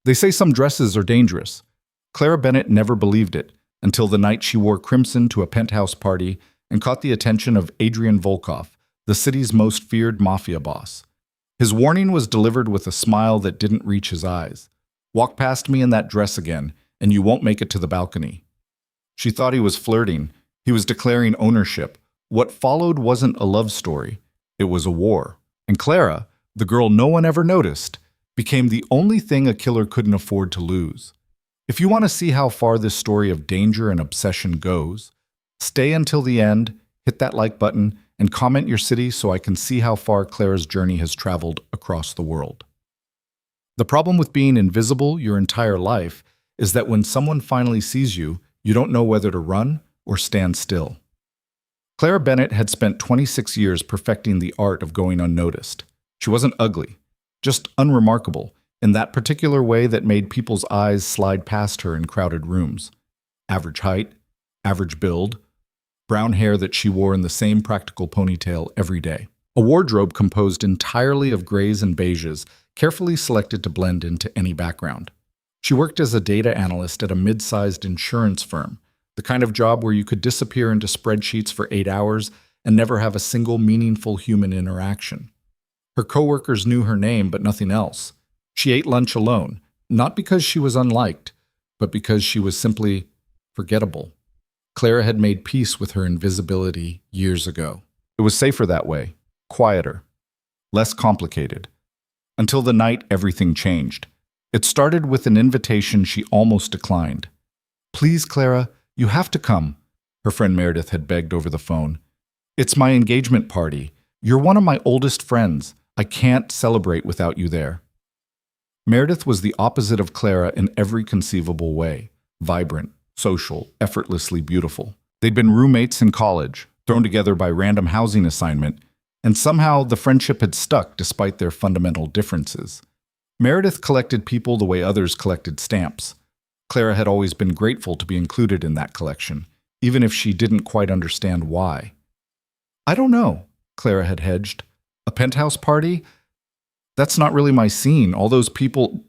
They say some dresses are dangerous. Clara Bennett never believed it until the night she wore crimson to a penthouse party and caught the attention of Adrian Volkov, the city's most feared mafia boss. His warning was delivered with a smile that didn't reach his eyes. Walk past me in that dress again, and you won't make it to the balcony. She thought he was flirting. He was declaring ownership. What followed wasn't a love story. It was a war. And Clara, the girl no one ever noticed, became the only thing a killer couldn't afford to lose. If you want to see how far this story of danger and obsession goes, stay until the end, hit that like button, and comment your city so I can see how far Clara's journey has traveled across the world. The problem with being invisible your entire life is that when someone finally sees you, you don't know whether to run or stand still. Clara Bennett had spent 26 years perfecting the art of going unnoticed. She wasn't ugly, just unremarkable, in that particular way that made people's eyes slide past her in crowded rooms. Average height, average build, brown hair that she wore in the same practical ponytail every day. A wardrobe composed entirely of grays and beiges, carefully selected to blend into any background. She worked as a data analyst at a mid-sized insurance firm, the kind of job where you could disappear into spreadsheets for 8 hours and never have a single meaningful human interaction. Her coworkers knew her name, but nothing else. She ate lunch alone, not because she was unliked, but because she was simply forgettable. Clara had made peace with her invisibility years ago. It was safer that way, quieter, less complicated. Until the night everything changed. It started with an invitation she almost declined. "Please, Clara, you have to come," her friend Meredith had begged over the phone. "It's my engagement party. You're one of my oldest friends. I can't celebrate without you there." Meredith was the opposite of Clara in every conceivable way. Vibrant, social, effortlessly beautiful. They'd been roommates in college, thrown together by random housing assignment, and somehow the friendship had stuck despite their fundamental differences. Meredith collected people the way others collected stamps. Clara had always been grateful to be included in that collection, even if she didn't quite understand why. "I don't know," Clara had hedged. "A penthouse party? That's not really my scene. All those people—"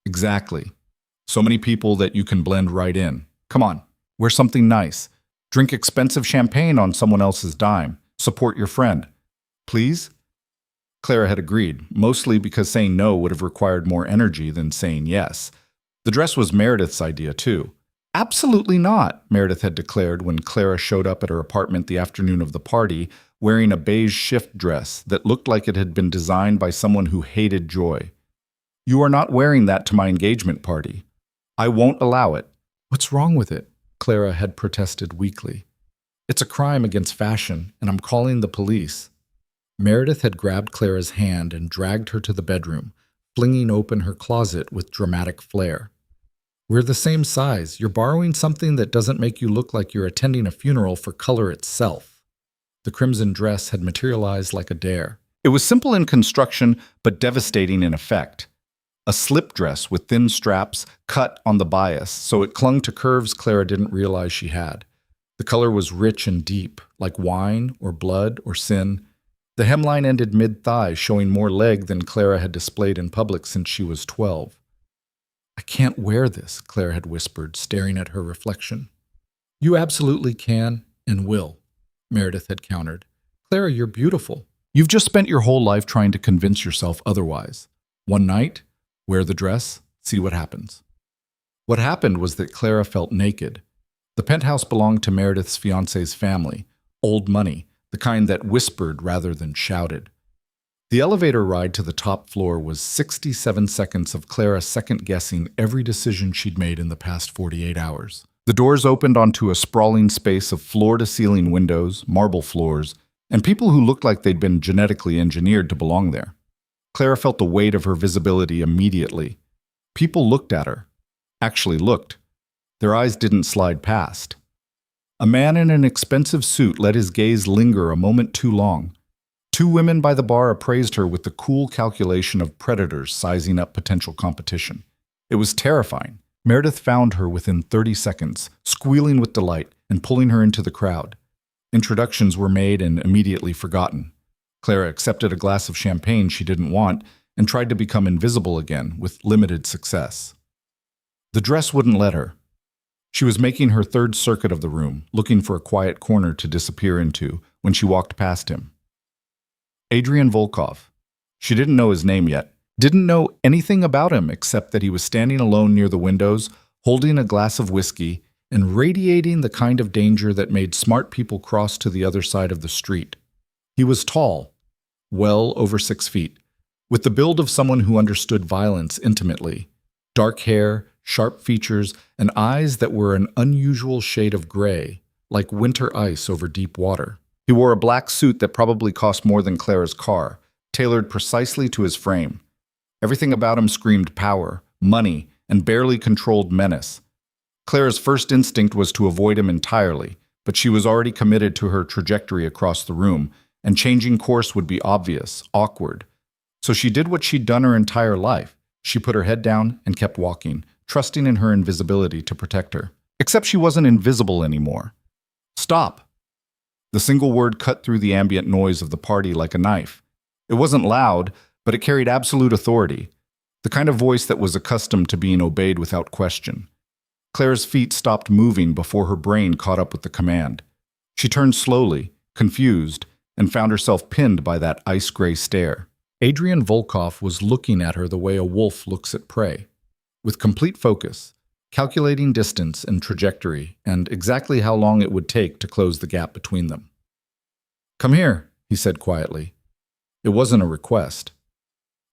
"Exactly. So many people that you can blend right in. Come on, wear something nice. Drink expensive champagne on someone else's dime. Support your friend. Please?" Clara had agreed, mostly because saying no would have required more energy than saying yes. The dress was Meredith's idea, too. "Absolutely not," Meredith had declared when Clara showed up at her apartment the afternoon of the party, wearing a beige shift dress that looked like it had been designed by someone who hated joy. "You are not wearing that to my engagement party. I won't allow it." "What's wrong with it?" Clara had protested weakly. "It's a crime against fashion, and I'm calling the police." Meredith had grabbed Clara's hand and dragged her to the bedroom, flinging open her closet with dramatic flair. "We're the same size. You're borrowing something that doesn't make you look like you're attending a funeral for color itself." The crimson dress had materialized like a dare. It was simple in construction, but devastating in effect. A slip dress with thin straps cut on the bias, so it clung to curves Clara didn't realize she had. The color was rich and deep, like wine or blood or sin. The hemline ended mid-thigh, showing more leg than Clara had displayed in public since she was 12. "I can't wear this," Clara had whispered, staring at her reflection. "You absolutely can and will," Meredith had countered. "Clara, you're beautiful. You've just spent your whole life trying to convince yourself otherwise. One night, wear the dress, see what happens." What happened was that Clara felt naked. The penthouse belonged to Meredith's fiancé's family, old money, the kind that whispered rather than shouted. The elevator ride to the top floor was 67 seconds of Clara second-guessing every decision she'd made in the past 48 hours. The doors opened onto a sprawling space of floor-to-ceiling windows, marble floors, and people who looked like they'd been genetically engineered to belong there. Clara felt the weight of her visibility immediately. People looked at her. Actually looked. Their eyes didn't slide past. A man in an expensive suit let his gaze linger a moment too long. Two women by the bar appraised her with the cool calculation of predators sizing up potential competition. It was terrifying. Meredith found her within 30 seconds, squealing with delight and pulling her into the crowd. Introductions were made and immediately forgotten. Clara accepted a glass of champagne she didn't want and tried to become invisible again with limited success. The dress wouldn't let her. She was making her third circuit of the room, looking for a quiet corner to disappear into, when she walked past him. Adrian Volkov. She didn't know his name yet, didn't know anything about him except that he was standing alone near the windows, holding a glass of whiskey, and radiating the kind of danger that made smart people cross to the other side of the street. He was tall, well over 6 feet, with the build of someone who understood violence intimately. Dark hair, sharp features, and eyes that were an unusual shade of gray, like winter ice over deep water. He wore a black suit that probably cost more than Clara's car, tailored precisely to his frame. Everything about him screamed power, money, and barely controlled menace. Clara's first instinct was to avoid him entirely, but she was already committed to her trajectory across the room, and changing course would be obvious, awkward. So she did what she'd done her entire life. She put her head down and kept walking, trusting in her invisibility to protect her. Except she wasn't invisible anymore. Stop! The single word cut through the ambient noise of the party like a knife. It wasn't loud, but it carried absolute authority, the kind of voice that was accustomed to being obeyed without question. Clara's feet stopped moving before her brain caught up with the command. She turned slowly, confused, and found herself pinned by that ice-gray stare. Adrian Volkov was looking at her the way a wolf looks at prey, with complete focus, calculating distance and trajectory, and exactly how long it would take to close the gap between them. "Come here," he said quietly. It wasn't a request.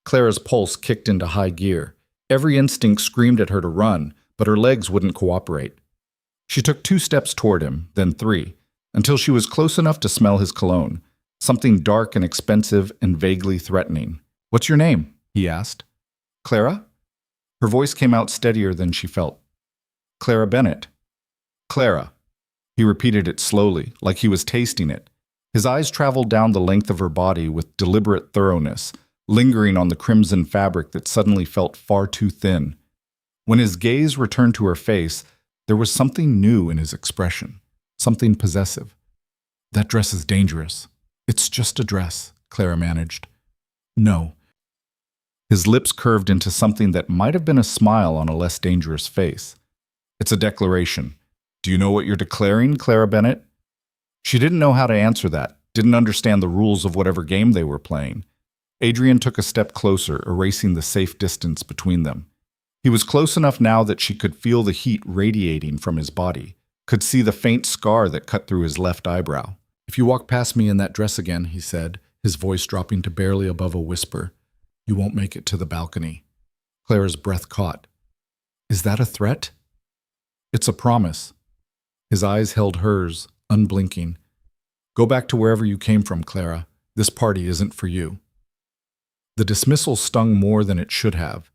Clara's pulse kicked into high gear. Every instinct screamed at her to run, but her legs wouldn't cooperate. She took 2 steps toward him, then 3, until she was close enough to smell his cologne, something dark and expensive and vaguely threatening. "What's your name?" he asked. "Clara?" Her voice came out steadier than she felt. "Clara Bennett." "Clara." He repeated it slowly, like he was tasting it. His eyes traveled down the length of her body with deliberate thoroughness, lingering on the crimson fabric that suddenly felt far too thin. When his gaze returned to her face, there was something new in his expression, something possessive. "That dress is dangerous." "It's just a dress," Clara managed. "No." His lips curved into something that might have been a smile on a less dangerous face. "It's a declaration. Do you know what you're declaring, Clara Bennett?" She didn't know how to answer that, didn't understand the rules of whatever game they were playing. Adrian took a step closer, erasing the safe distance between them. He was close enough now that she could feel the heat radiating from his body, could see the faint scar that cut through his left eyebrow. "If you walk past me in that dress again," he said, his voice dropping to barely above a whisper, "you won't make it to the balcony." Clara's breath caught. "Is that a threat?" "It's a promise." His eyes held hers, unblinking. "Go back to wherever you came from, Clara. This party isn't for you." The dismissal stung more than it should have.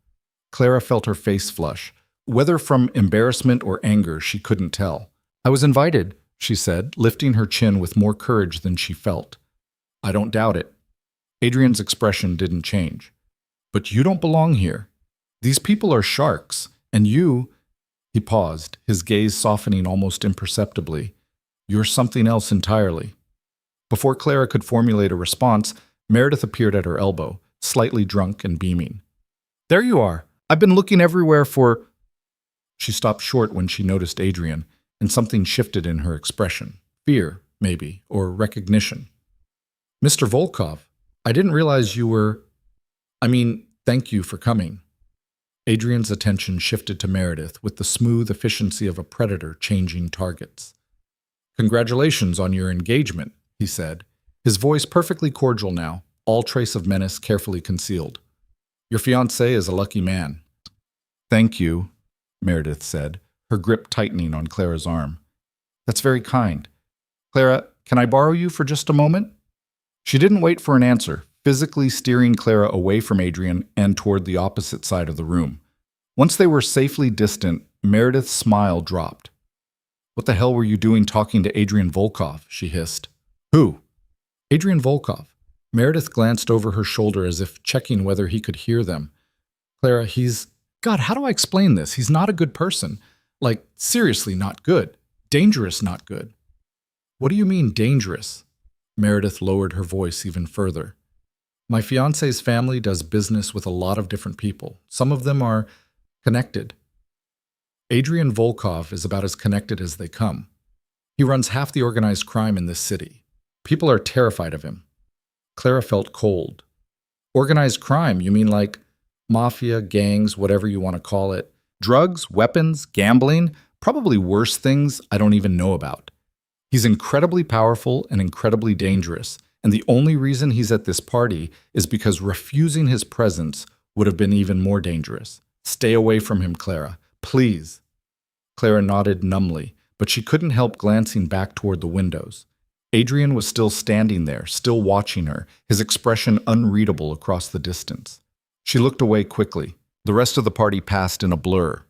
Clara felt her face flush. Whether from embarrassment or anger, she couldn't tell. "I was invited," she said, lifting her chin with more courage than she felt. "I don't doubt it." Adrian's expression didn't change. "But you don't belong here. These people are sharks, and you—" He paused, his gaze softening almost imperceptibly. "You're something else entirely." Before Clara could formulate a response, Meredith appeared at her elbow, slightly drunk and beaming. "There you are. I've been looking everywhere for—" She stopped short when she noticed Adrian, and something shifted in her expression. Fear, maybe, or recognition. "Mr. Volkov, I didn't realize you were— thank you for coming." Adrian's attention shifted to Meredith with the smooth efficiency of a predator changing targets. "Congratulations on your engagement," he said, his voice perfectly cordial now, all trace of menace carefully concealed. "Your fiancé is a lucky man." "Thank you," Meredith said, her grip tightening on Clara's arm. "That's very kind. Clara, can I borrow you for just a moment?" She didn't wait for an answer, physically steering Clara away from Adrian and toward the opposite side of the room. Once they were safely distant, Meredith's smile dropped. "What the hell were you doing talking to Adrian Volkov?" she hissed. "Who?" "Adrian Volkov." Meredith glanced over her shoulder as if checking whether he could hear them. "Clara, God, how do I explain this? He's not a good person. Like, seriously not good. Dangerous not good." "What do you mean, dangerous?" Meredith lowered her voice even further. "My fiancé's family does business with a lot of different people. Some of them are connected." Adrian Volkov is about as connected as they come. He runs half the organized crime in this city. People are terrified of him. Clara felt cold. Organized crime, you mean like mafia, gangs, whatever you want to call it? Drugs, weapons, gambling, probably worse things I don't even know about. He's incredibly powerful and incredibly dangerous, and the only reason he's at this party is because refusing his presence would have been even more dangerous. Stay away from him, Clara. Please. Clara nodded numbly, but she couldn't help glancing back toward the windows. Adrian was still standing there, still watching her, his expression unreadable across the distance. She looked away quickly. The rest of the party passed in a blur.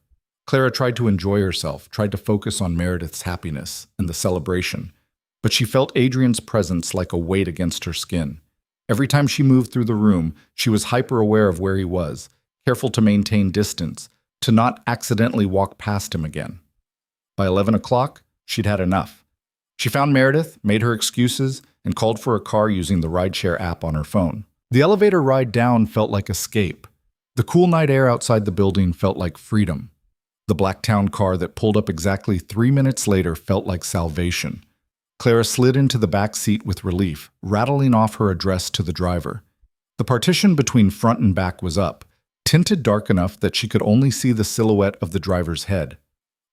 Clara tried to enjoy herself, tried to focus on Meredith's happiness and the celebration, but she felt Adrian's presence like a weight against her skin. Every time she moved through the room, she was hyper-aware of where he was, careful to maintain distance, to not accidentally walk past him again. By 11 o'clock, she'd had enough. She found Meredith, made her excuses, and called for a car using the rideshare app on her phone. The elevator ride down felt like escape. The cool night air outside the building felt like freedom. The black town car that pulled up exactly 3 minutes later felt like salvation. Clara slid into the back seat with relief, rattling off her address to the driver. The partition between front and back was up, tinted dark enough that she could only see the silhouette of the driver's head.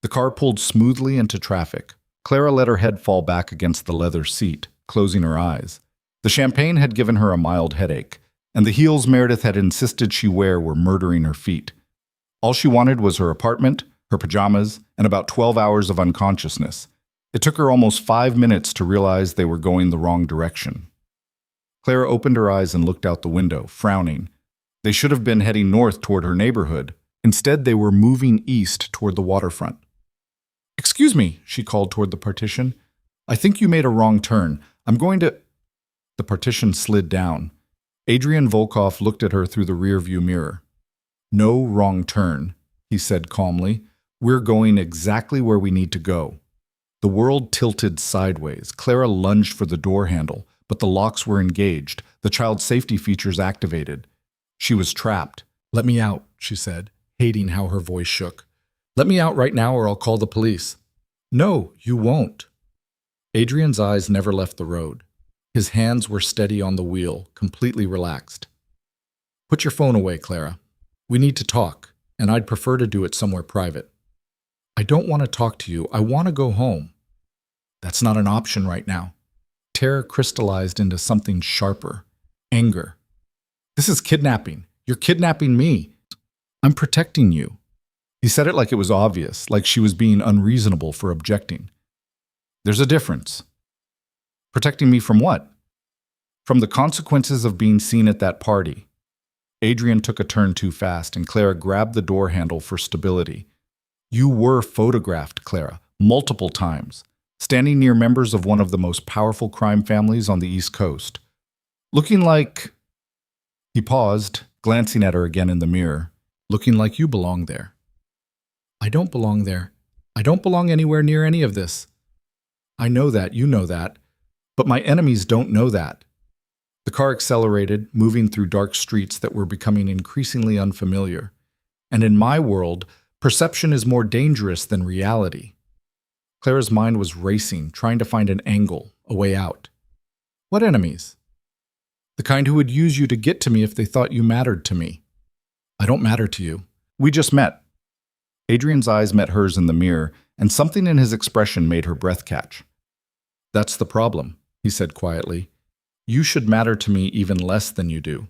The car pulled smoothly into traffic. Clara let her head fall back against the leather seat, closing her eyes. The champagne had given her a mild headache, and the heels Meredith had insisted she wear were murdering her feet. All she wanted was her apartment, her pajamas, and about 12 hours of unconsciousness. It took her almost 5 minutes to realize they were going the wrong direction. Clara opened her eyes and looked out the window, frowning. They should have been heading north toward her neighborhood. Instead, they were moving east toward the waterfront. "Excuse me," she called toward the partition. "I think you made a wrong turn. I'm going to—" The partition slid down. Adrian Volkov looked at her through the rearview mirror. "No wrong turn," he said calmly. "We're going exactly where we need to go." The world tilted sideways. Clara lunged for the door handle, but the locks were engaged, the child safety features activated. She was trapped. "Let me out," she said, hating how her voice shook. "Let me out right now or I'll call the police." "No, you won't." Adrian's eyes never left the road. His hands were steady on the wheel, completely relaxed. "Put your phone away, Clara. We need to talk, and I'd prefer to do it somewhere private." "I don't want to talk to you. I want to go home." "That's not an option right now." Terror crystallized into something sharper. Anger. "This is kidnapping. You're kidnapping me. I'm protecting you." He said it like it was obvious, like she was being unreasonable for objecting. "There's a difference." "Protecting me from what?" "From the consequences of being seen at that party." Adrian took a turn too fast, and Clara grabbed the door handle for stability. "You were photographed, Clara, multiple times, standing near members of one of the most powerful crime families on the East Coast. Looking like—" He paused, glancing at her again in the mirror. "Looking like you belong there." "I don't belong there. I don't belong anywhere near any of this." "I know that, you know that. But my enemies don't know that." The car accelerated, moving through dark streets that were becoming increasingly unfamiliar. And in my world, perception is more dangerous than reality. Clara's mind was racing, trying to find an angle, a way out. "What enemies?" "The kind who would use you to get to me if they thought you mattered to me." "I don't matter to you. We just met." Adrian's eyes met hers in the mirror, and something in his expression made her breath catch. "That's the problem," he said quietly. "You should matter to me even less than you do."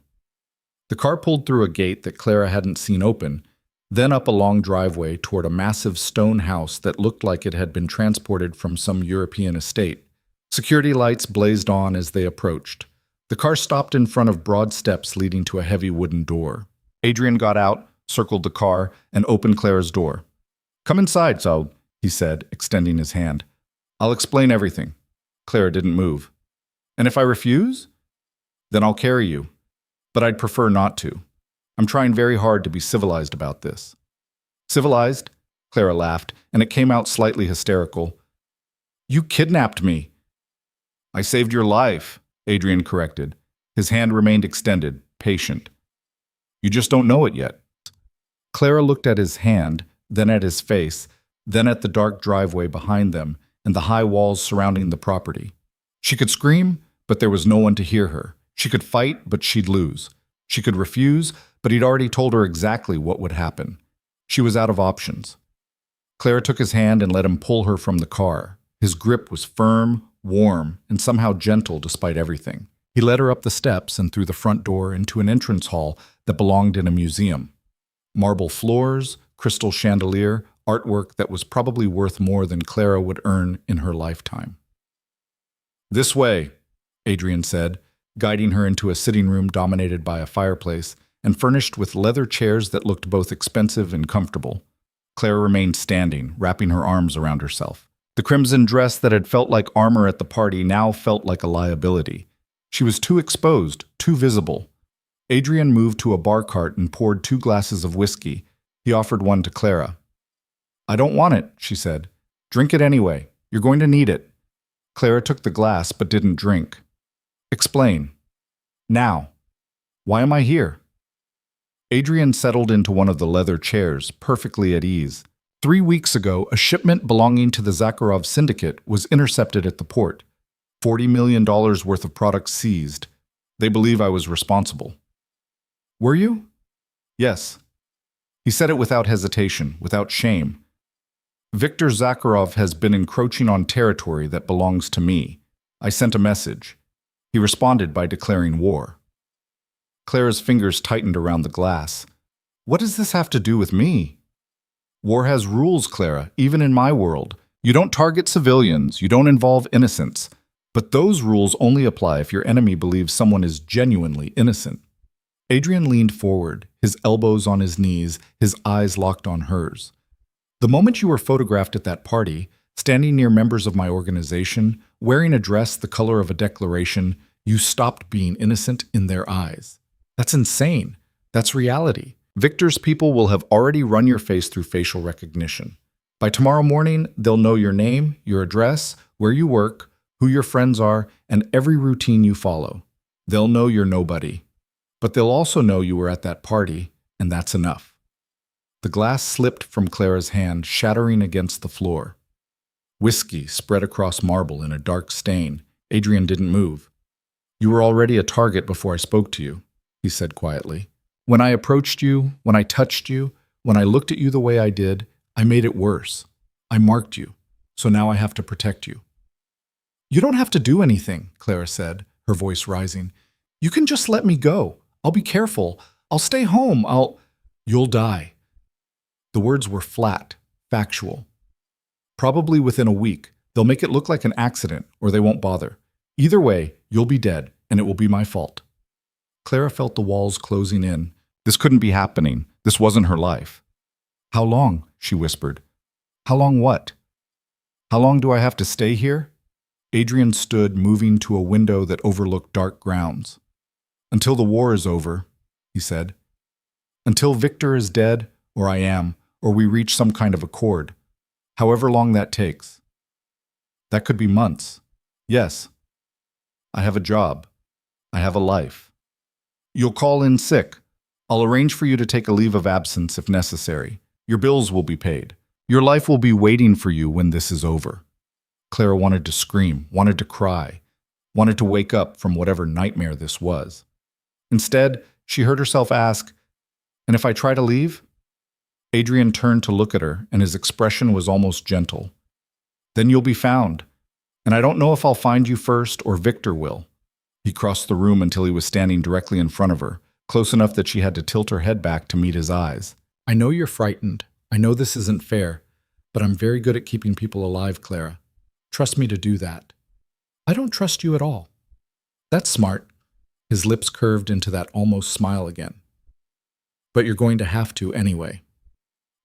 The car pulled through a gate that Clara hadn't seen open, then up a long driveway toward a massive stone house that looked like it had been transported from some European estate. Security lights blazed on as they approached. The car stopped in front of broad steps leading to a heavy wooden door. Adrian got out, circled the car, and opened Clara's door. "Come inside, Saul," he said, extending his hand. "I'll explain everything." Clara didn't move. "And if I refuse?" "Then I'll carry you. But I'd prefer not to. I'm trying very hard to be civilized about this." "Civilized?" Clara laughed, and it came out slightly hysterical. "You kidnapped me." "I saved your life," Adrian corrected. His hand remained extended, patient. "You just don't know it yet." Clara looked at his hand, then at his face, then at the dark driveway behind them and the high walls surrounding the property. She could scream, but there was no one to hear her. She could fight, but she'd lose. She could refuse, but he'd already told her exactly what would happen. She was out of options. Clara took his hand and let him pull her from the car. His grip was firm, warm, and somehow gentle despite everything. He led her up the steps and through the front door into an entrance hall that belonged in a museum. Marble floors, crystal chandelier, artwork that was probably worth more than Clara would earn in her lifetime. "This way," Adrian said, guiding her into a sitting room dominated by a fireplace and furnished with leather chairs that looked both expensive and comfortable. Clara remained standing, wrapping her arms around herself. The crimson dress that had felt like armor at the party now felt like a liability. She was too exposed, too visible. Adrian moved to a bar cart and poured 2 glasses of whiskey. He offered one to Clara. "I don't want it," she said. "Drink it anyway. You're going to need it." Clara took the glass but didn't drink. "Explain. Now. Why am I here?" Adrian settled into one of the leather chairs, perfectly at ease. 3 weeks ago, a shipment belonging to the Zakharov syndicate was intercepted at the port. $40 million worth of products seized. They believe I was responsible. "Were you?" "Yes." He said it without hesitation, without shame. "Viktor Zakharov has been encroaching on territory that belongs to me. I sent a message. He responded by declaring war." Clara's fingers tightened around the glass. "What does this have to do with me?" "War has rules, Clara, even in my world. You don't target civilians, you don't involve innocents. But those rules only apply if your enemy believes someone is genuinely innocent." Adrian leaned forward, his elbows on his knees, his eyes locked on hers. "The moment you were photographed at that party, standing near members of my organization, wearing a dress the color of a declaration, you stopped being innocent in their eyes. That's insane. That's reality. Victor's people will have already run your face through facial recognition. By tomorrow morning, they'll know your name, your address, where you work, who your friends are, and every routine you follow. They'll know you're nobody. But they'll also know you were at that party, and that's enough." The glass slipped from Clara's hand, shattering against the floor. Whiskey spread across marble in a dark stain. Adrian didn't move. "You were already a target before I spoke to you," he said quietly. "When I approached you, when I touched you, when I looked at you the way I did, I made it worse. I marked you, so now I have to protect you." "You don't have to do anything," Clara said, her voice rising. "You can just let me go. I'll be careful. I'll stay home. You'll die." The words were flat, factual. "Probably within a week. They'll make it look like an accident, or they won't bother. Either way, you'll be dead, and it will be my fault." Clara felt the walls closing in. This couldn't be happening. This wasn't her life. "How long?" she whispered. "How long what? How long do I have to stay here?" Adrian stood, moving to a window that overlooked dark grounds. "Until the war is over," he said. "Until Victor is dead, or I am, or we reach some kind of accord. However long that takes. That could be months. Yes. I have a job. I have a life. You'll call in sick. I'll arrange for you to take a leave of absence if necessary. Your bills will be paid. Your life will be waiting for you when this is over." Clara wanted to scream, wanted to cry, wanted to wake up from whatever nightmare this was. Instead, she heard herself ask, "And if I try to leave?" Adrian turned to look at her, and his expression was almost gentle. "Then you'll be found. And I don't know if I'll find you first or Victor will." He crossed the room until he was standing directly in front of her, close enough that she had to tilt her head back to meet his eyes. "I know you're frightened. I know this isn't fair, but I'm very good at keeping people alive, Clara. Trust me to do that." "I don't trust you at all." "That's smart." His lips curved into that almost smile again. "But you're going to have to anyway."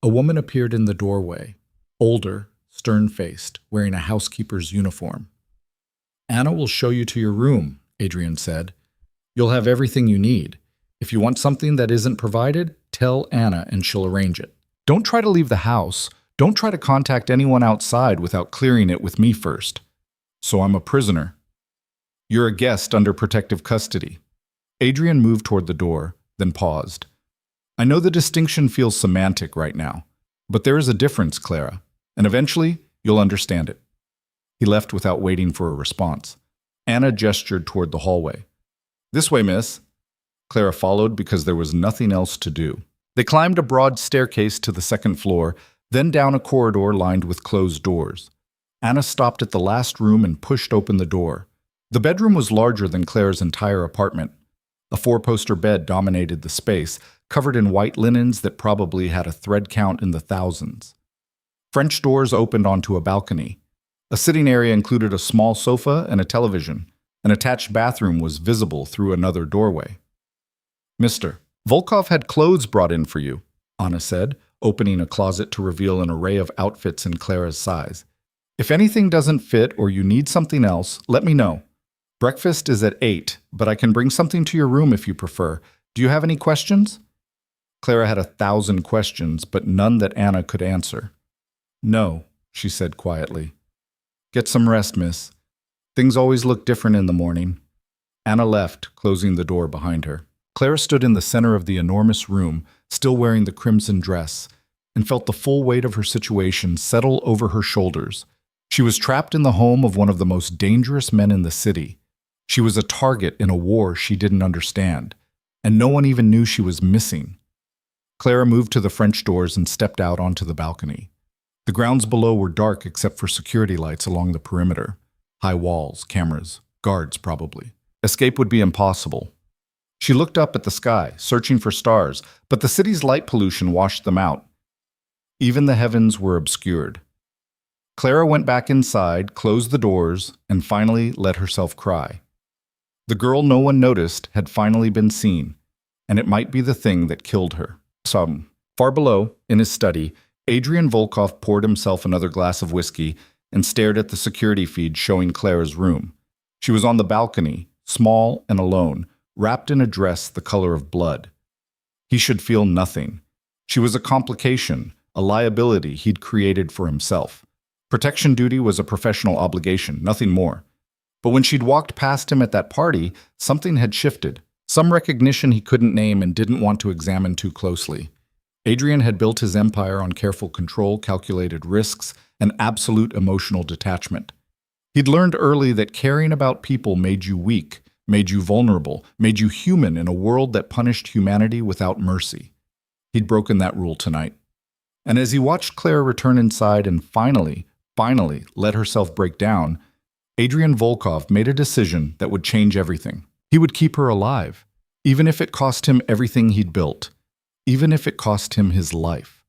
A woman appeared in the doorway, older, stern-faced, wearing a housekeeper's uniform. "Anna will show you to your room," Adrian said. "You'll have everything you need. If you want something that isn't provided, tell Anna and she'll arrange it. Don't try to leave the house. Don't try to contact anyone outside without clearing it with me first. So I'm a prisoner. You're a guest under protective custody." Adrian moved toward the door, then paused. "I know the distinction feels semantic right now, But there is a difference, Clara, and eventually you'll understand it. He left without waiting for a response. Anna gestured toward the hallway. This way, miss. Clara followed because there was nothing else to do. They climbed a broad staircase to the second floor, then down a corridor lined with closed doors. Anna stopped at the last room and pushed open the door. The bedroom was larger than Clara's entire apartment. A four-poster bed dominated the space, covered in white linens that probably had a thread count in the thousands. French doors opened onto a balcony. A sitting area included a small sofa and a television. An attached bathroom was visible through another doorway. Mr. Volkov had clothes brought in for you, Anna said, opening a closet to reveal an array of outfits in Clara's size. If anything doesn't fit or you need something else, let me know. Breakfast is at 8, but I can bring something to your room if you prefer. Do you have any questions? Clara had 1,000 questions, but none that Anna could answer. No, she said quietly. Get some rest, miss. Things always look different in the morning. Anna left, closing the door behind her. Clara stood in the center of the enormous room, still wearing the crimson dress, and felt the full weight of her situation settle over her shoulders. She was trapped in the home of one of the most dangerous men in the city. She was a target in a war she didn't understand, and no one even knew she was missing. Clara moved to the French doors and stepped out onto the balcony. The grounds below were dark except for security lights along the perimeter. High walls, cameras, guards probably. Escape would be impossible. She looked up at the sky, searching for stars, but the city's light pollution washed them out. Even the heavens were obscured. Clara went back inside, closed the doors, and finally let herself cry. The girl no one noticed had finally been seen, and it might be the thing that killed her. Far below, in his study, Adrian Volkov poured himself another glass of whiskey and stared at the security feed showing Clara's room. She was on the balcony, small and alone, wrapped in a dress the color of blood. He should feel nothing. She was a complication, a liability he'd created for himself. Protection duty was a professional obligation, nothing more. But when she'd walked past him at that party, something had shifted. Some recognition he couldn't name and didn't want to examine too closely. Adrian had built his empire on careful control, calculated risks, and absolute emotional detachment. He'd learned early that caring about people made you weak, made you vulnerable, made you human in a world that punished humanity without mercy. He'd broken that rule tonight. And as he watched Clara return inside and finally let herself break down, Adrian Volkov made a decision that would change everything. He would keep her alive, even if it cost him everything he'd built, even if it cost him his life.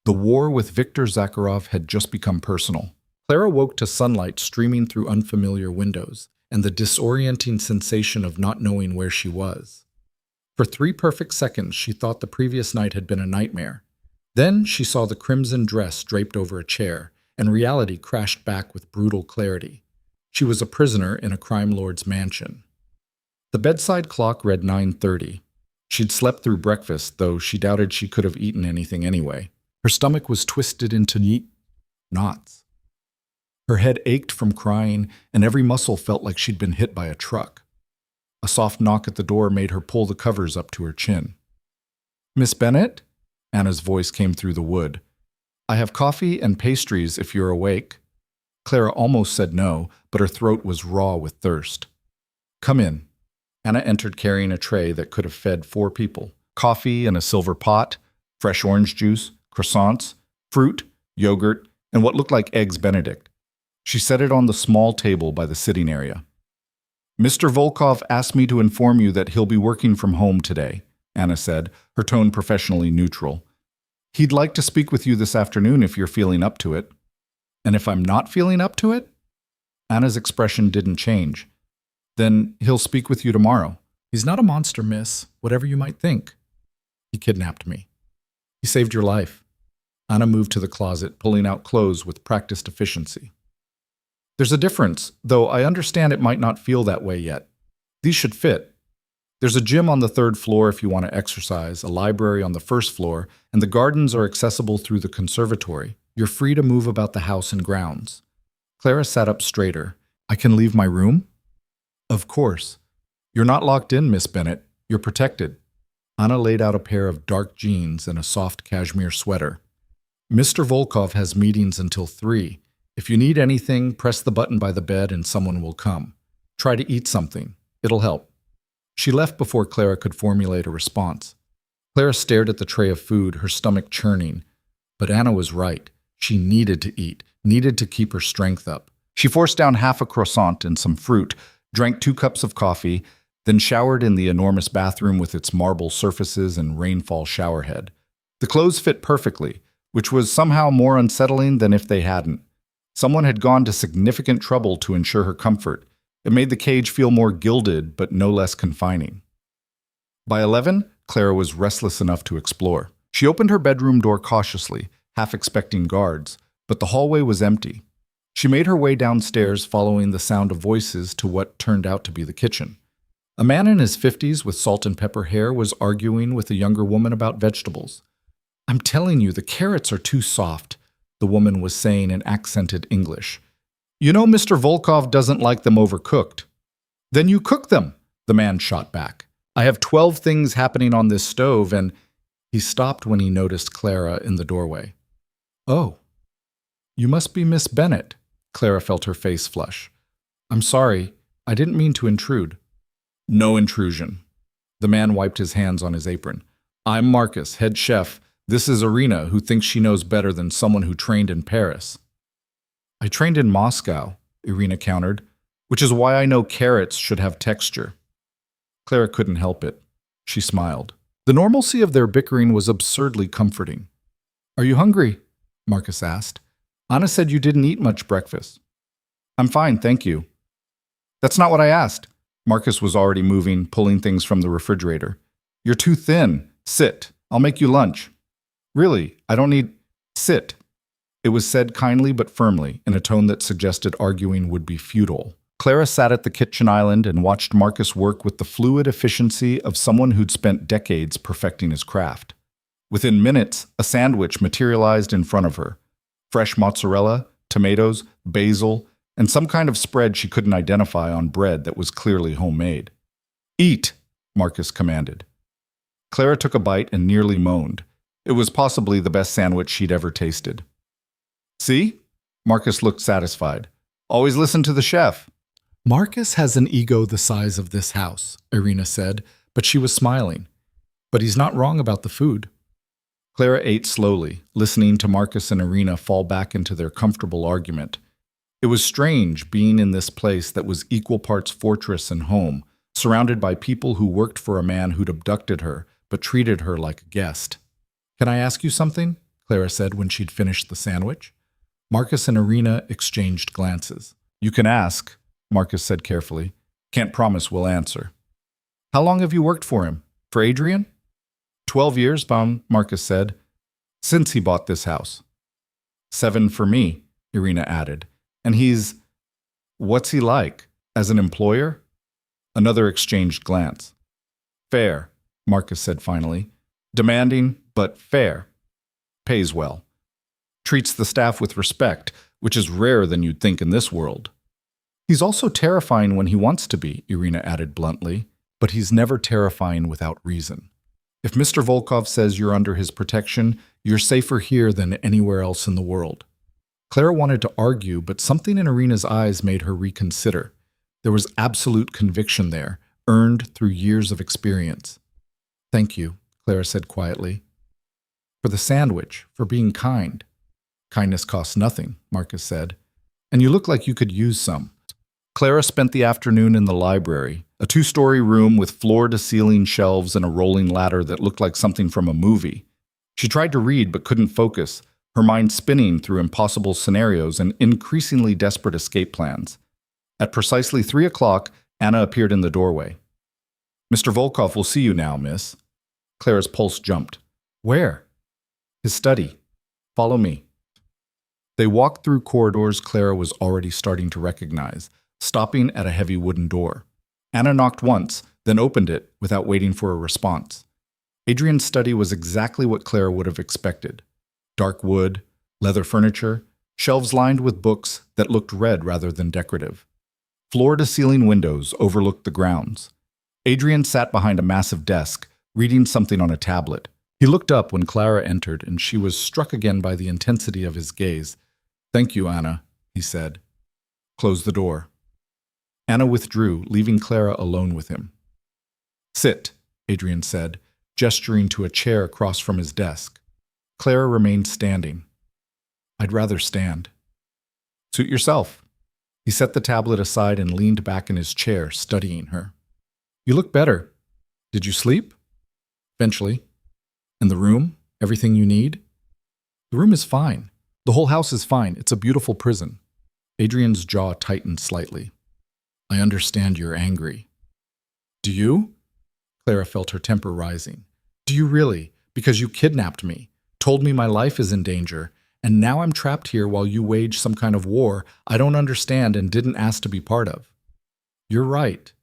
The war with Viktor Zakharov had just become personal. Clara woke to sunlight streaming through unfamiliar windows and the disorienting sensation of not knowing where she was. For 3 perfect seconds, she thought the previous night had been a nightmare. Then she saw the crimson dress draped over a chair, and reality crashed back with brutal clarity. She was a prisoner in a crime lord's mansion. The bedside clock read 9:30. She'd slept through breakfast, though she doubted she could have eaten anything anyway. Her stomach was twisted into neat knots. Her head ached from crying, and every muscle felt like she'd been hit by a truck. A soft knock at the door made her pull the covers up to her chin. "Miss Bennett?" Anna's voice came through the wood. "I have coffee and pastries if you're awake." Clara almost said no, but her throat was raw with thirst. "Come in." Anna entered carrying a tray that could have fed 4 people. Coffee in a silver pot, fresh orange juice, croissants, fruit, yogurt, and what looked like eggs Benedict. She set it on the small table by the sitting area. "Mr. Volkov asked me to inform you that he'll be working from home today," Anna said, her tone professionally neutral. "He'd like to speak with you this afternoon if you're feeling up to it." "And if I'm not feeling up to it?" Anna's expression didn't change. "Then he'll speak with you tomorrow." "He's not a monster, miss, whatever you might think." "He kidnapped me. He saved your life." Anna moved to the closet, pulling out clothes with practiced efficiency. "There's a difference, though I understand it might not feel that way yet. These should fit. There's a gym on the 3rd floor if you want to exercise, a library on the 1st floor, and the gardens are accessible through the conservatory. You're free to move about the house and grounds." Clara sat up straighter. "I can leave my room?" "Of course. You're not locked in, Miss Bennett. You're protected." Anna laid out a pair of dark jeans and a soft cashmere sweater. Mr. Volkov has meetings until 3. If you need anything, press the button by the bed and someone will come. Try to eat something. It'll help. She left before Clara could formulate a response. Clara stared at the tray of food, her stomach churning. But Anna was right. She needed to eat, needed to keep her strength up. She forced down half a croissant and some fruit, drank 2 cups of coffee, then showered in the enormous bathroom with its marble surfaces and rainfall showerhead. The clothes fit perfectly, which was somehow more unsettling than if they hadn't. Someone had gone to significant trouble to ensure her comfort. It made the cage feel more gilded, but no less confining. By 11, Clara was restless enough to explore. She opened her bedroom door cautiously, half expecting guards, but the hallway was empty. She made her way downstairs, following the sound of voices to what turned out to be the kitchen. A man in his 50s with salt and pepper hair was arguing with a younger woman about vegetables. "I'm telling you, the carrots are too soft," the woman was saying in accented English. "You know Mr. Volkov doesn't like them overcooked." "Then you cook them," the man shot back. "I have 12 things happening on this stove and—" He stopped when he noticed Clara in the doorway. "Oh, you must be Miss Bennett." Clara felt her face flush. "I'm sorry, I didn't mean to intrude." "No intrusion." The man wiped his hands on his apron. "I'm Marcus, head chef. This is Irina, who thinks she knows better than someone who trained in Paris." "I trained in Moscow," Irina countered, "which is why I know carrots should have texture." Clara couldn't help it. She smiled. The normalcy of their bickering was absurdly comforting. "Are you hungry?" Marcus asked. "Anna said you didn't eat much breakfast." "I'm fine, thank you." "That's not what I asked." Marcus was already moving, pulling things from the refrigerator. "You're too thin. Sit. I'll make you lunch." "Really, I don't need—" "Sit." It was said kindly but firmly, in a tone that suggested arguing would be futile. Clara sat at the kitchen island and watched Marcus work with the fluid efficiency of someone who'd spent decades perfecting his craft. Within minutes, a sandwich materialized in front of her. Fresh mozzarella, tomatoes, basil, and some kind of spread she couldn't identify on bread that was clearly homemade. "Eat," Marcus commanded. Clara took a bite and nearly moaned. It was possibly the best sandwich she'd ever tasted. "See?" Marcus looked satisfied. "Always listen to the chef." "Marcus has an ego the size of this house," Irina said, but she was smiling. "But he's not wrong about the food." Clara ate slowly, listening to Marcus and Irina fall back into their comfortable argument. It was strange being in this place that was equal parts fortress and home, surrounded by people who worked for a man who'd abducted her, but treated her like a guest. "Can I ask you something?" Clara said when she'd finished the sandwich. Marcus and Irina exchanged glances. "You can ask," Marcus said carefully. "Can't promise we'll answer." "How long have you worked for him? For Adrian?" 12 years, Baum, Marcus said. "Since he bought this house." 7 for me, Irina added. "And he's— what's he like? As an employer?" Another exchanged glance. "Fair," Marcus said finally. "Demanding, but fair. Pays well. Treats the staff with respect, which is rarer than you'd think in this world." "He's also terrifying when he wants to be," Irina added bluntly, "but he's never terrifying without reason. If Mr. Volkov says you're under his protection, you're safer here than anywhere else in the world." Clara wanted to argue, but something in Irina's eyes made her reconsider. There was absolute conviction there, earned through years of experience. "Thank you," Clara said quietly. "For the sandwich, for being kind." "Kindness costs nothing," Marcus said. "And you look like you could use some." Clara spent the afternoon in the library, a 2-story room with floor-to-ceiling shelves and a rolling ladder that looked like something from a movie. She tried to read but couldn't focus, her mind spinning through impossible scenarios and increasingly desperate escape plans. At precisely 3 o'clock, Anna appeared in the doorway. "Mr. Volkov will see you now, miss." Clara's pulse jumped. "Where?" "His study. Follow me." They walked through corridors Clara was already starting to recognize, stopping at a heavy wooden door. Anna knocked once, then opened it without waiting for a response. Adrian's study was exactly what Clara would have expected. Dark wood, leather furniture, shelves lined with books that looked read rather than decorative. Floor-to-ceiling windows overlooked the grounds. Adrian sat behind a massive desk, reading something on a tablet. He looked up when Clara entered, and she was struck again by the intensity of his gaze. "Thank you, Anna," he said. "Close the door." Anna withdrew, leaving Clara alone with him. "Sit," Adrian said, gesturing to a chair across from his desk. Clara remained standing. "I'd rather stand." "Suit yourself." He set the tablet aside and leaned back in his chair, studying her. "You look better. Did you sleep?" "Eventually." "And the room? Everything you need?" "The room is fine. The whole house is fine. It's a beautiful prison." Adrian's jaw tightened slightly. "I understand you're angry." "Do you?" Clara felt her temper rising. "Do you really? Because you kidnapped me, told me my life is in danger, and now I'm trapped here while you wage some kind of war I don't understand and didn't ask to be part of." "You're right."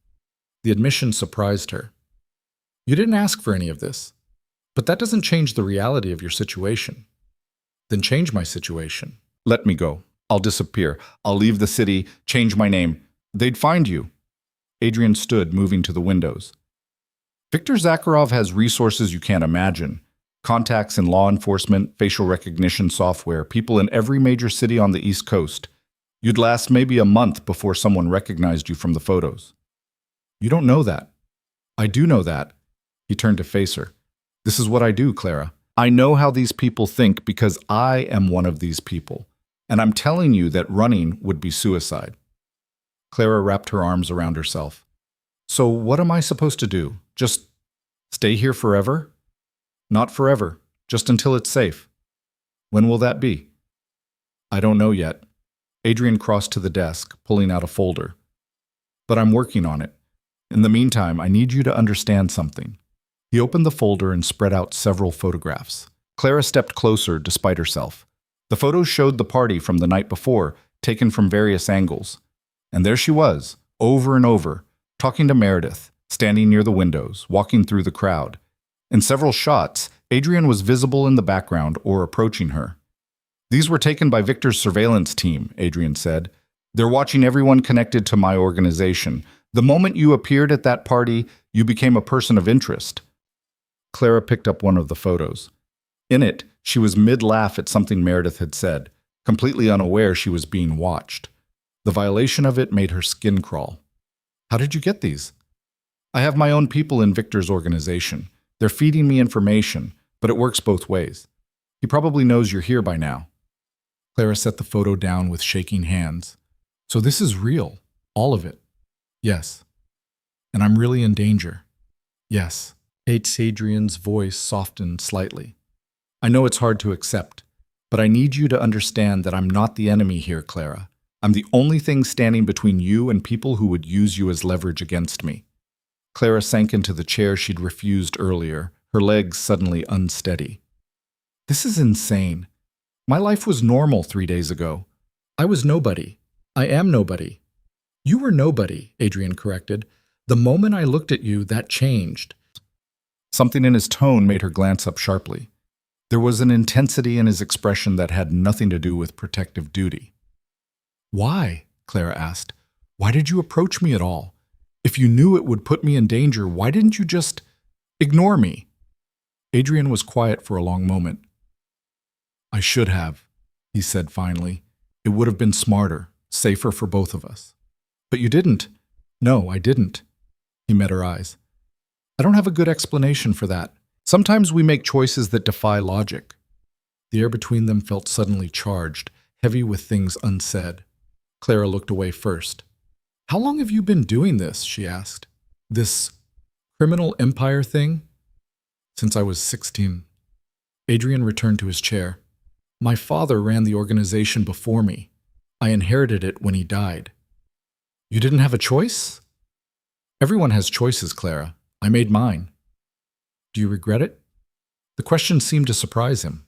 The admission surprised her. "You didn't ask for any of this. But that doesn't change the reality of your situation." "Then change my situation." "Let me go. I'll disappear. I'll leave the city, change my name. They'd find you." Adrian stood, moving to the windows. "Viktor Zakharov has resources you can't imagine. Contacts in law enforcement, facial recognition software, people in every major city on the East Coast. You'd last maybe a month before someone recognized you from the photos." "You don't know that." "I do know that." He turned to face her. "This is what I do, Clara. I know how these people think because I am one of these people. And I'm telling you that running would be suicide." Clara wrapped her arms around herself. "So what am I supposed to do? Just stay here forever?" "Not forever, just until it's safe." "When will that be?" "I don't know yet." Adrian crossed to the desk, pulling out a folder. "But I'm working on it. In the meantime, I need you to understand something." He opened the folder and spread out several photographs. Clara stepped closer despite herself. The photos showed the party from the night before, taken from various angles. And there she was, over and over, talking to Meredith, standing near the windows, walking through the crowd. In several shots, Adrian was visible in the background or approaching her. "These were taken by Victor's surveillance team," Adrian said. "They're watching everyone connected to my organization. The moment you appeared at that party, you became a person of interest." Clara picked up one of the photos. In it, she was mid-laugh at something Meredith had said, completely unaware she was being watched. The violation of it made her skin crawl. "How did you get these?" "I have my own people in Victor's organization. They're feeding me information, but it works both ways. He probably knows you're here by now." Clara set the photo down with shaking hands. "So this is real, all of it?" "Yes." "And I'm really in danger?" "Yes." Adrian's voice softened slightly. "I know it's hard to accept, but I need you to understand that I'm not the enemy here, Clara. I'm the only thing standing between you and people who would use you as leverage against me." Clara sank into the chair she'd refused earlier, her legs suddenly unsteady. "This is insane. My life was normal 3 days ago. I was nobody. I am nobody." "You were nobody," Adrian corrected. "The moment I looked at you, that changed." Something in his tone made her glance up sharply. There was an intensity in his expression that had nothing to do with protective duty. "Why?" Clara asked. "Why did you approach me at all? If you knew it would put me in danger, why didn't you just ignore me?" Adrian was quiet for a long moment. "I should have," he said finally. "It would have been smarter, safer for both of us." "But you didn't." "No, I didn't." He met her eyes. "I don't have a good explanation for that. Sometimes we make choices that defy logic." The air between them felt suddenly charged, heavy with things unsaid. Clara looked away first. "How long have you been doing this?" she asked. "This criminal empire thing?" "Since I was 16. Adrian returned to his chair. "My father ran the organization before me. I inherited it when he died." "You didn't have a choice?" "Everyone has choices, Clara. I made mine." "Do you regret it?" The question seemed to surprise him.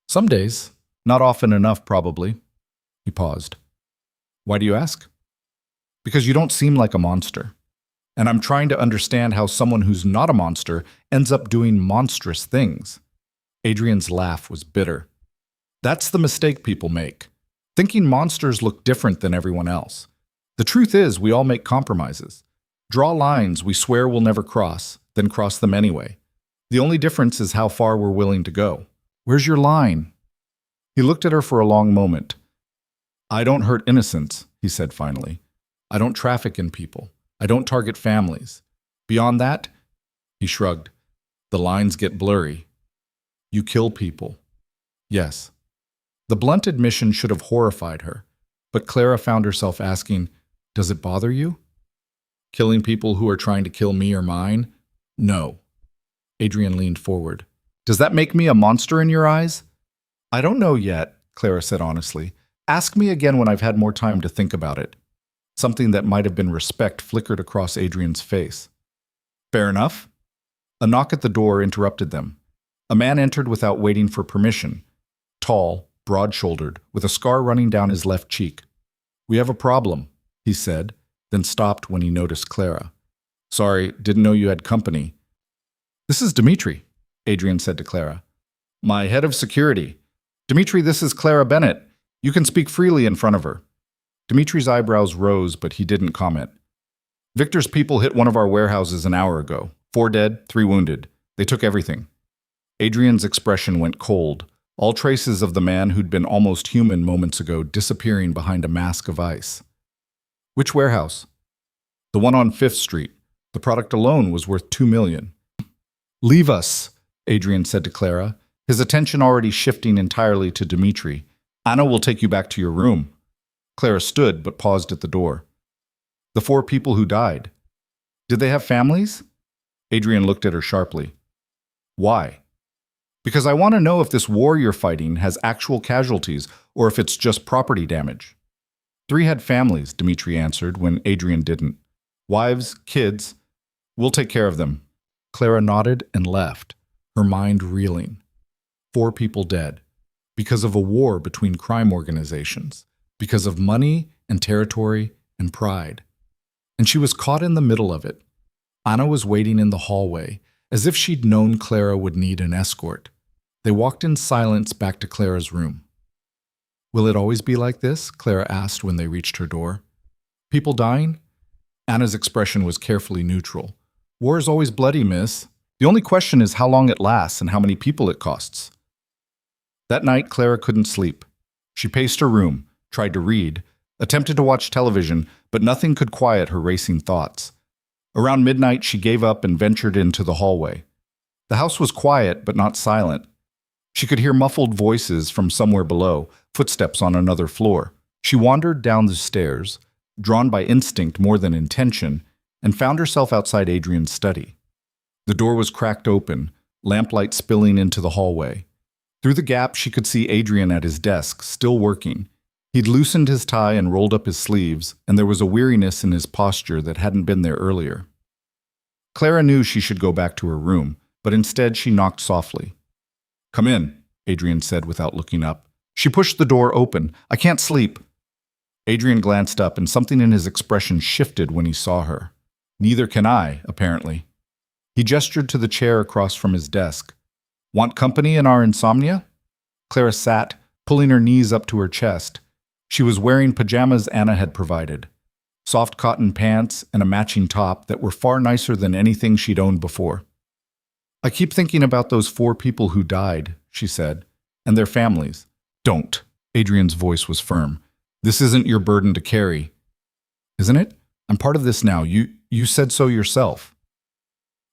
"Some days. Not often enough, probably." He paused. "Why do you ask?" "Because you don't seem like a monster. And I'm trying to understand how someone who's not a monster ends up doing monstrous things." Adrian's laugh was bitter. "That's the mistake people make. Thinking monsters look different than everyone else. The truth is, we all make compromises. Draw lines we swear we'll never cross, then cross them anyway. The only difference is how far we're willing to go. Where's your line? He looked at her for a long moment. I don't hurt innocents, he said finally. I don't traffic in people. I don't target families. Beyond that, he shrugged, the lines get blurry. You kill people. Yes. The blunt admission should have horrified her, but Clara found herself asking, does it bother you? Killing people who are trying to kill me or mine? No. Adrian leaned forward. Does that make me a monster in your eyes? I don't know yet, Clara said honestly. Ask me again when I've had more time to think about it. Something that might have been respect flickered across Adrian's face. Fair enough. A knock at the door interrupted them. A man entered without waiting for permission. Tall, broad-shouldered, with a scar running down his left cheek. We have a problem, he said, then stopped when he noticed Clara. Sorry, didn't know you had company. This is Dimitri, Adrian said to Clara. My head of security. Dimitri, this is Clara Bennett. You can speak freely in front of her. Dimitri's eyebrows rose, but he didn't comment. Victor's people hit one of our warehouses an hour ago. 4 dead, 3 wounded. They took everything. Adrian's expression went cold, all traces of the man who'd been almost human moments ago disappearing behind a mask of ice. Which warehouse? The one on 5th Street. The product alone was worth $2 million. Leave us, Adrian said to Clara, his attention already shifting entirely to Dimitri. Anna will take you back to your room. Clara stood but paused at the door. The 4 people who died. Did they have families? Adrian looked at her sharply. Why? Because I want to know if this war you're fighting has actual casualties or if it's just property damage. 3 had families, Dimitri answered when Adrian didn't. Wives, kids. We'll take care of them. Clara nodded and left, her mind reeling. 4 people dead. Because of a war between crime organizations. Because of money and territory and pride. And she was caught in the middle of it. Anna was waiting in the hallway, as if she'd known Clara would need an escort. They walked in silence back to Clara's room. Will it always be like this? Clara asked when they reached her door. People dying? Anna's expression was carefully neutral. War is always bloody, miss. The only question is how long it lasts and how many people it costs. That night, Clara couldn't sleep. She paced her room, tried to read, attempted to watch television, but nothing could quiet her racing thoughts. Around midnight, she gave up and ventured into the hallway. The house was quiet, but not silent. She could hear muffled voices from somewhere below, footsteps on another floor. She wandered down the stairs, drawn by instinct more than intention, and found herself outside Adrian's study. The door was cracked open, lamplight spilling into the hallway. Through the gap, she could see Adrian at his desk, still working. He'd loosened his tie and rolled up his sleeves, and there was a weariness in his posture that hadn't been there earlier. Clara knew she should go back to her room, but instead she knocked softly. Come in, Adrian said without looking up. She pushed the door open. I can't sleep. Adrian glanced up, and something in his expression shifted when he saw her. Neither can I, apparently. He gestured to the chair across from his desk. Want company in our insomnia? Clara sat, pulling her knees up to her chest. She was wearing pajamas Anna had provided. Soft cotton pants and a matching top that were far nicer than anything she'd owned before. I keep thinking about those 4 people who died, she said, and their families. Don't. Adrian's voice was firm. This isn't your burden to carry. Isn't it? I'm part of this now. You said so yourself.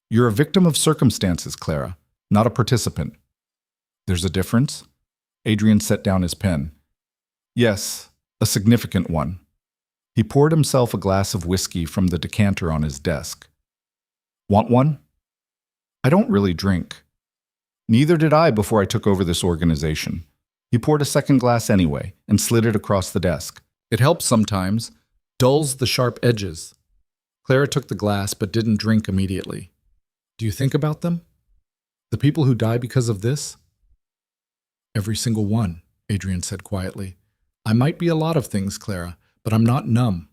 You're a victim of circumstances, Clara, not a participant. There's a difference? Adrian set down his pen. Yes, a significant one. He poured himself a glass of whiskey from the decanter on his desk. Want one? I don't really drink. Neither did I before I took over this organization. He poured a second glass anyway and slid it across the desk. It helps sometimes, dulls the sharp edges. Clara took the glass but didn't drink immediately. Do you think about them? The people who die because of this? Every single one, Adrian said quietly. I might be a lot of things, Clara, but I'm not numb.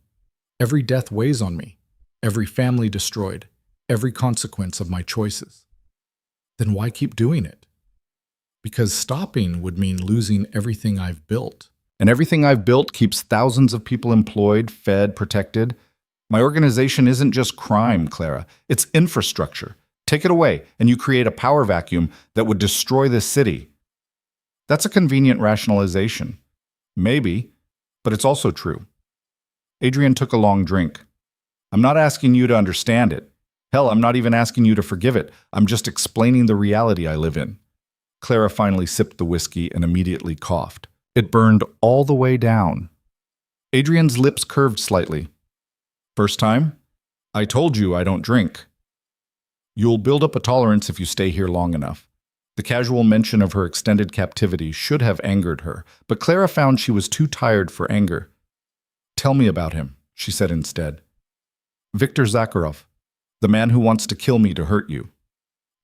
Every death weighs on me. Every family destroyed. Every consequence of my choices. Then why keep doing it? Because stopping would mean losing everything I've built. And everything I've built keeps thousands of people employed, fed, protected. My organization isn't just crime, Clara. It's infrastructure. Take it away, and you create a power vacuum that would destroy this city. That's a convenient rationalization. Maybe, but it's also true. Adrian took a long drink. I'm not asking you to understand it. Hell, I'm not even asking you to forgive it. I'm just explaining the reality I live in. Clara finally sipped the whiskey and immediately coughed. It burned all the way down. Adrian's lips curved slightly. First time? I told you I don't drink. You'll build up a tolerance if you stay here long enough. The casual mention of her extended captivity should have angered her, but Clara found she was too tired for anger. Tell me about him, she said instead. Viktor Zakharov, the man who wants to kill me to hurt you.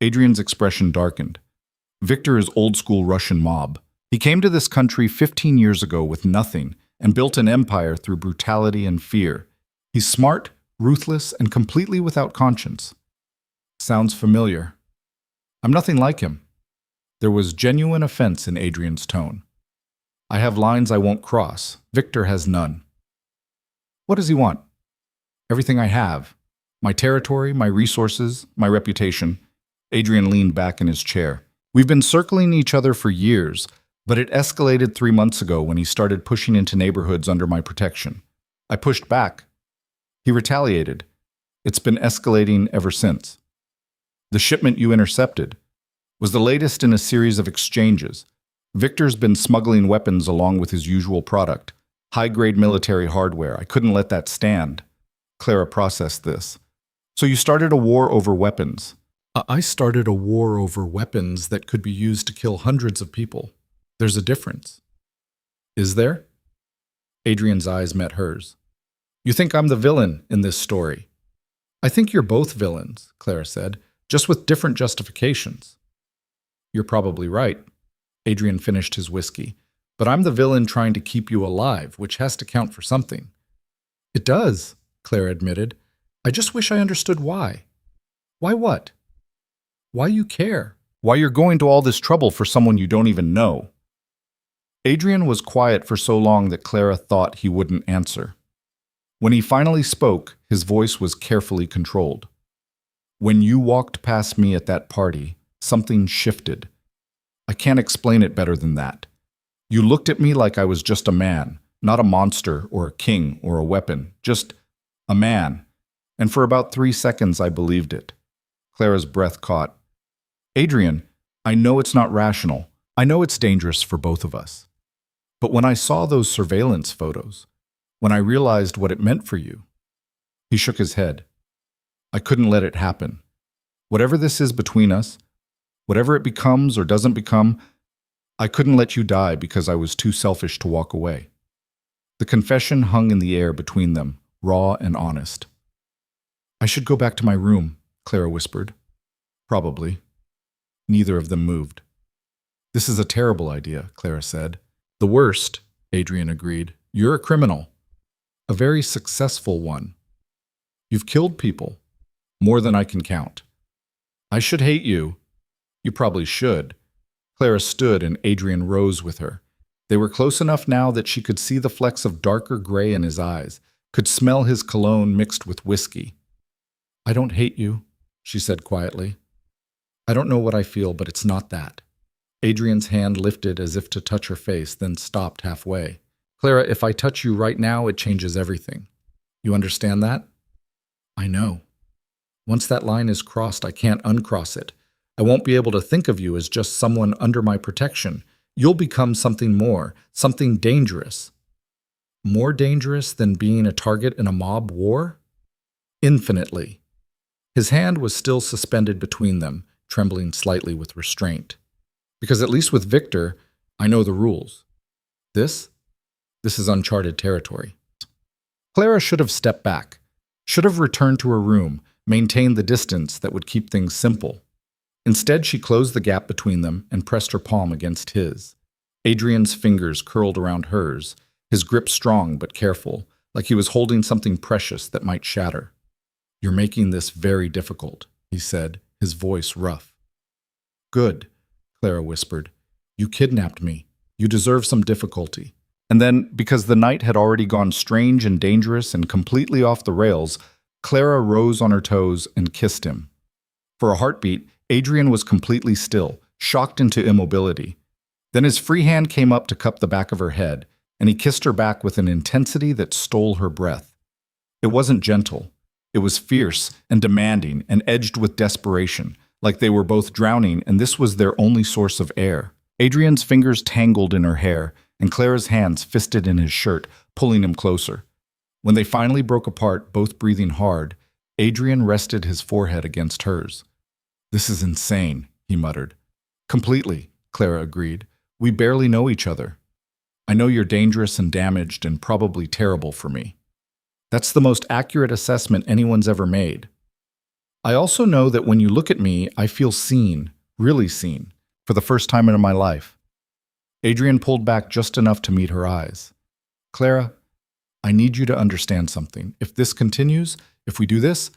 Adrian's expression darkened. Viktor is old-school Russian mob. He came to this country 15 years ago with nothing and built an empire through brutality and fear. He's smart, ruthless, and completely without conscience. Sounds familiar. I'm nothing like him. There was genuine offense in Adrian's tone. I have lines I won't cross. Viktor has none. What does he want? Everything I have. My territory, my resources, my reputation. Adrian leaned back in his chair. We've been circling each other for years, but it escalated 3 months ago when he started pushing into neighborhoods under my protection. I pushed back. He retaliated. It's been escalating ever since. The shipment you intercepted was the latest in a series of exchanges. Viktor's been smuggling weapons along with his usual product, high-grade military hardware. I couldn't let that stand. Clara processed this. So you started a war over weapons. I started a war over weapons that could be used to kill hundreds of people. There's a difference. Is there? Adrian's eyes met hers. You think I'm the villain in this story? I think you're both villains, Clara said, just with different justifications. You're probably right. Adrian finished his whiskey. But I'm the villain trying to keep you alive, which has to count for something. It does, Clara admitted. I just wish I understood why. Why what? Why you care? Why you're going to all this trouble for someone you don't even know? Adrian was quiet for so long that Clara thought he wouldn't answer. When he finally spoke, his voice was carefully controlled. When you walked past me at that party, something shifted. I can't explain it better than that. You looked at me like I was just a man, not a monster or a king or a weapon, just a man. And for about 3 seconds, I believed it. Clara's breath caught. Adrian, I know it's not rational. I know it's dangerous for both of us. But when I saw those surveillance photos, when I realized what it meant for you, he shook his head. I couldn't let it happen. Whatever this is between us, whatever it becomes or doesn't become, I couldn't let you die because I was too selfish to walk away. The confession hung in the air between them, raw and honest. I should go back to my room, Clara whispered. Probably. Neither of them moved. This is a terrible idea, Clara said. The worst, Adrian agreed. You're a criminal. A very successful one. You've killed people. More than I can count. I should hate you. You probably should. Clara stood and Adrian rose with her. They were close enough now that she could see the flecks of darker gray in his eyes, could smell his cologne mixed with whiskey. I don't hate you, she said quietly. I don't know what I feel, but it's not that. Adrian's hand lifted as if to touch her face, then stopped halfway. Clara, if I touch you right now, it changes everything. You understand that? I know. Once that line is crossed, I can't uncross it. I won't be able to think of you as just someone under my protection. You'll become something more, something dangerous. More dangerous than being a target in a mob war? Infinitely. His hand was still suspended between them, trembling slightly with restraint. Because at least with Viktor, I know the rules. This is uncharted territory. Clara should have stepped back, should have returned to her room, maintained the distance that would keep things simple. Instead, she closed the gap between them and pressed her palm against his. Adrian's fingers curled around hers, his grip strong but careful, like he was holding something precious that might shatter. You're making this very difficult, he said, his voice rough. Good, Clara whispered. You kidnapped me. You deserve some difficulty. And then, because the night had already gone strange and dangerous and completely off the rails, Clara rose on her toes and kissed him. For a heartbeat, Adrian was completely still, shocked into immobility. Then his free hand came up to cup the back of her head, and he kissed her back with an intensity that stole her breath. It wasn't gentle. It was fierce and demanding and edged with desperation, like they were both drowning and this was their only source of air. Adrian's fingers tangled in her hair, and Clara's hands fisted in his shirt, pulling him closer. When they finally broke apart, both breathing hard, Adrian rested his forehead against hers. "This is insane," he muttered. "Completely," Clara agreed. "We barely know each other. I know you're dangerous and damaged and probably terrible for me. That's the most accurate assessment anyone's ever made. I also know that when you look at me, I feel seen, really seen, for the first time in my life." Adrian pulled back just enough to meet her eyes. "Clara, I need you to understand something. If this continues, if we do this,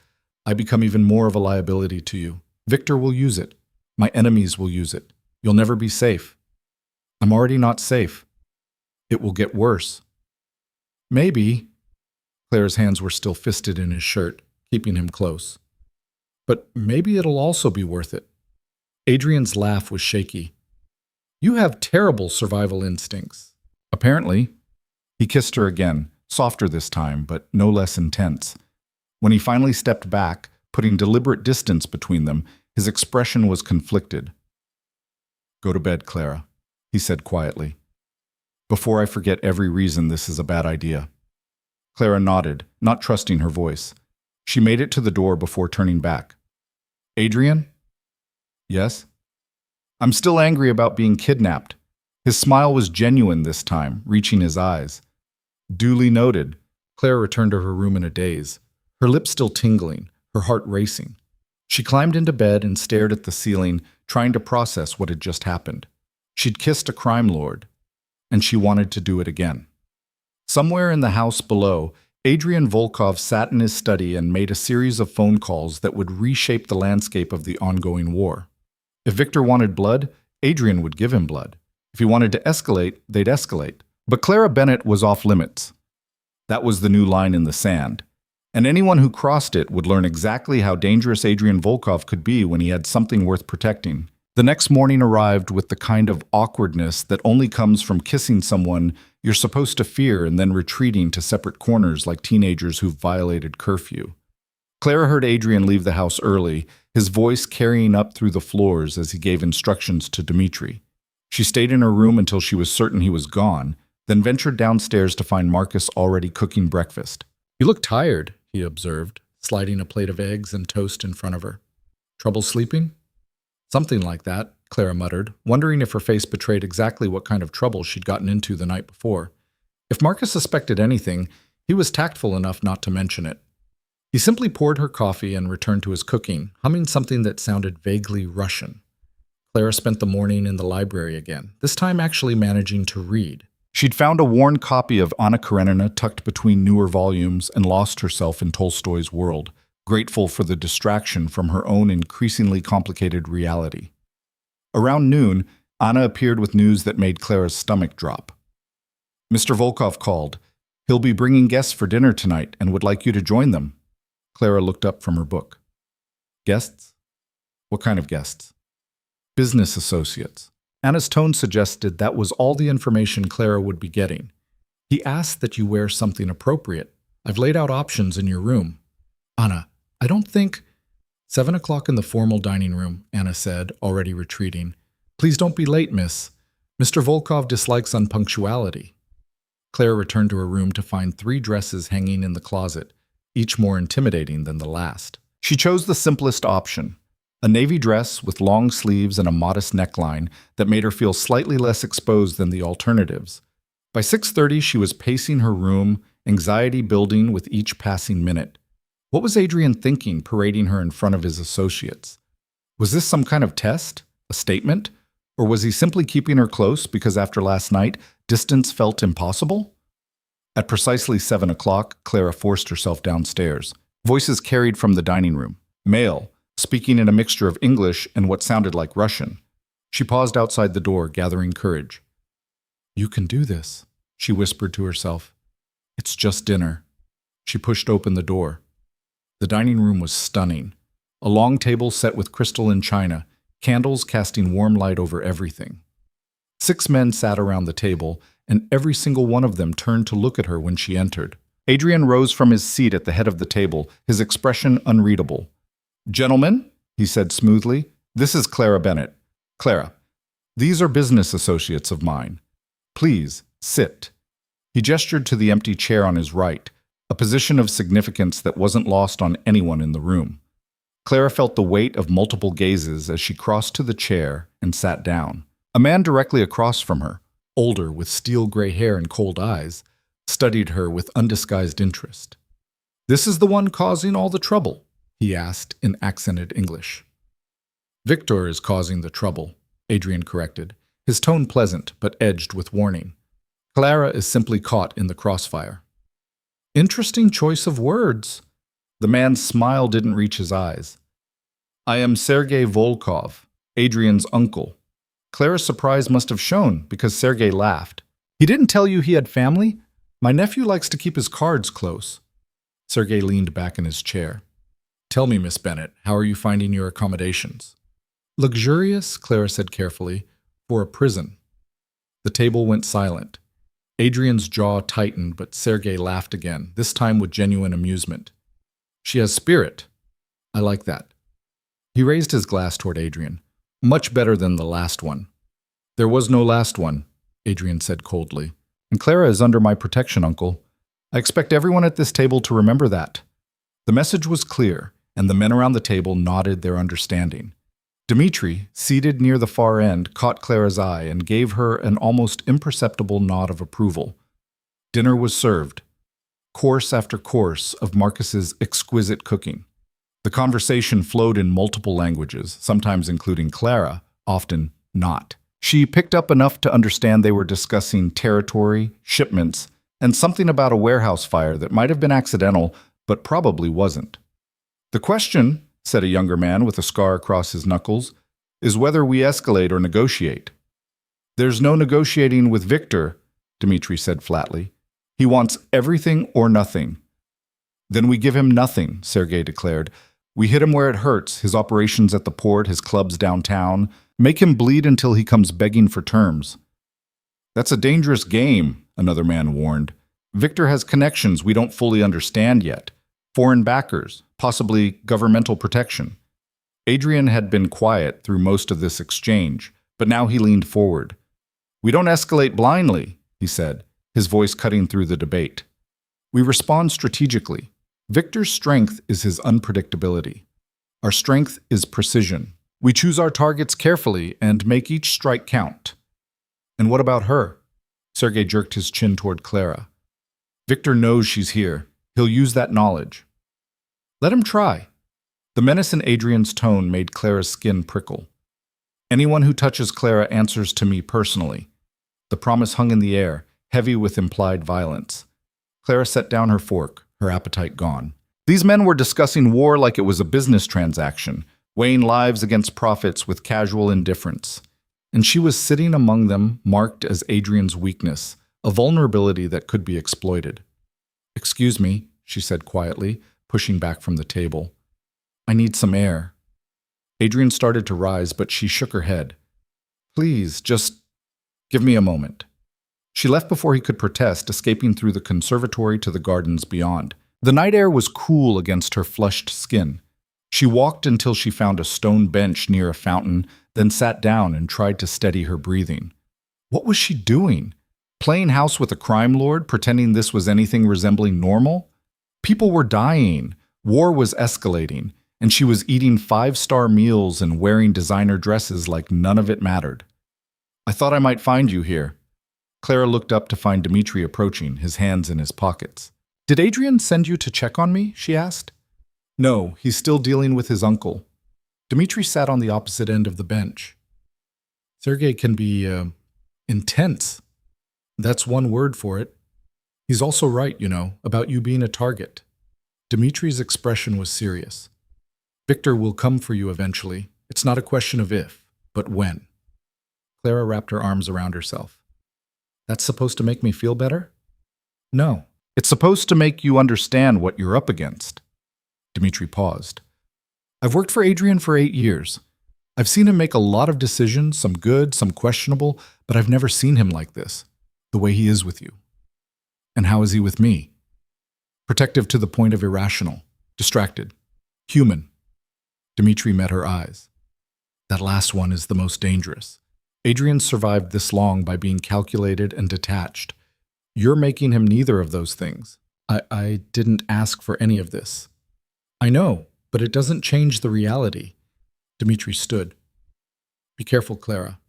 I become even more of a liability to you. Victor will use it. My enemies will use it. You'll never be safe. I'm already not safe. It will get worse." "Maybe." Claire's hands were still fisted in his shirt, keeping him close. "But maybe it'll also be worth it." Adrian's laugh was shaky. "You have terrible survival instincts." "Apparently." He kissed her again, softer this time, but no less intense. When he finally stepped back, putting deliberate distance between them, his expression was conflicted. "Go to bed, Clara," he said quietly. "Before I forget every reason this is a bad idea." Clara nodded, not trusting her voice. She made it to the door before turning back. "Adrian?" "Yes?" "I'm still angry about being kidnapped." His smile was genuine this time, reaching his eyes. "Duly noted." Clara returned to her room in a daze, her lips still tingling, her heart racing. She climbed into bed and stared at the ceiling, trying to process what had just happened. She'd kissed a crime lord, and she wanted to do it again. Somewhere in the house below, Adrian Volkov sat in his study and made a series of phone calls that would reshape the landscape of the ongoing war. If Victor wanted blood, Adrian would give him blood. If he wanted to escalate, they'd escalate. But Clara Bennett was off limits. That was the new line in the sand. And anyone who crossed it would learn exactly how dangerous Adrian Volkov could be when he had something worth protecting. The next morning arrived with the kind of awkwardness that only comes from kissing someone you're supposed to fear and then retreating to separate corners like teenagers who've violated curfew. Clara heard Adrian leave the house early, his voice carrying up through the floors as he gave instructions to Dmitri. She stayed in her room until she was certain he was gone, then ventured downstairs to find Marcus already cooking breakfast. "You look tired," he observed, sliding a plate of eggs and toast in front of her. "Trouble sleeping?" "Something like that," Clara muttered, wondering if her face betrayed exactly what kind of trouble she'd gotten into the night before. If Marcus suspected anything, he was tactful enough not to mention it. He simply poured her coffee and returned to his cooking, humming something that sounded vaguely Russian. Clara spent the morning in the library again, this time actually managing to read. She'd found a worn copy of Anna Karenina tucked between newer volumes and lost herself in Tolstoy's world, grateful for the distraction from her own increasingly complicated reality. Around noon, Anna appeared with news that made Clara's stomach drop. "Mr. Volkov called. He'll be bringing guests for dinner tonight and would like you to join them." Clara looked up from her book. "Guests? What kind of guests?" "Business associates." Anna's tone suggested that was all the information Clara would be getting. "He asked that you wear something appropriate. I've laid out options in your room." "Anna, I don't think—" 7 o'clock in the formal dining room, Anna said, already retreating. "Please don't be late, miss. Mr. Volkov dislikes unpunctuality." Clara returned to her room to find 3 dresses hanging in the closet, each more intimidating than the last. She chose the simplest option, a navy dress with long sleeves and a modest neckline that made her feel slightly less exposed than the alternatives. By 6:30, she was pacing her room, anxiety building with each passing minute. What was Adrian thinking, parading her in front of his associates? Was this some kind of test? A statement? Or was he simply keeping her close because after last night, distance felt impossible? At precisely 7 o'clock, Clara forced herself downstairs. Voices carried from the dining room. Male, speaking in a mixture of English and what sounded like Russian. She paused outside the door, gathering courage. "You can do this," she whispered to herself. "It's just dinner." She pushed open the door. The dining room was stunning. a long table set with crystal and china, candles casting warm light over everything. 6 men sat around the table, and every single one of them turned to look at her when she entered. Adrian rose from his seat at the head of the table, his expression unreadable. "Gentlemen," he said smoothly, "this is Clara Bennett. Clara, these are business associates of mine. Please, sit." He gestured to the empty chair on his right, a position of significance that wasn't lost on anyone in the room. Clara felt the weight of multiple gazes as she crossed to the chair and sat down. A man directly across from her, older with steel gray hair and cold eyes, studied her with undisguised interest. "This is the one causing all the trouble?" he asked in accented English. "Victor is causing the trouble," Adrian corrected, his tone pleasant but edged with warning. "Clara is simply caught in the crossfire." "Interesting choice of words." The man's smile didn't reach his eyes. "I am Sergei Volkov, Adrian's uncle." Clara's surprise must have shown because Sergei laughed. "He didn't tell you he had family? My nephew likes to keep his cards close." Sergei leaned back in his chair. "Tell me, Miss Bennett, how are you finding your accommodations?" "Luxurious," Clara said carefully, "for a prison." The table went silent. Adrian's jaw tightened, but Sergei laughed again, this time with genuine amusement. "She has spirit. I like that." He raised his glass toward Adrian. "Much better than the last one." "There was no last one," Adrian said coldly. "And Clara is under my protection, Uncle. I expect everyone at this table to remember that." The message was clear, and the men around the table nodded their understanding. Dmitri, seated near the far end, caught Clara's eye and gave her an almost imperceptible nod of approval. Dinner was served, course after course of Marcus's exquisite cooking. The conversation flowed in multiple languages, sometimes including Clara, often not. She picked up enough to understand they were discussing territory, shipments, and something about a warehouse fire that might have been accidental, but probably wasn't. "The question," said a younger man with a scar across his knuckles, "is whether we escalate or negotiate." "There's no negotiating with Victor," Dmitri said flatly. "He wants everything or nothing." "Then we give him nothing," Sergei declared. "We hit him where it hurts, his operations at the port, his clubs downtown. Make him bleed until he comes begging for terms." "That's a dangerous game," another man warned. "Victor has connections we don't fully understand yet. Foreign backers, possibly governmental protection." Adrian had been quiet through most of this exchange, but now he leaned forward. "We don't escalate blindly," he said, his voice cutting through the debate. "We respond strategically. Victor's strength is his unpredictability. Our strength is precision. We choose our targets carefully and make each strike count." "And what about her?" Sergei jerked his chin toward Clara. "Victor knows she's here. He'll use that knowledge." "Let him try." The menace in Adrian's tone made Clara's skin prickle. "Anyone who touches Clara answers to me personally." The promise hung in the air, heavy with implied violence. Clara set down her fork, her appetite gone. These men were discussing war like it was a business transaction, weighing lives against profits with casual indifference. And she was sitting among them, marked as Adrian's weakness, a vulnerability that could be exploited. "Excuse me," she said quietly, pushing back from the table. "I need some air." Adrian started to rise, but she shook her head. "Please, just give me a moment." She left before he could protest, escaping through the conservatory to the gardens beyond. The night air was cool against her flushed skin. She walked until she found a stone bench near a fountain, then sat down and tried to steady her breathing. What was she doing? Playing house with a crime lord, pretending this was anything resembling normal? People were dying, war was escalating, and she was eating 5-star meals and wearing designer dresses like none of it mattered. "I thought I might find you here." Clara looked up to find Dmitri approaching, his hands in his pockets. "Did Adrian send you to check on me?" she asked. "No, he's still dealing with his uncle." Dmitri sat on the opposite end of the bench. "Sergei can be, intense. That's one word for it. He's also right, about you being a target." Dmitri's expression was serious. "Victor will come for you eventually. It's not a question of if, but when." Clara wrapped her arms around herself. "That's supposed to make me feel better?" "No. It's supposed to make you understand what you're up against." Dmitri paused. I've worked for Adrian for 8 years. I've seen him make a lot of decisions, some good, some questionable, but I've never seen him like this, the way he is with you. And how is he with me? Protective to the point of irrational, distracted, human. Dimitri met her eyes. That last one is the most dangerous. Adrian survived this long by being calculated and detached. You're making him neither of those things. I didn't ask for any of this. I know, but it doesn't change the reality. Dimitri stood. Be careful, Clara.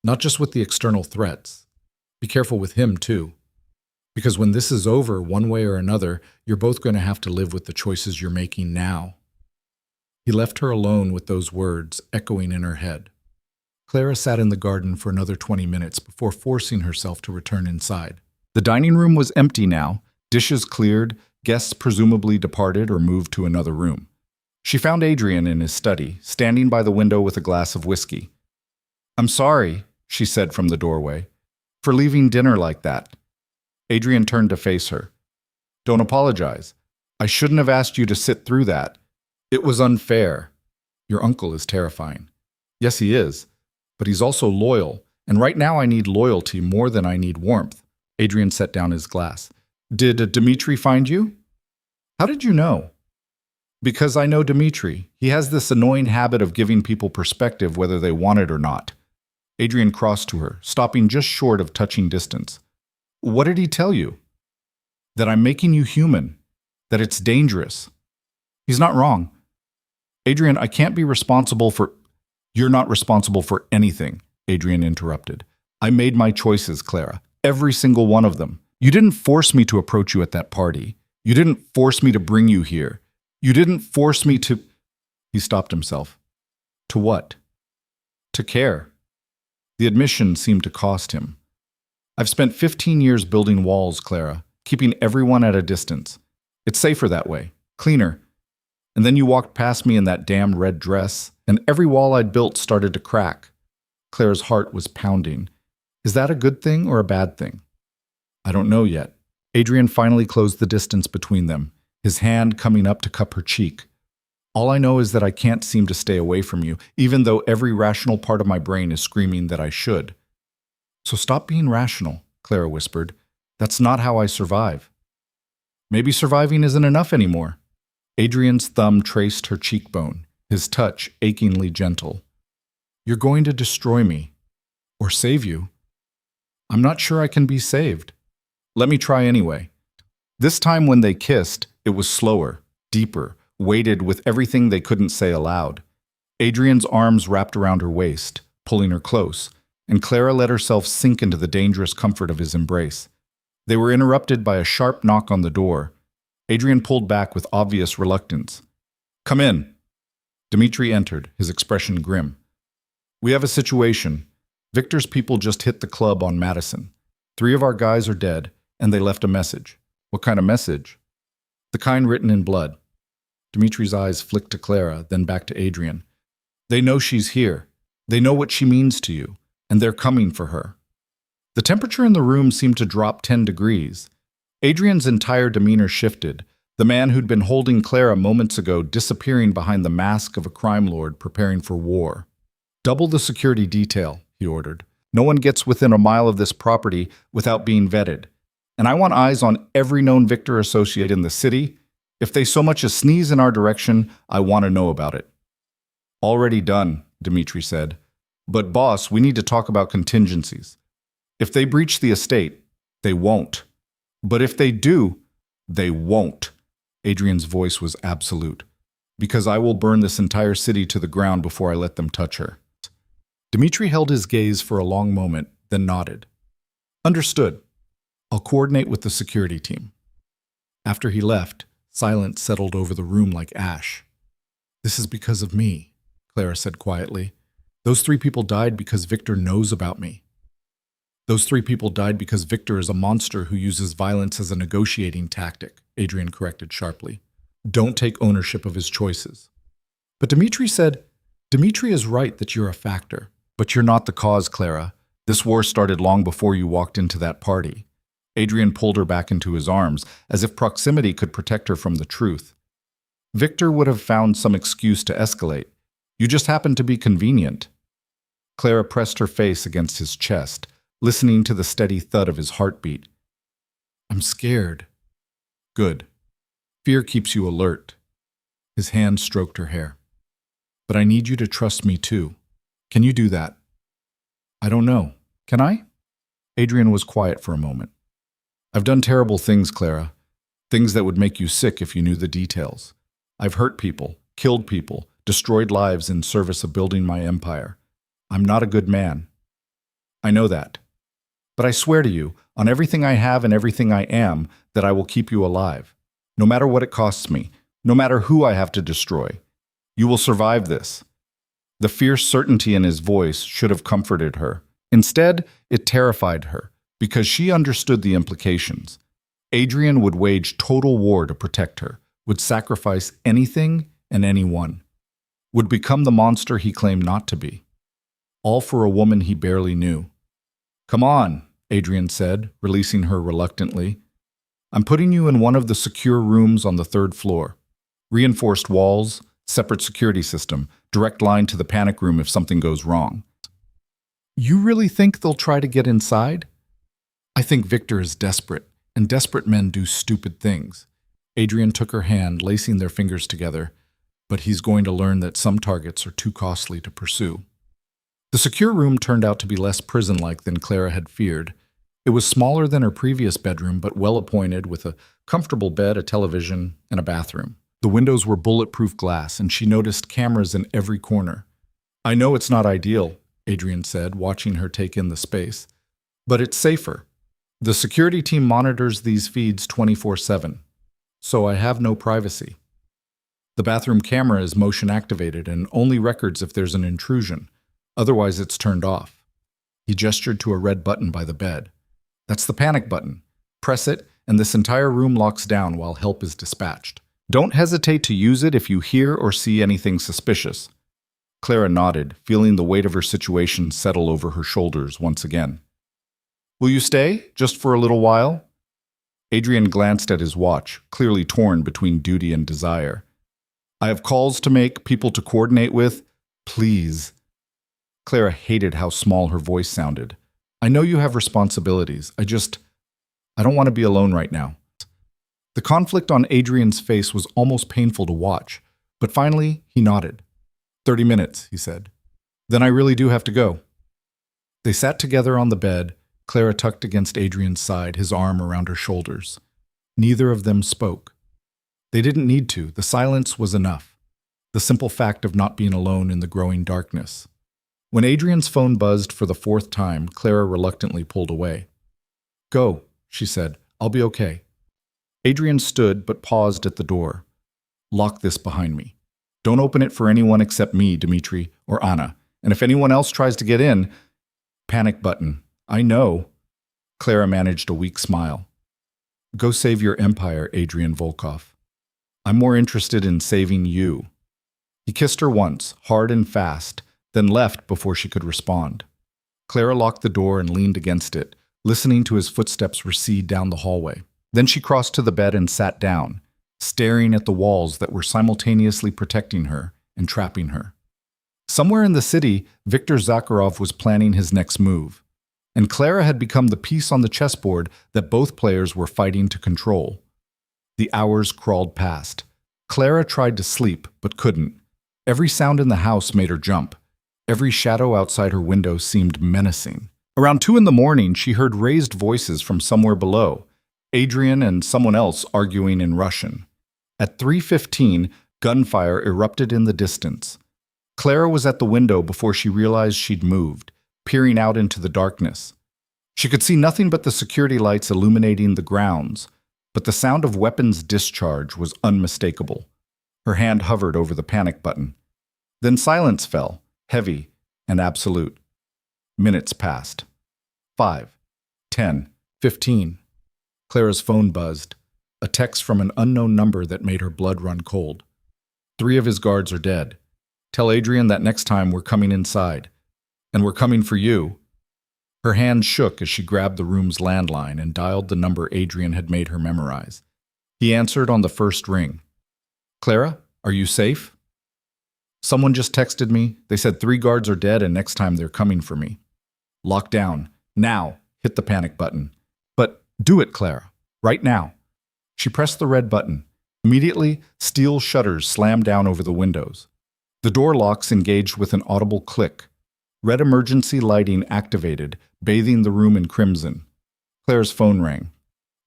Not just with the external threats. Be careful with him, too. Because when this is over, one way or another, you're both going to have to live with the choices you're making now. He left her alone with those words echoing in her head. Clara sat in the garden for another 20 minutes before forcing herself to return inside. The dining room was empty now, dishes cleared, guests presumably departed or moved to another room. She found Adrian in his study, standing by the window with a glass of whiskey. "I'm sorry," she said from the doorway, "for leaving dinner like that." Adrian turned to face her. "Don't apologize. I shouldn't have asked you to sit through that. It was unfair. Your uncle is terrifying." "Yes, he is. But he's also loyal, and right now I need loyalty more than I need warmth." Adrian set down his glass. "Did Dimitri find you?" "How did you know?" "Because I know Dimitri. He has this annoying habit of giving people perspective whether they want it or not." Adrian crossed to her, stopping just short of touching distance. "What did he tell you?" "That I'm making you human. That it's dangerous." "He's not wrong." "Adrian, I can't be responsible for—" "You're not responsible for anything," Adrian interrupted. "I made my choices, Clara. Every single one of them. You didn't force me to approach you at that party. You didn't force me to bring you here. You didn't force me to—" He stopped himself. "To what?" "To care." The admission seemed to cost him. "I've spent 15 years building walls, Clara, keeping everyone at a distance. It's safer that way, cleaner. And then you walked past me in that damn red dress, and every wall I'd built started to crack." Clara's heart was pounding. Is that a good thing or a bad thing? "I don't know yet." Adrian finally closed the distance between them, his hand coming up to cup her cheek. "All I know is that I can't seem to stay away from you, even though every rational part of my brain is screaming that I should." "So stop being rational," Clara whispered. "That's not how I survive." "Maybe surviving isn't enough anymore." Adrian's thumb traced her cheekbone, his touch achingly gentle. "You're going to destroy me. Or save you." "I'm not sure I can be saved." "Let me try anyway." This time when they kissed, it was slower, deeper, weighted with everything they couldn't say aloud. Adrian's arms wrapped around her waist, pulling her close, and Clara let herself sink into the dangerous comfort of his embrace. They were interrupted by a sharp knock on the door. Adrian pulled back with obvious reluctance. "Come in." Dimitri entered, his expression grim. "We have a situation. Victor's people just hit the club on Madison. 3 of our guys are dead, and they left a message." "What kind of message?" "The kind written in blood." Dimitri's eyes flicked to Clara, then back to Adrian. "They know she's here. They know what she means to you, and they're coming for her." The temperature in the room seemed to drop 10 degrees. Adrian's entire demeanor shifted, the man who'd been holding Clara moments ago disappearing behind the mask of a crime lord preparing for war. "Double the security detail," he ordered. "No one gets within a mile of this property without being vetted. And I want eyes on every known Victor associate in the city. If they so much as sneeze in our direction, I want to know about it." "Already done," Dimitri said. "But boss, we need to talk about contingencies. If they breach the estate, they won't. But if they do, they won't." Adrian's voice was absolute. "Because I will burn this entire city to the ground before I let them touch her." Dimitri held his gaze for a long moment, then nodded. "Understood. I'll coordinate with the security team." After he left, silence settled over the room like ash. "This is because of me," Clara said quietly. "Those 3 people died because Victor knows about me. Those 3 people died because Victor is a monster who uses violence as a negotiating tactic," Adrian corrected sharply. "Don't take ownership of his choices." But Dimitri said, "Dimitri is right that you're a factor. But you're not the cause, Clara. This war started long before you walked into that party." Adrian pulled her back into his arms, as if proximity could protect her from the truth. Victor would have found some excuse to escalate. You just happened to be convenient. Clara pressed her face against his chest, listening to the steady thud of his heartbeat. I'm scared. Good. Fear keeps you alert. His hand stroked her hair. But I need you to trust me too. Can you do that? I don't know. Can I? Adrian was quiet for a moment. I've done terrible things, Clara. Things that would make you sick if you knew the details. I've hurt people, killed people, destroyed lives in service of building my empire. I'm not a good man. I know that. But I swear to you, on everything I have and everything I am, that I will keep you alive. No matter what it costs me, no matter who I have to destroy. You will survive this. The fierce certainty in his voice should have comforted her. Instead, it terrified her, because she understood the implications. Adrian would wage total war to protect her, would sacrifice anything and anyone, would become the monster he claimed not to be. All for a woman he barely knew. Come on, Adrian said, releasing her reluctantly. I'm putting you in one of the secure rooms on the 3rd floor. Reinforced walls, separate security system, direct line to the panic room if something goes wrong. You really think they'll try to get inside? I think Victor is desperate, and desperate men do stupid things. Adrian took her hand, lacing their fingers together, but he's going to learn that some targets are too costly to pursue. The secure room turned out to be less prison-like than Clara had feared. It was smaller than her previous bedroom, but well-appointed, with a comfortable bed, a television, and a bathroom. The windows were bulletproof glass, and she noticed cameras in every corner. I know it's not ideal, Adrian said, watching her take in the space, but it's safer. The security team monitors these feeds 24/7, so I have no privacy. The bathroom camera is motion-activated and only records if there's an intrusion. Otherwise, it's turned off. He gestured to a red button by the bed. That's the panic button. Press it, and this entire room locks down while help is dispatched. Don't hesitate to use it if you hear or see anything suspicious. Clara nodded, feeling the weight of her situation settle over her shoulders once again. Will you stay, just for a little while? Adrian glanced at his watch, clearly torn between duty and desire. I have calls to make, people to coordinate with. Please. Clara hated how small her voice sounded. I know you have responsibilities. I don't want to be alone right now. The conflict on Adrian's face was almost painful to watch, but finally he nodded. 30 minutes, he said. Then I really do have to go. They sat together on the bed, Clara tucked against Adrian's side, his arm around her shoulders. Neither of them spoke. They didn't need to. The silence was enough. The simple fact of not being alone in the growing darkness. When Adrian's phone buzzed for the 4th time, Clara reluctantly pulled away. Go, she said. I'll be okay. Adrian stood but paused at the door. Lock this behind me. Don't open it for anyone except me, Dmitri, or Anna. And if anyone else tries to get in, panic button. I know. Clara managed a weak smile. Go save your empire, Adrian Volkov. I'm more interested in saving you. He kissed her once, hard and fast, then left before she could respond. Clara locked the door and leaned against it, listening to his footsteps recede down the hallway. Then she crossed to the bed and sat down, staring at the walls that were simultaneously protecting her and trapping her. Somewhere in the city, Viktor Zakharov was planning his next move, and Clara had become the piece on the chessboard that both players were fighting to control. The hours crawled past. Clara tried to sleep, but couldn't. Every sound in the house made her jump. Every shadow outside her window seemed menacing. Around 2 a.m, she heard raised voices from somewhere below, Adrian and someone else arguing in Russian. At 3:15, gunfire erupted in the distance. Clara was at the window before she realized she'd moved, peering out into the darkness. She could see nothing but the security lights illuminating the grounds, but the sound of weapons discharge was unmistakable. Her hand hovered over the panic button. Then silence fell, heavy and absolute. Minutes passed. 5, 10, 15. Clara's phone buzzed. A text from an unknown number that made her blood run cold. 3 of his guards are dead. Tell Adrian that next time we're coming inside. And we're coming for you. Her hand shook as she grabbed the room's landline and dialed the number Adrian had made her memorize. He answered on the first ring. Clara, Are you safe? Someone just texted me. They said 3 guards are dead and next time they're coming for me. Lock down. Now. Hit the panic button. But do it, Clara. Right now. She pressed the red button. Immediately, steel shutters slammed down over the windows. The door locks engaged with an audible click. Red emergency lighting activated, bathing the room in crimson. Claire's phone rang.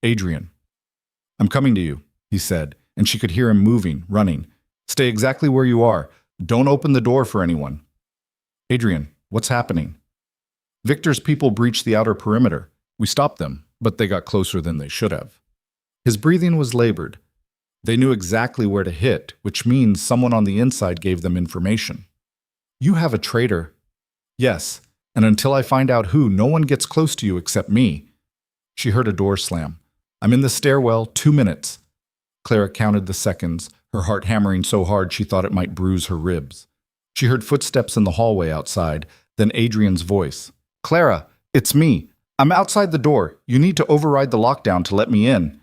Adrian. I'm coming to you, he said, and she could hear him moving, running. Stay exactly where you are. Don't open the door for anyone. Adrian, what's happening? Victor's people breached the outer perimeter. We stopped them, but they got closer than they should have. His breathing was labored. They knew exactly where to hit, which means someone on the inside gave them information. You have a traitor. Yes, and until I find out who, no one gets close to you except me. She heard a door slam. I'm in the stairwell, 2 minutes. Clara counted the seconds, her heart hammering so hard she thought it might bruise her ribs. She heard footsteps in the hallway outside, then Adrian's voice. Clara, it's me. I'm outside the door. You need to override the lockdown to let me in.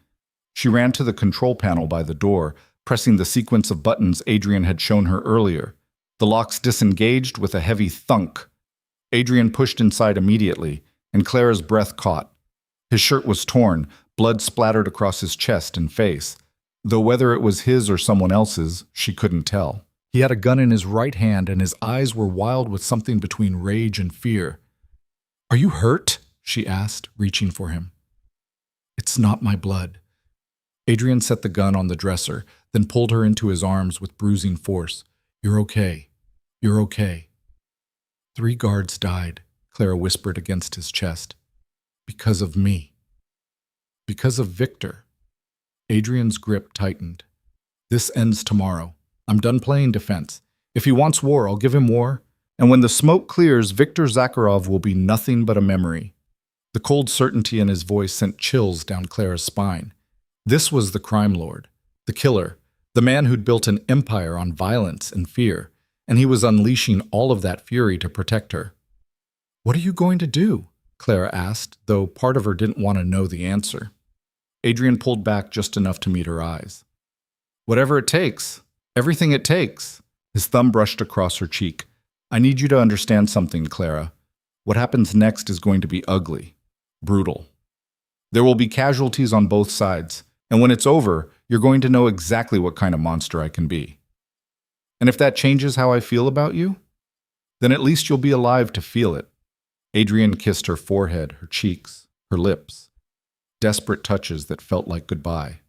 She ran to the control panel by the door, pressing the sequence of buttons Adrian had shown her earlier. The locks disengaged with a heavy thunk. Adrian pushed inside immediately, and Clara's breath caught. His shirt was torn, blood splattered across his chest and face, though whether it was his or someone else's, she couldn't tell. He had a gun in his right hand, and his eyes were wild with something between rage and fear. Are you hurt? She asked, reaching for him. It's not my blood. Adrian set the gun on the dresser, then pulled her into his arms with bruising force. You're okay. You're okay. 3 guards died, Clara whispered against his chest. Because of me. Because of Victor. Adrian's grip tightened. This ends tomorrow. I'm done playing defense. If he wants war, I'll give him war. And when the smoke clears, Viktor Zakharov will be nothing but a memory. The cold certainty in his voice sent chills down Clara's spine. This was the crime lord, the killer, the man who'd built an empire on violence and fear, and he was unleashing all of that fury to protect her. What are you going to do? Clara asked, though part of her didn't want to know the answer. Adrian pulled back just enough to meet her eyes. Whatever it takes. Everything it takes. His thumb brushed across her cheek. I need you to understand something, Clara. What happens next is going to be ugly, brutal. There will be casualties on both sides, and when it's over, you're going to know exactly what kind of monster I can be. And if that changes how I feel about you, then at least you'll be alive to feel it. Adrian kissed her forehead, her cheeks, her lips. Desperate touches that felt like goodbye.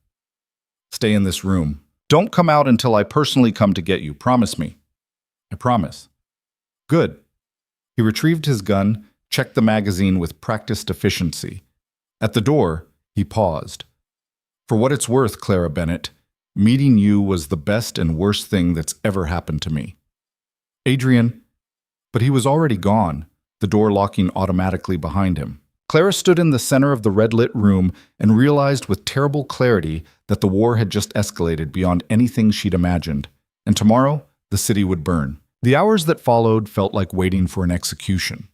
Stay in this room. Don't come out until I personally come to get you. Promise me. I promise. Good. He retrieved his gun, checked the magazine with practiced efficiency. At the door, he paused. For what it's worth, Clara Bennett, meeting you was the best and worst thing that's ever happened to me. Adrian, but he was already gone, the door locking automatically behind him. Clara stood in the center of the red-lit room and realized with terrible clarity that the war had just escalated beyond anything she'd imagined, and tomorrow the city would burn. The hours that followed felt like waiting for an execution.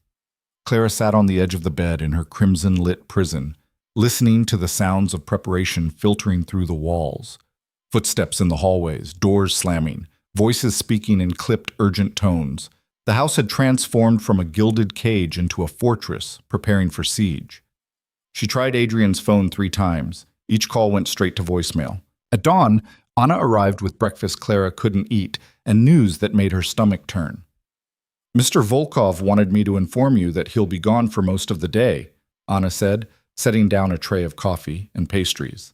Clara sat on the edge of the bed in her crimson-lit prison, listening to the sounds of preparation filtering through the walls. Footsteps in the hallways, doors slamming, voices speaking in clipped, urgent tones. The house had transformed from a gilded cage into a fortress, preparing for siege. She tried Adrian's phone 3 times. Each call went straight to voicemail. At dawn, Anna arrived with breakfast Clara couldn't eat and news that made her stomach turn. Mr. Volkov wanted me to inform you that he'll be gone for most of the day, Anna said, setting down a tray of coffee and pastries.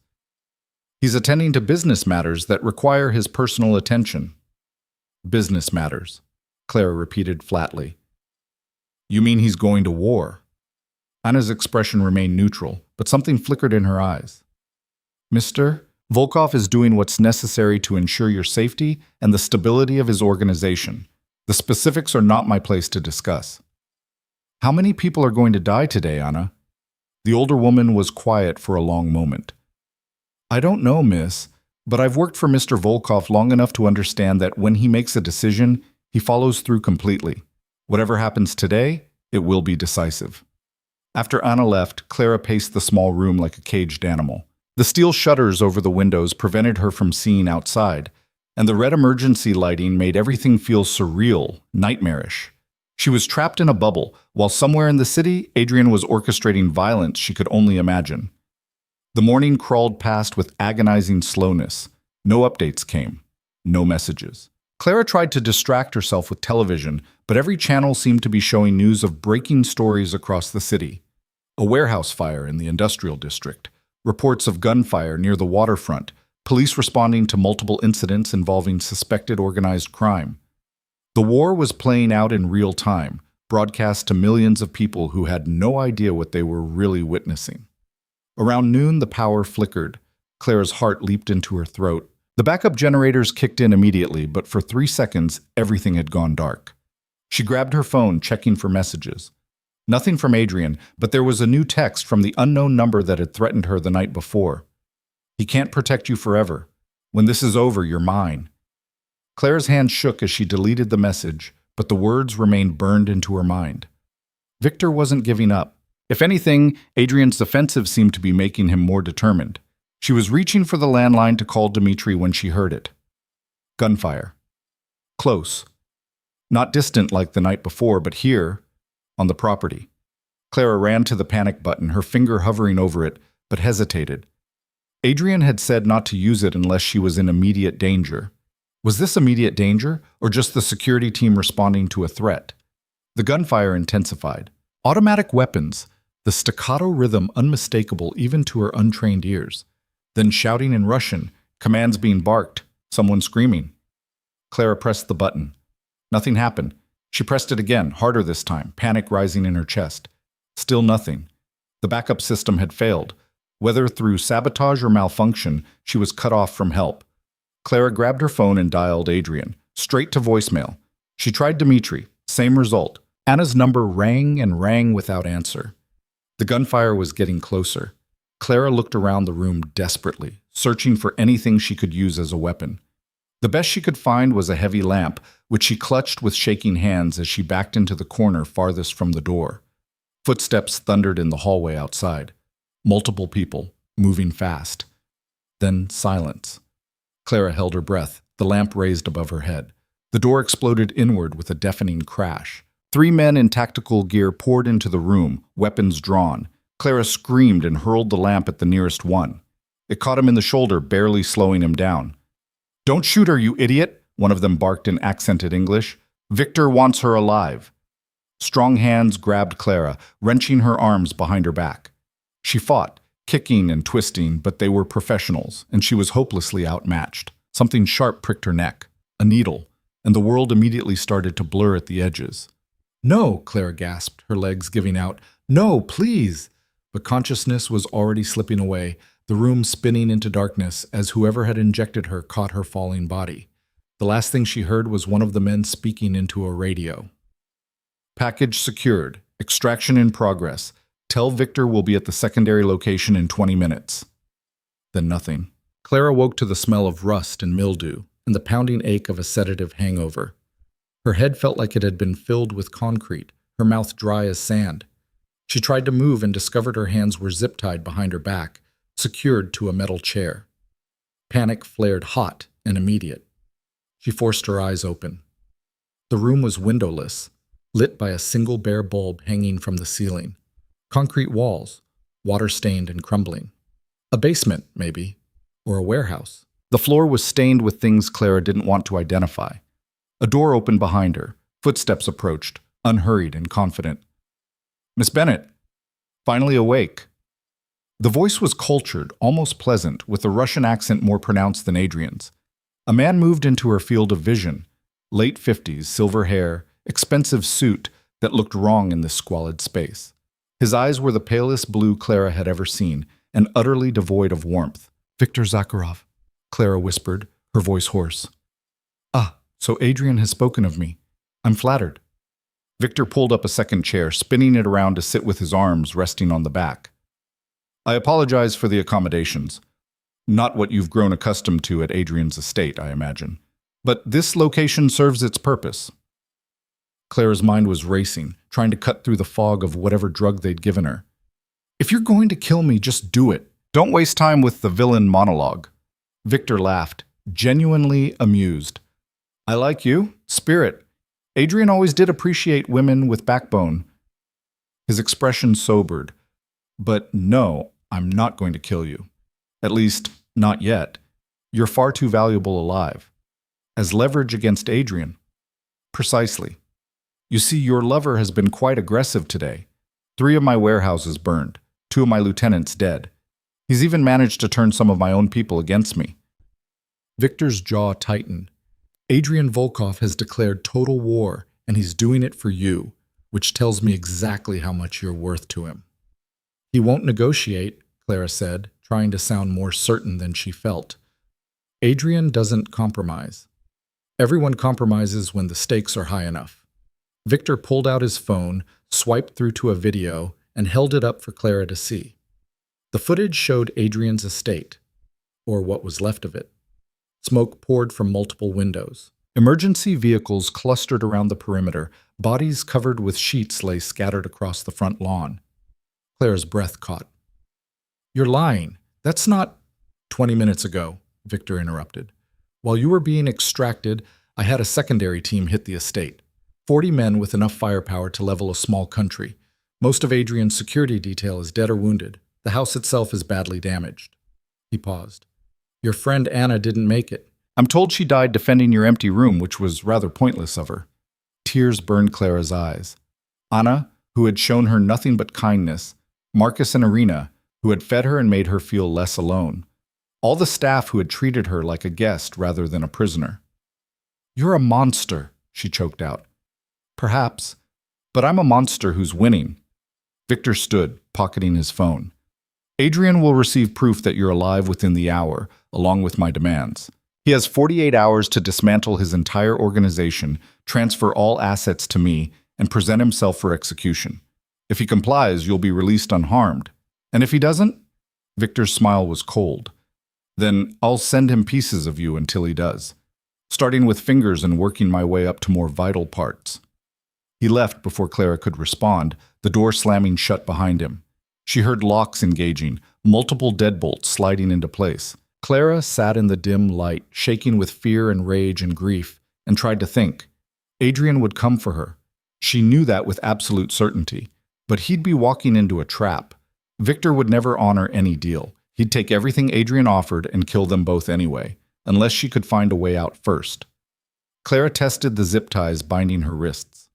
He's attending to business matters that require his personal attention. Business matters, Clara repeated flatly. You mean he's going to war? Anna's expression remained neutral, but something flickered in her eyes. Mr. Volkov is doing what's necessary to ensure your safety and the stability of his organization. The specifics are not my place to discuss. How many people are going to die today, Anna? The older woman was quiet for a long moment. I don't know, miss, but I've worked for Mr. Volkov long enough to understand that when he makes a decision, he follows through completely. Whatever happens today, it will be decisive. After Anna left, Clara paced the small room like a caged animal. The steel shutters over the windows prevented her from seeing outside, and the red emergency lighting made everything feel surreal, nightmarish. She was trapped in a bubble, while somewhere in the city, Adrian was orchestrating violence she could only imagine. The morning crawled past with agonizing slowness. No updates came. No messages. Clara tried to distract herself with television, but every channel seemed to be showing news of breaking stories across the city. A warehouse fire in the industrial district, reports of gunfire near the waterfront, police responding to multiple incidents involving suspected organized crime. The war was playing out in real time, broadcast to millions of people who had no idea what they were really witnessing. Around noon, the power flickered. Clara's heart leaped into her throat. The backup generators kicked in immediately, but for 3 seconds, everything had gone dark. She grabbed her phone, checking for messages. Nothing from Adrian, but there was a new text from the unknown number that had threatened her the night before. "He can't protect you forever. When this is over, you're mine." Clara's hand shook as she deleted the message, but the words remained burned into her mind. Victor wasn't giving up. If anything, Adrian's offensive seemed to be making him more determined. She was reaching for the landline to call Dmitri when she heard it. Gunfire. Close. Not distant like the night before, but here, on the property. Clara ran to the panic button, her finger hovering over it, but hesitated. Adrian had said not to use it unless she was in immediate danger. Was this immediate danger, or just the security team responding to a threat? The gunfire intensified. Automatic weapons, the staccato rhythm unmistakable even to her untrained ears. Then shouting in Russian, commands being barked, someone screaming. Clara pressed the button. Nothing happened. She pressed it again, harder this time, panic rising in her chest. Still nothing. The backup system had failed. Whether through sabotage or malfunction, she was cut off from help. Clara grabbed her phone and dialed Adrian, straight to voicemail. She tried Dmitri, same result. Anna's number rang and rang without answer. The gunfire was getting closer. Clara looked around the room desperately, searching for anything she could use as a weapon. The best she could find was a heavy lamp, which she clutched with shaking hands as she backed into the corner farthest from the door. Footsteps thundered in the hallway outside. Multiple people, moving fast. Then silence. Clara held her breath, the lamp raised above her head. The door exploded inward with a deafening crash. 3 men in tactical gear poured into the room, weapons drawn. Clara screamed and hurled the lamp at the nearest one. It caught him in the shoulder, barely slowing him down. "Don't shoot her, you idiot!" one of them barked in accented English. "Victor wants her alive." Strong hands grabbed Clara, wrenching her arms behind her back. She fought, kicking and twisting, but they were professionals, and she was hopelessly outmatched. Something sharp pricked her neck, a needle, and the world immediately started to blur at the edges. "No," Clara gasped, her legs giving out. "No, please!" But consciousness was already slipping away, the room spinning into darkness as whoever had injected her caught her falling body. The last thing she heard was one of the men speaking into a radio. "Package secured. Extraction in progress. Tell Victor we'll be at the secondary location in 20 minutes. Then nothing. Clara woke to the smell of rust and mildew and the pounding ache of a sedative hangover. Her head felt like it had been filled with concrete, her mouth dry as sand. She tried to move and discovered her hands were zip-tied behind her back, secured to a metal chair. Panic flared hot and immediate. She forced her eyes open. The room was windowless, lit by a single bare bulb hanging from the ceiling. Concrete walls, water-stained and crumbling. A basement, maybe, or a warehouse. The floor was stained with things Clara didn't want to identify. A door opened behind her. Footsteps approached, unhurried and confident. "Miss Bennett." Finally awake. The voice was cultured, almost pleasant, with a Russian accent more pronounced than Adrian's. A man moved into her field of vision. Late 50s, silver hair, expensive suit that looked wrong in this squalid space. His eyes were the palest blue Clara had ever seen, and utterly devoid of warmth. "Victor Zakharov," Clara whispered, her voice hoarse. "Ah, so Adrian has spoken of me. I'm flattered." Victor pulled up a second chair, spinning it around to sit with his arms resting on the back. "I apologize for the accommodations. Not what you've grown accustomed to at Adrian's estate, I imagine. But this location serves its purpose." Clara's mind was racing, trying to cut through the fog of whatever drug they'd given her. "If you're going to kill me, just do it. Don't waste time with the villain monologue." Victor laughed, genuinely amused. I like you, spirit. Adrian always did appreciate women with backbone. His expression sobered. But no, I'm not going to kill you. At least, not yet. You're far too valuable alive. As leverage against Adrian. Precisely. You see, your lover has been quite aggressive today. 3 of my warehouses burned, 2 of my lieutenants dead. He's even managed to turn some of my own people against me. Victor's jaw tightened. Adrian Volkov has declared total war, and he's doing it for you, which tells me exactly how much you're worth to him. He won't negotiate, Clara said, trying to sound more certain than she felt. Adrian doesn't compromise. Everyone compromises when the stakes are high enough. Victor pulled out his phone, swiped through to a video, and held it up for Clara to see. The footage showed Adrian's estate, or what was left of it. Smoke poured from multiple windows. Emergency vehicles clustered around the perimeter. Bodies covered with sheets lay scattered across the front lawn. Clara's breath caught. You're lying. That's not 20 minutes ago, Victor interrupted. While you were being extracted, I had a secondary team hit the estate. 40 men with enough firepower to level a small country. Most of Adrian's security detail is dead or wounded. The house itself is badly damaged. He paused. Your friend Anna didn't make it. I'm told she died defending your empty room, which was rather pointless of her. Tears burned Clara's eyes. Anna, who had shown her nothing but kindness. Marcus and Irina, who had fed her and made her feel less alone. All the staff who had treated her like a guest rather than a prisoner. You're a monster, she choked out. Perhaps, but I'm a monster who's winning. Victor stood, pocketing his phone. Adrian will receive proof that you're alive within the hour, along with my demands. He has 48 hours to dismantle his entire organization, transfer all assets to me, and present himself for execution. If he complies, you'll be released unharmed. And if he doesn't? Victor's smile was cold. Then I'll send him pieces of you until he does, starting with fingers and working my way up to more vital parts. He left before Clara could respond, the door slamming shut behind him. She heard locks engaging, multiple deadbolts sliding into place. Clara sat in the dim light, shaking with fear and rage and grief, and tried to think. Adrian would come for her. She knew that with absolute certainty. But he'd be walking into a trap. Victor would never honor any deal. He'd take everything Adrian offered and kill them both anyway, unless she could find a way out first. Clara tested the zip ties binding her wrists.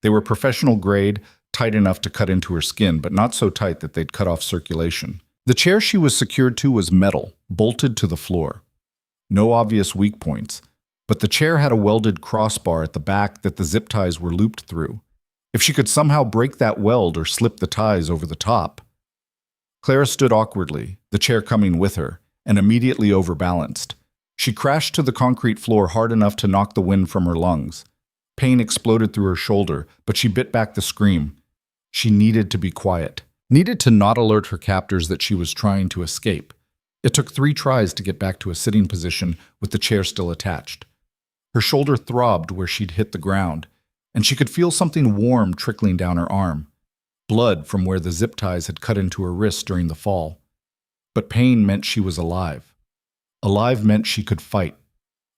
They were professional grade, tight enough to cut into her skin, but not so tight that they'd cut off circulation. The chair she was secured to was metal, bolted to the floor. No obvious weak points, but the chair had a welded crossbar at the back that the zip ties were looped through. If she could somehow break that weld or slip the ties over the top. Clara stood awkwardly, the chair coming with her, and immediately overbalanced. She crashed to the concrete floor hard enough to knock the wind from her lungs. Pain exploded through her shoulder, but she bit back the scream. She needed to be quiet, needed to not alert her captors that she was trying to escape. It took 3 tries to get back to a sitting position with the chair still attached. Her shoulder throbbed where she'd hit the ground, and she could feel something warm trickling down her arm. Blood from where the zip ties had cut into her wrist during the fall. But pain meant she was alive. Alive meant she could fight.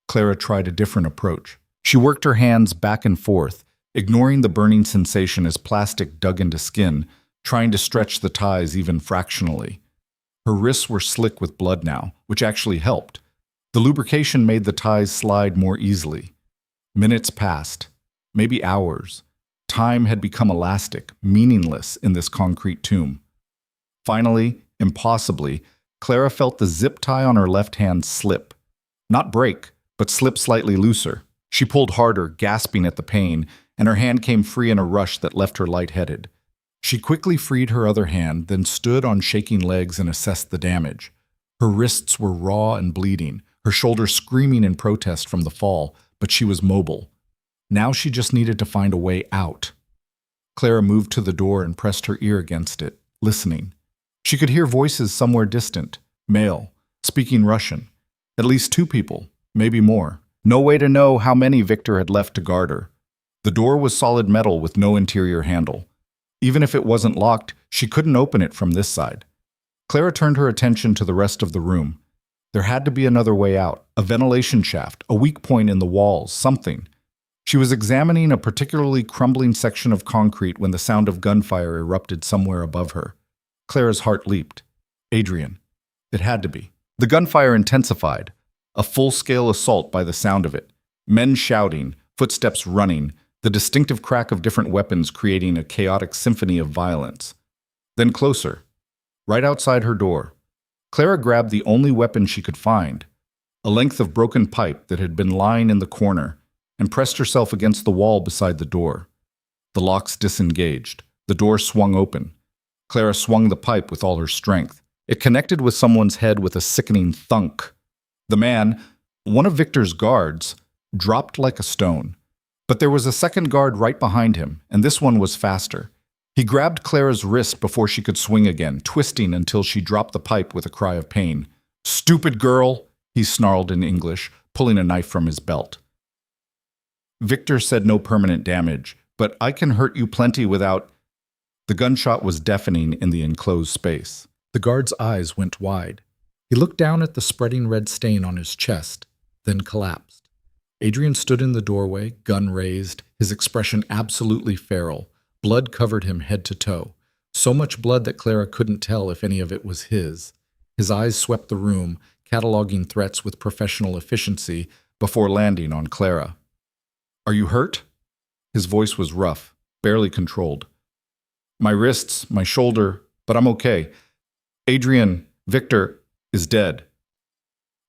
Clara tried a different approach. She worked her hands back and forth, ignoring the burning sensation as plastic dug into skin, trying to stretch the ties even fractionally. Her wrists were slick with blood now, which actually helped. The lubrication made the ties slide more easily. Minutes passed, maybe hours. Time had become elastic, meaningless in this concrete tomb. Finally, impossibly, Clara felt the zip tie on her left hand slip. Not break, but slip slightly looser. She pulled harder, gasping at the pain, and her hand came free in a rush that left her lightheaded. She quickly freed her other hand, then stood on shaking legs and assessed the damage. Her wrists were raw and bleeding, her shoulders screaming in protest from the fall, but she was mobile. Now she just needed to find a way out. Clara moved to the door and pressed her ear against it, listening. She could hear voices somewhere distant, male, speaking Russian. At least 2 people, maybe more. No way to know how many Victor had left to guard her. The door was solid metal with no interior handle. Even if it wasn't locked, she couldn't open it from this side. Clara turned her attention to the rest of the room. There had to be another way out, a ventilation shaft, a weak point in the walls, something. She was examining a particularly crumbling section of concrete when the sound of gunfire erupted somewhere above her. Clara's heart leaped. Adrian. It had to be. The gunfire intensified, a full-scale assault by the sound of it. Men shouting, footsteps running, the distinctive crack of different weapons creating a chaotic symphony of violence. Then closer, right outside her door. Clara grabbed the only weapon she could find, a length of broken pipe that had been lying in the corner, and pressed herself against the wall beside the door. The locks disengaged. The door swung open. Clara swung the pipe with all her strength. It connected with someone's head with a sickening thunk. The man, one of Victor's guards, dropped like a stone. But there was a second guard right behind him, and this one was faster. He grabbed Clara's wrist before she could swing again, twisting until she dropped the pipe with a cry of pain. "Stupid girl!" he snarled in English, pulling a knife from his belt. Victor said no permanent damage, but I can hurt you plenty without... The gunshot was deafening in the enclosed space. The guard's eyes went wide. He looked down at the spreading red stain on his chest, then collapsed. Adrian stood in the doorway, gun raised, his expression absolutely feral. Blood covered him head to toe. So much blood that Clara couldn't tell if any of it was his. His eyes swept the room, cataloging threats with professional efficiency before landing on Clara. "Are you hurt?" His voice was rough, barely controlled. "My wrists, my shoulder, but I'm okay. Adrian, Victor, is dead."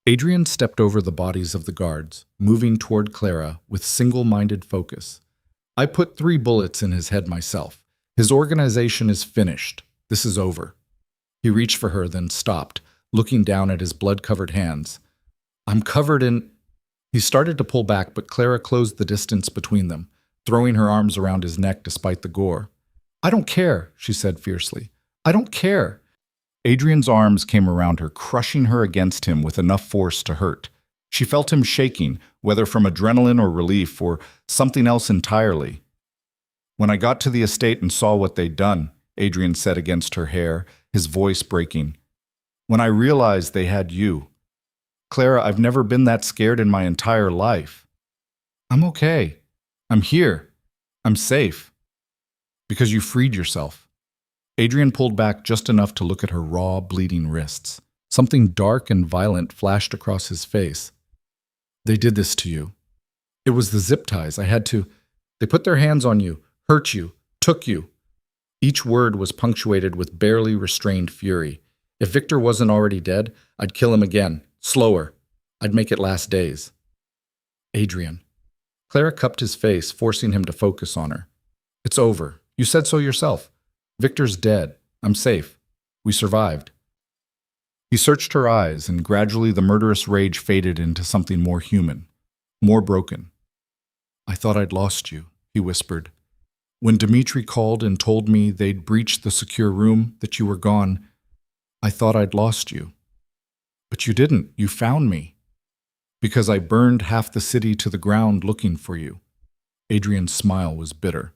Adrian stepped over the bodies of the guards, moving toward Clara with single-minded focus. "I put 3 bullets in his head myself. His organization is finished. This is over." He reached for her, then stopped, looking down at his blood-covered hands. "I'm covered in..." He started to pull back, but Clara closed the distance between them, throwing her arms around his neck despite the gore. "I don't care," she said fiercely. "I don't care." Adrian's arms came around her, crushing her against him with enough force to hurt. She felt him shaking, whether from adrenaline or relief or something else entirely. "When I got to the estate and saw what they'd done," Adrian said against her hair, his voice breaking. "When I realized they had you. Clara, I've never been that scared in my entire life. I'm okay. I'm here. I'm safe. Because you freed yourself." Adrian pulled back just enough to look at her raw, bleeding wrists. Something dark and violent flashed across his face. "They did this to you. It was the zip ties. I had to... They put their hands on you, hurt you, took you." Each word was punctuated with barely restrained fury. "If Victor wasn't already dead, I'd kill him again. Slower. I'd make it last days." "Adrian." Clara cupped his face, forcing him to focus on her. "It's over. You said so yourself. Victor's dead. I'm safe. We survived." He searched her eyes, and gradually the murderous rage faded into something more human, more broken. "I thought I'd lost you," he whispered. "When Dmitri called and told me they'd breached the secure room, that you were gone, I thought I'd lost you. But you didn't. You found me. Because I burned half the city to the ground looking for you." Adrian's smile was bitter.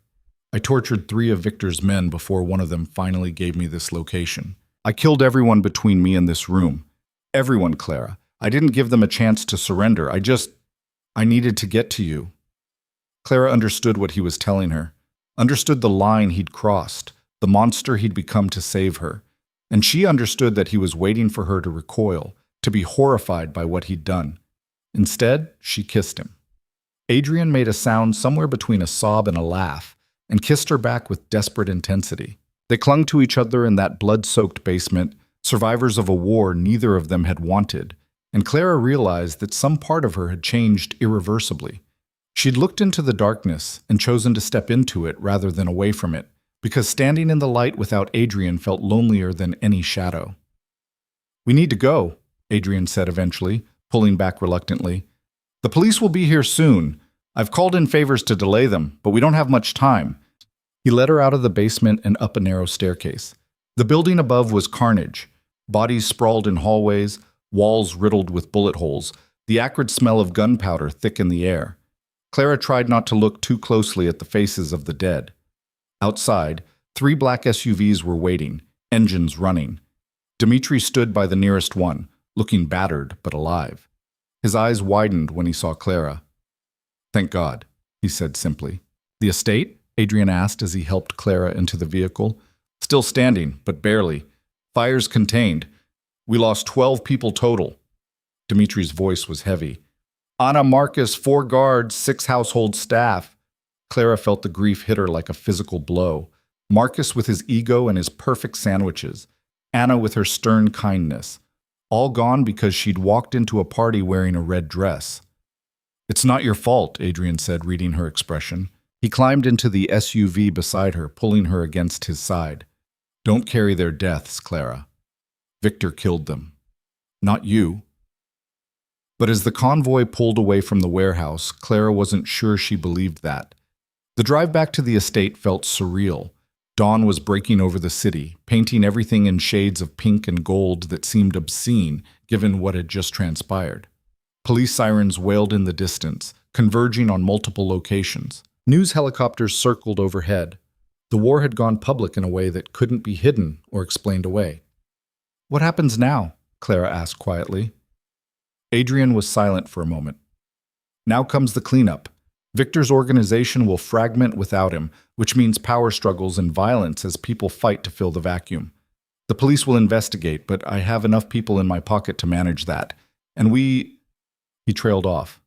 "I tortured 3 of Victor's men before one of them finally gave me this location. I killed everyone between me and this room. Everyone, Clara. I didn't give them a chance to surrender. I needed to get to you." Clara understood what he was telling her, understood the line he'd crossed, the monster he'd become to save her. And she understood that he was waiting for her to recoil, to be horrified by what he'd done. Instead, she kissed him. Adrian made a sound somewhere between a sob and a laugh, and kissed her back with desperate intensity. They clung to each other in that blood-soaked basement, survivors of a war neither of them had wanted, and Clara realized that some part of her had changed irreversibly. She'd looked into the darkness and chosen to step into it rather than away from it, because standing in the light without Adrian felt lonelier than any shadow. "We need to go," Adrian said eventually, pulling back reluctantly. "The police will be here soon. I've called in favors to delay them, but we don't have much time." He led her out of the basement and up a narrow staircase. The building above was carnage. Bodies sprawled in hallways, walls riddled with bullet holes, the acrid smell of gunpowder thick in the air. Clara tried not to look too closely at the faces of the dead. Outside, 3 black SUVs were waiting, engines running. Dmitri stood by the nearest one, looking battered but alive. His eyes widened when he saw Clara. "Thank God," he said simply. "The estate?" Adrian asked as he helped Clara into the vehicle. "Still standing, but barely. Fires contained. We lost 12 people total." Dimitri's voice was heavy. "Anna, Marcus, 4 guards, 6 household staff." Clara felt the grief hit her like a physical blow. Marcus with his ego and his perfect sandwiches. Anna with her stern kindness. All gone because she'd walked into a party wearing a red dress. "It's not your fault," Adrian said, reading her expression. He climbed into the SUV beside her, pulling her against his side. "Don't carry their deaths, Clara. Victor killed them. Not you." But as the convoy pulled away from the warehouse, Clara wasn't sure she believed that. The drive back to the estate felt surreal. Dawn was breaking over the city, painting everything in shades of pink and gold that seemed obscene, given what had just transpired. Police sirens wailed in the distance, converging on multiple locations. News helicopters circled overhead. The war had gone public in a way that couldn't be hidden or explained away. "What happens now?" Clara asked quietly. Adrian was silent for a moment. "Now comes the cleanup. Victor's organization will fragment without him, which means power struggles and violence as people fight to fill the vacuum. The police will investigate, but I have enough people in my pocket to manage that. And we—" He trailed off.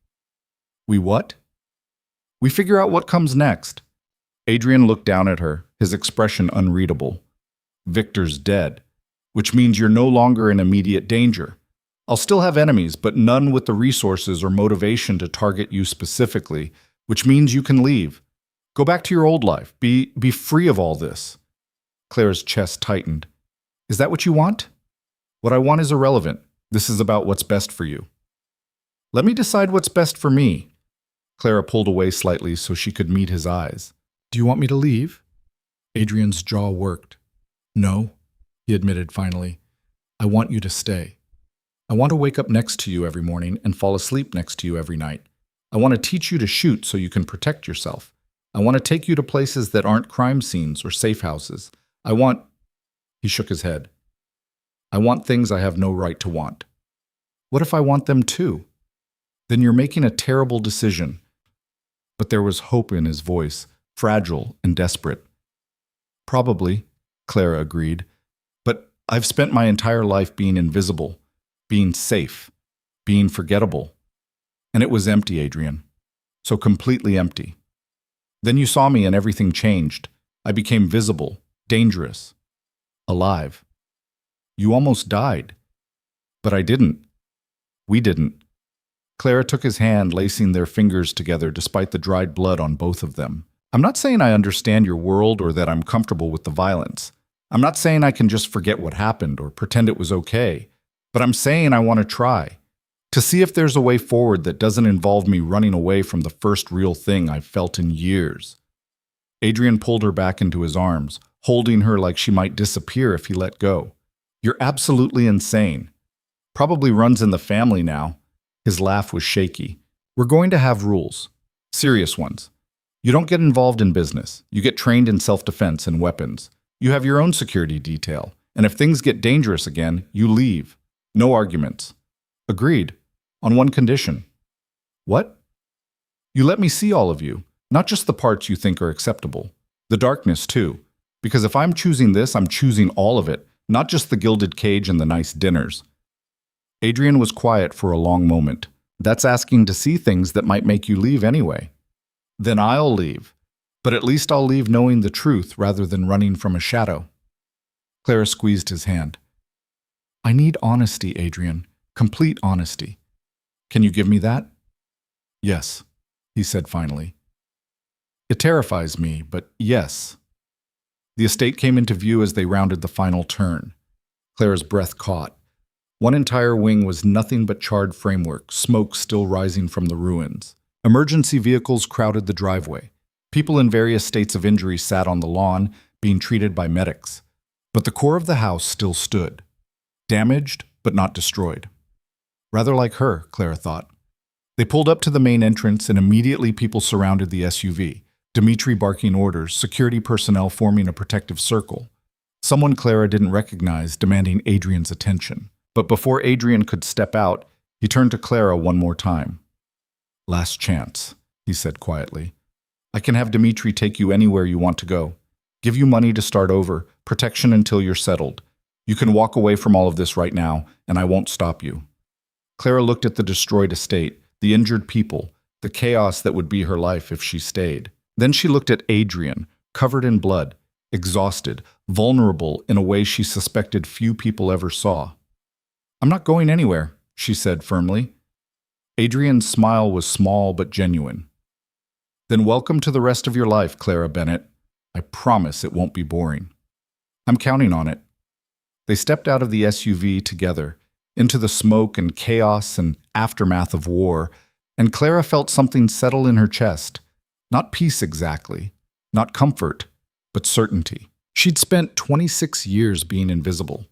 "We what?" "We figure out what comes next." Adrian looked down at her, his expression unreadable. "Victor's dead, which means you're no longer in immediate danger. I'll still have enemies, but none with the resources or motivation to target you specifically, which means you can leave. Go back to your old life. Be free of all this." Clara's chest tightened. "Is that what you want?" "What I want is irrelevant. This is about what's best for you." "Let me decide what's best for me." Clara pulled away slightly so she could meet his eyes. "Do you want me to leave?" Adrian's jaw worked. "No," he admitted finally. "I want you to stay. I want to wake up next to you every morning and fall asleep next to you every night. I want to teach you to shoot so you can protect yourself. I want to take you to places that aren't crime scenes or safe houses. I want—" He shook his head. "I want things I have no right to want." "What if I want them too?" "Then you're making a terrible decision." But there was hope in his voice, fragile and desperate. "Probably," Clara agreed. "But I've spent my entire life being invisible, being safe, being forgettable. And it was empty, Adrian. So completely empty. Then you saw me and everything changed. I became visible, dangerous, alive. You almost died. But I didn't. We didn't." Clara took his hand, lacing their fingers together despite the dried blood on both of them. "I'm not saying I understand your world or that I'm comfortable with the violence. I'm not saying I can just forget what happened or pretend it was okay. But I'm saying I want to try. To see if there's a way forward that doesn't involve me running away from the first real thing I've felt in years." Adrian pulled her back into his arms, holding her like she might disappear if he let go. "You're absolutely insane. Probably runs in the family now." His laugh was shaky. "We're going to have rules. Serious ones. You don't get involved in business. You get trained in self-defense and weapons. You have your own security detail. And if things get dangerous again, you leave. No arguments." "Agreed. On one condition." "What?" "You let me see all of you. Not just the parts you think are acceptable. The darkness, too. Because if I'm choosing this, I'm choosing all of it, not just the gilded cage and the nice dinners." Adrian was quiet for a long moment. "That's asking to see things that might make you leave anyway." "Then I'll leave. But at least I'll leave knowing the truth rather than running from a shadow." Clara squeezed his hand. "I need honesty, Adrian. Complete honesty. Can you give me that?" "Yes," he said finally. "It terrifies me, but yes." The estate came into view as they rounded the final turn. Clara's breath caught. One entire wing was nothing but charred framework, smoke still rising from the ruins. Emergency vehicles crowded the driveway. People in various states of injury sat on the lawn, being treated by medics. But the core of the house still stood. Damaged, but not destroyed. Rather like her, Clara thought. They pulled up to the main entrance and immediately people surrounded the SUV. Dimitri barking orders, security personnel forming a protective circle. Someone Clara didn't recognize demanding Adrian's attention. But before Adrian could step out, he turned to Clara one more time. "Last chance," he said quietly. "I can have Dimitri take you anywhere you want to go. Give you money to start over, protection until you're settled. You can walk away from all of this right now, and I won't stop you." Clara looked at the destroyed estate, the injured people, the chaos that would be her life if she stayed. Then she looked at Adrian, covered in blood, exhausted, vulnerable in a way she suspected few people ever saw. "I'm not going anywhere," she said firmly. Adrian's smile was small but genuine. "Then welcome to the rest of your life, Clara Bennett. I promise it won't be boring." "I'm counting on it." They stepped out of the SUV together, into the smoke and chaos and aftermath of war, and Clara felt something settle in her chest. Not peace exactly, not comfort, but certainty. She'd spent 26 years being invisible.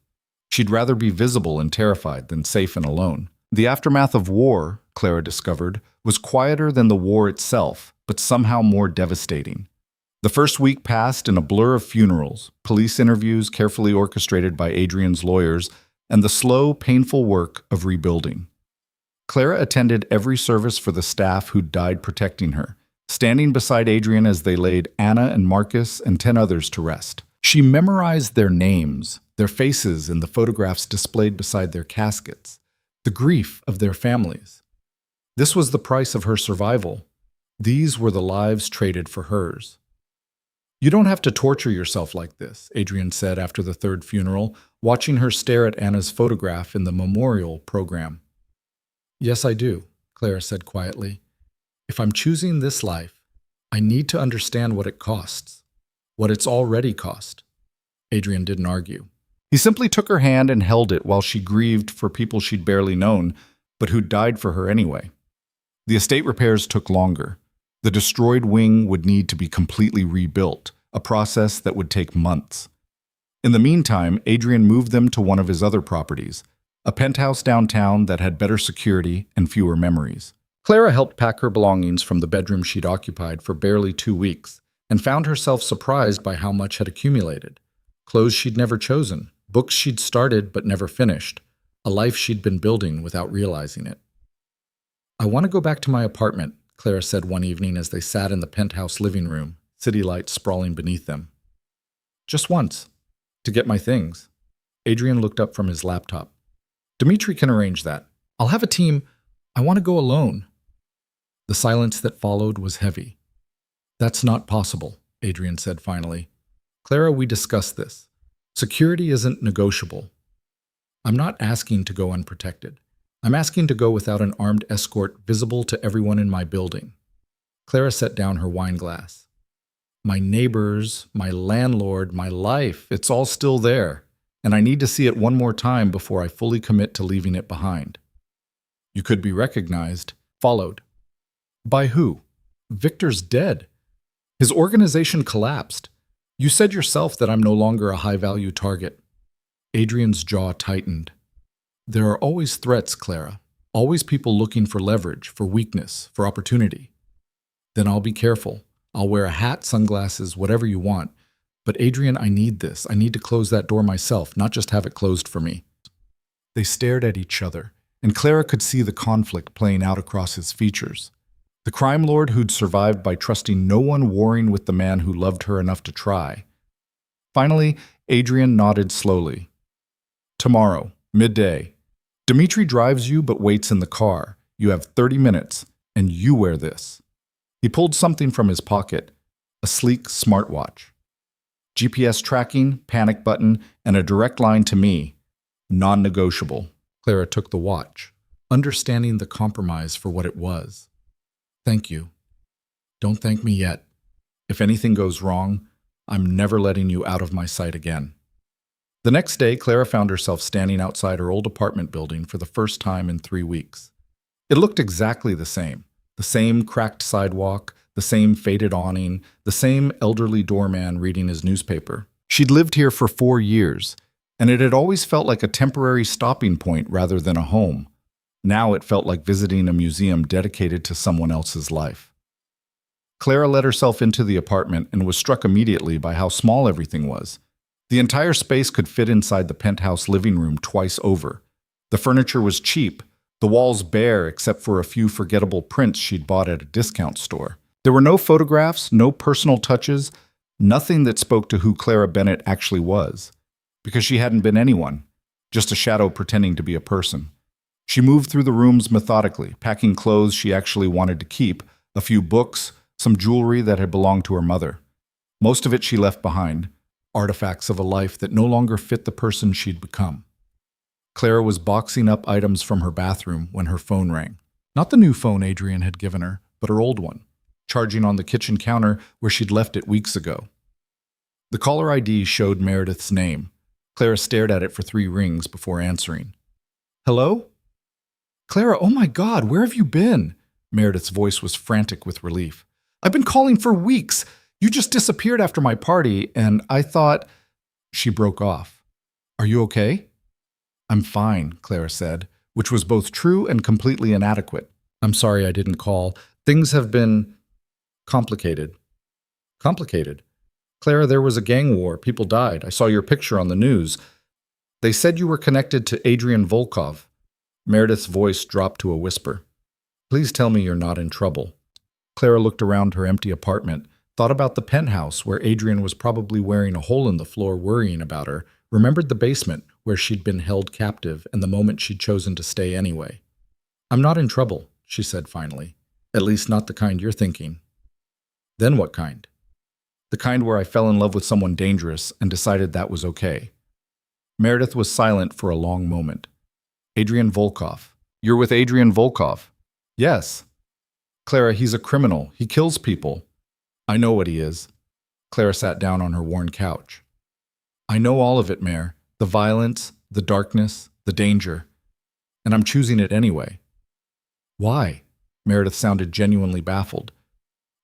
She'd rather be visible and terrified than safe and alone. The aftermath of war, Clara discovered, was quieter than the war itself, but somehow more devastating. The first week passed in a blur of funerals, police interviews carefully orchestrated by Adrian's lawyers, and the slow, painful work of rebuilding. Clara attended every service for the staff who'd died protecting her, standing beside Adrian as they laid Anna and Marcus and 10 others to rest. She memorized their names, their faces in the photographs displayed beside their caskets, the grief of their families. This was the price of her survival. These were the lives traded for hers. "You don't have to torture yourself like this," Adrian said after the third funeral, watching her stare at Anna's photograph in the memorial program. "Yes, I do," Clara said quietly. "If I'm choosing this life, I need to understand what it costs, what it's already cost." Adrian didn't argue. He simply took her hand and held it while she grieved for people she'd barely known, but who'd died for her anyway. The estate repairs took longer. The destroyed wing would need to be completely rebuilt, a process that would take months. In the meantime, Adrian moved them to one of his other properties, a penthouse downtown that had better security and fewer memories. Clara helped pack her belongings from the bedroom she'd occupied for barely 2 weeks and found herself surprised by how much had accumulated. Clothes she'd never chosen, books she'd started but never finished, a life she'd been building without realizing it. "I want to go back to my apartment," Clara said one evening as they sat in the penthouse living room, city lights sprawling beneath them. "Just once, to get my things." Adrian looked up from his laptop. "Dimitri can arrange that. I'll have a team. I want to go alone." The silence that followed was heavy. "That's not possible," Adrian said finally. "Clara, we discussed this. Security isn't negotiable. I'm not asking to go unprotected. I'm asking to go without an armed escort visible to everyone in my building." Clara set down her wine glass. "My neighbors, my landlord, my life, it's all still there, and I need to see it one more time before I fully commit to leaving it behind." "You could be recognized." Followed. "By who? Victor's dead. His organization collapsed. You said yourself that I'm no longer a high-value target." Adrian's jaw tightened. "There are always threats, Clara. Always people looking for leverage, for weakness, for opportunity. Then I'll be careful. I'll wear a hat, sunglasses, whatever you want. But Adrian, I need this. I need to close that door myself, not just have it closed for me." They stared at each other, and Clara could see the conflict playing out across his features. The crime lord who'd survived by trusting no one warring with the man who loved her enough to try. Finally, Adrian nodded slowly. "Tomorrow, midday. Dimitri drives you but waits in the car. You have 30 minutes, and you wear this." He pulled something from his pocket, a sleek smartwatch. "GPS tracking, panic button, and a direct line to me. Non-negotiable." Clara took the watch, understanding the compromise for what it was. "Thank you. Don't thank me yet. If anything goes wrong, I'm never letting you out of my sight again." The next day, Clara found herself standing outside her old apartment building for the first time in 3 weeks. It looked exactly the same cracked sidewalk, the same faded awning, the same elderly doorman reading his newspaper. She'd lived here for 4 years, and it had always felt like a temporary stopping point rather than a home. Now it felt like visiting a museum dedicated to someone else's life. Clara let herself into the apartment and was struck immediately by how small everything was. The entire space could fit inside the penthouse living room twice over. The furniture was cheap, the walls bare except for a few forgettable prints she'd bought at a discount store. There were no photographs, no personal touches, nothing that spoke to who Clara Bennett actually was, because she hadn't been anyone, just a shadow pretending to be a person. She moved through the rooms methodically, packing clothes she actually wanted to keep, a few books, some jewelry that had belonged to her mother. Most of it she left behind, artifacts of a life that no longer fit the person she'd become. Clara was boxing up items from her bathroom when her phone rang. Not the new phone Adrian had given her, but her old one, charging on the kitchen counter where she'd left it weeks ago. The caller ID showed Meredith's name. Clara stared at it for 3 rings before answering. "Hello?" "Clara, oh my God, where have you been?" Meredith's voice was frantic with relief. "I've been calling for weeks. You just disappeared after my party, and I thought—" She broke off. "Are you okay?" "I'm fine," Clara said, which was both true and completely inadequate. "I'm sorry I didn't call. Things have been complicated." "Complicated?" "Clara, there was a gang war. People died. I saw your picture on the news. They said you were connected to Adrian Volkov." Meredith's voice dropped to a whisper. "Please tell me you're not in trouble." Clara looked around her empty apartment, thought about the penthouse where Adrian was probably wearing a hole in the floor worrying about her, remembered the basement where she'd been held captive and the moment she'd chosen to stay anyway. "I'm not in trouble," she said finally. "At least not the kind you're thinking." "Then what kind?" "The kind where I fell in love with someone dangerous and decided that was okay." Meredith was silent for a long moment. "Adrian Volkov. You're with Adrian Volkov?" "Yes." "Clara, he's a criminal. He kills people." "I know what he is." Clara sat down on her worn couch. "I know all of it, Mare. The violence, the darkness, the danger. And I'm choosing it anyway." "Why?" Meredith sounded genuinely baffled.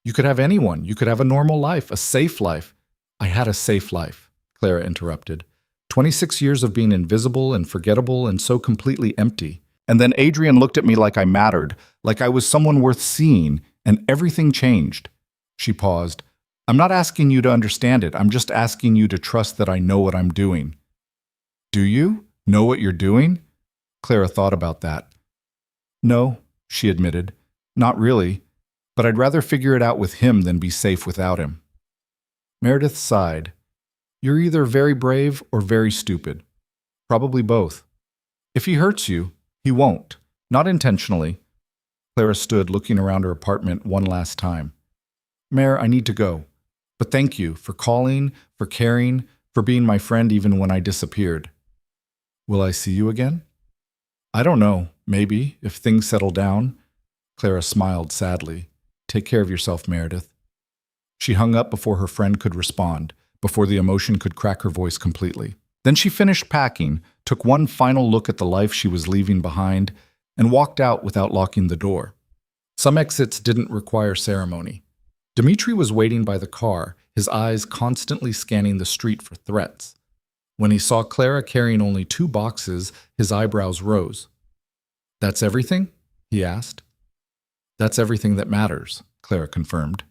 "You could have anyone. You could have a normal life, a safe life." "I had a safe life," Clara interrupted. 26 years of being invisible and forgettable and so completely empty. And then Adrian looked at me like I mattered, like I was someone worth seeing, and everything changed. She paused. "I'm not asking you to understand it. I'm just asking you to trust that I know what I'm doing." "Do you? Know what you're doing?" Clara thought about that. "No," she admitted. "Not really. But I'd rather figure it out with him than be safe without him." Meredith sighed. "You're either very brave or very stupid. Probably both. If he hurts you, he won't. Not intentionally." Clara stood looking around her apartment one last time. "Mare, I need to go. But thank you for calling, for caring, for being my friend even when I disappeared." "Will I see you again?" "I don't know. Maybe, if things settle down." Clara smiled sadly. "Take care of yourself, Meredith." She hung up before her friend could respond, before the emotion could crack her voice completely. Then she finished packing, took one final look at the life she was leaving behind, and walked out without locking the door. Some exits didn't require ceremony. Dmitri was waiting by the car, his eyes constantly scanning the street for threats. When he saw Clara carrying only 2 boxes, his eyebrows rose. "That's everything?" he asked. "That's everything that matters," Clara confirmed.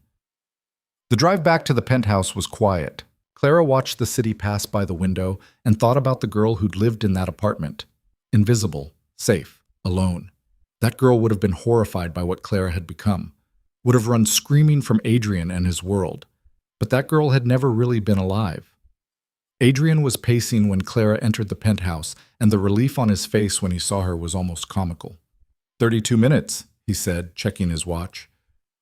The drive back to the penthouse was quiet. Clara watched the city pass by the window and thought about the girl who'd lived in that apartment. Invisible, safe, alone. That girl would have been horrified by what Clara had become, would have run screaming from Adrian and his world. But that girl had never really been alive. Adrian was pacing when Clara entered the penthouse, and the relief on his face when he saw her was almost comical. 32 minutes, he said, checking his watch.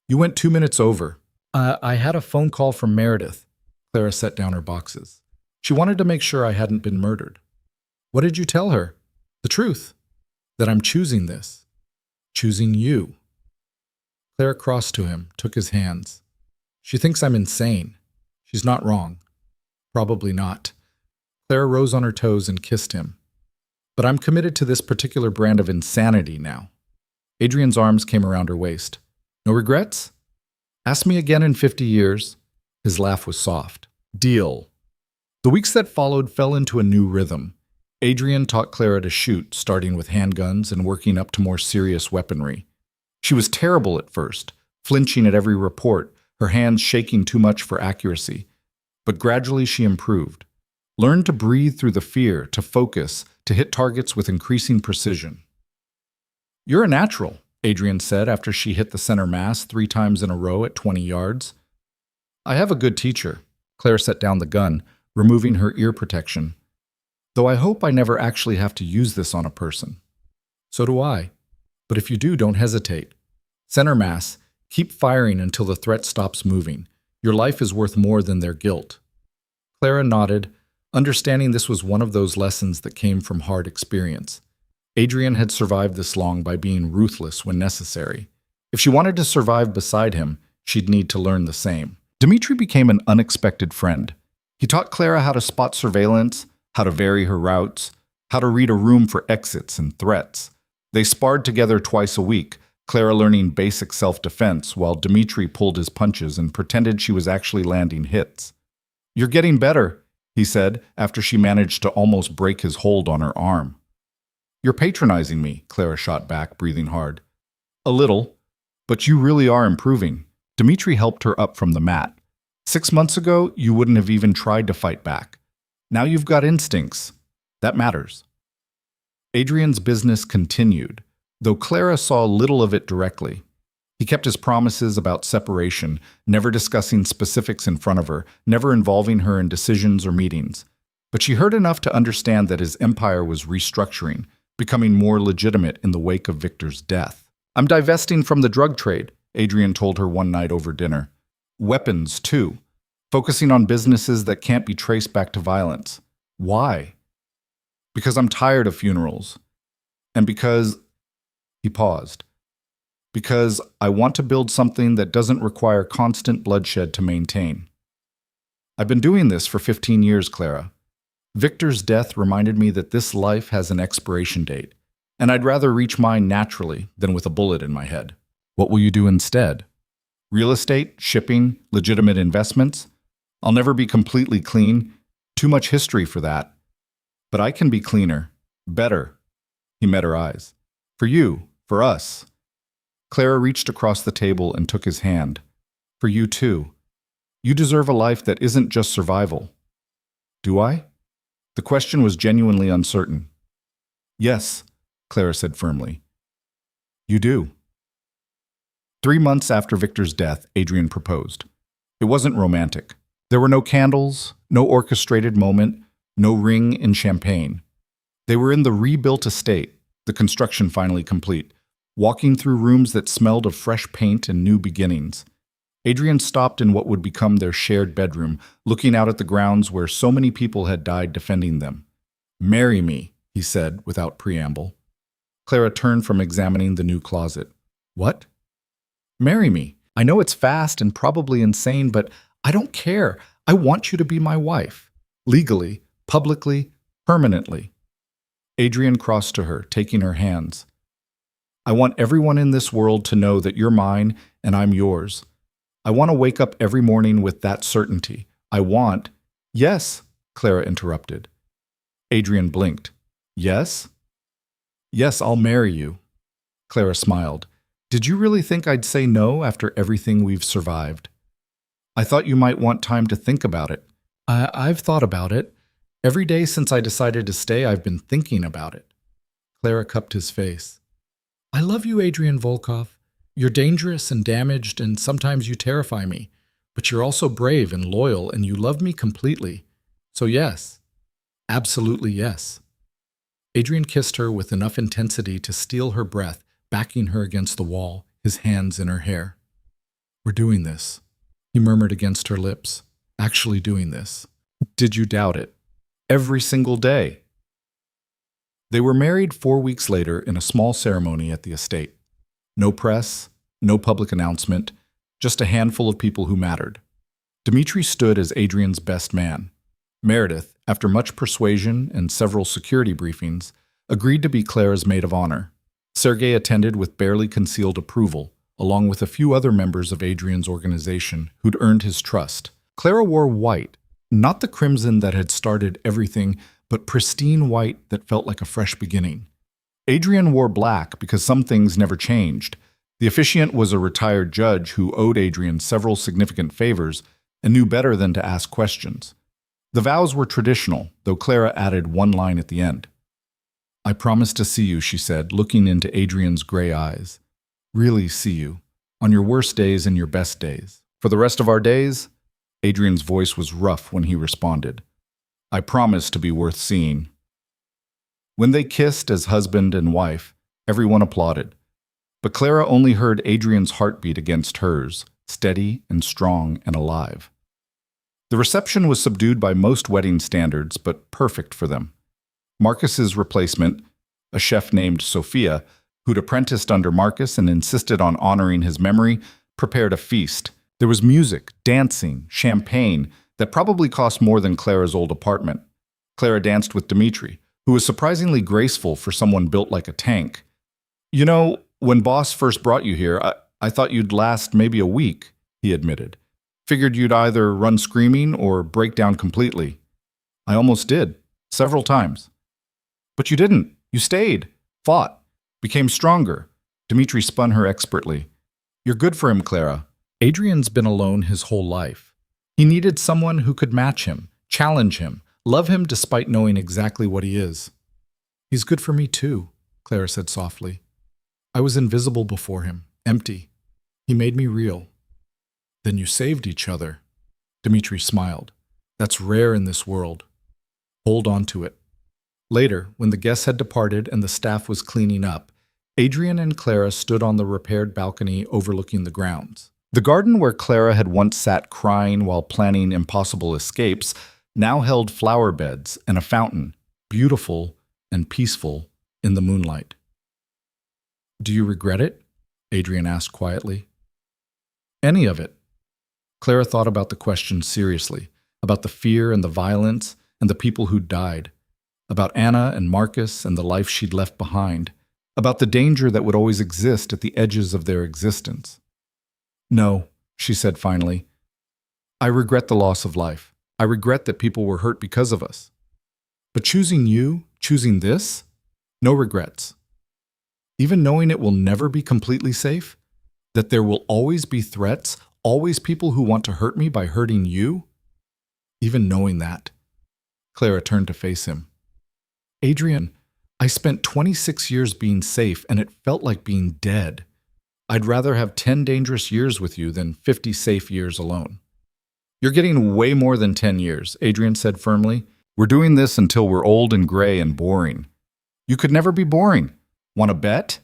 "You went 2 minutes over." I had a phone call from Meredith." Clara set down her boxes. "She wanted to make sure I hadn't been murdered." "What did you tell her?" "The truth. That I'm choosing this. Choosing you." Clara crossed to him, took his hands. "She thinks I'm insane. She's not wrong." "Probably not." Clara rose on her toes and kissed him. "But I'm committed to this particular brand of insanity now." Adrian's arms came around her waist. "No regrets? Ask me again in 50 years. His laugh was soft. "Deal." The weeks that followed fell into a new rhythm. Adrian taught Clara to shoot, starting with handguns and working up to more serious weaponry. She was terrible at first, flinching at every report, her hands shaking too much for accuracy. But gradually she improved. Learn to breathe through the fear, to focus, to hit targets with increasing precision. You're a natural, Adrian said after she hit the center mass 3 times in a row at 20 yards. I have a good teacher. Claire set down the gun, removing her ear protection. Though I hope I never actually have to use this on a person. So do I. But if you do, don't hesitate. Center mass, keep firing until the threat stops moving. Your life is worth more than their guilt. Clara nodded, understanding this was one of those lessons that came from hard experience. Adrian had survived this long by being ruthless when necessary. If she wanted to survive beside him, she'd need to learn the same. Dmitri became an unexpected friend. He taught Clara how to spot surveillance, how to vary her routes, how to read a room for exits and threats. They sparred together twice a week, Clara learning basic self-defense while Dmitri pulled his punches and pretended she was actually landing hits. You're getting better, he said after she managed to almost break his hold on her arm. You're patronizing me, Clara shot back, breathing hard. A little, but you really are improving. Dmitri helped her up from the mat. 6 months ago, you wouldn't have even tried to fight back. Now you've got instincts. That matters. Adrian's business continued, though Clara saw little of it directly. He kept his promises about separation, never discussing specifics in front of her, never involving her in decisions or meetings. But she heard enough to understand that his empire was restructuring, becoming more legitimate in the wake of Victor's death. I'm divesting from the drug trade, Adrian told her one night over dinner. Weapons, too. Focusing on businesses that can't be traced back to violence. Why? Because I'm tired of funerals. And because... He paused. Because I want to build something that doesn't require constant bloodshed to maintain. I've been doing this for 15 years, Clara. Victor's death reminded me that this life has an expiration date, and I'd rather reach mine naturally than with a bullet in my head. What will you do instead? Real estate, shipping, legitimate investments? I'll never be completely clean. Too much history for that. But I can be cleaner. Better. He met her eyes. For you. For us. Clara reached across the table and took his hand. For you too. You deserve a life that isn't just survival. Do I? The question was genuinely uncertain. Yes, Clara said firmly. You do. 3 months after Victor's death, Adrian proposed. It wasn't romantic. There were no candles, no orchestrated moment, no ring and champagne. They were in the rebuilt estate, the construction finally complete, walking through rooms that smelled of fresh paint and new beginnings. Adrian stopped in what would become their shared bedroom, looking out at the grounds where so many people had died defending them. Marry me, he said without preamble. Clara turned from examining the new closet. What? Marry me. I know it's fast and probably insane, but I don't care. I want you to be my wife. Legally, publicly, permanently. Adrian crossed to her, taking her hands. I want everyone in this world to know that you're mine and I'm yours. I want to wake up every morning with that certainty. I want... Yes, Clara interrupted. Adrian blinked. Yes? Yes, I'll marry you. Clara smiled. Did you really think I'd say no after everything we've survived? I thought you might want time to think about it. I've thought about it. Every day since I decided to stay, I've been thinking about it. Clara cupped his face. I love you, Adrian Volkov. You're dangerous and damaged, and sometimes you terrify me. But you're also brave and loyal, and you love me completely. So yes, absolutely yes. Adrian kissed her with enough intensity to steal her breath, backing her against the wall, his hands in her hair. We're doing this, he murmured against her lips. Actually doing this. Did you doubt it? Every single day. They were married 4 weeks later in a small ceremony at the estate. No press, no public announcement, just a handful of people who mattered. Dmitri stood as Adrian's best man. Meredith, after much persuasion and several security briefings, agreed to be Clara's maid of honor. Sergei attended with barely concealed approval, along with a few other members of Adrian's organization who'd earned his trust. Clara wore white, not the crimson that had started everything, but pristine white that felt like a fresh beginning. Adrian wore black because some things never changed. The officiant was a retired judge who owed Adrian several significant favors and knew better than to ask questions. The vows were traditional, though Clara added one line at the end. "I promise to see you," she said, looking into Adrian's gray eyes. "Really see you, on your worst days and your best days. For the rest of our days?" Adrian's voice was rough when he responded. "I promise to be worth seeing." When they kissed as husband and wife, everyone applauded. But Clara only heard Adrian's heartbeat against hers, steady and strong and alive. The reception was subdued by most wedding standards, but perfect for them. Marcus's replacement, a chef named Sophia, who'd apprenticed under Marcus and insisted on honoring his memory, prepared a feast. There was music, dancing, champagne that probably cost more than Clara's old apartment. Clara danced with Dmitri, who was surprisingly graceful for someone built like a tank. "You know, when boss first brought you here, I thought you'd last maybe a week," he admitted. "Figured you'd either run screaming or break down completely. I almost did, several times. But you didn't. You stayed, fought, became stronger." Dmitri spun her expertly. "You're good for him, Clara. Adrian's been alone his whole life. He needed someone who could match him, challenge him, love him despite knowing exactly what he is." "He's good for me too," Clara said softly. "I was invisible before him, empty. He made me real." "Then you saved each other." Dmitri smiled. "That's rare in this world. Hold on to it." Later, when the guests had departed and the staff was cleaning up, Adrian and Clara stood on the repaired balcony overlooking the grounds. The garden where Clara had once sat crying while planning impossible escapes now held flower beds and a fountain, beautiful and peaceful in the moonlight. "Do you regret it?" Adrian asked quietly. "Any of it?" Clara thought about the question seriously, about the fear and the violence and the people who died, about Anna and Marcus and the life she'd left behind, about the danger that would always exist at the edges of their existence. "No," she said finally. "I regret the loss of life. I regret that people were hurt because of us. But choosing you, choosing this, no regrets. Even knowing it will never be completely safe, that there will always be threats, always people who want to hurt me by hurting you, even knowing that." Clara turned to face him. "Adrian, I spent 26 years being safe and it felt like being dead. I'd rather have 10 dangerous years with you than 50 safe years alone." "You're getting way more than 10 years, Adrian said firmly. "We're doing this until we're old and gray and boring." "You could never be boring. Want to bet?"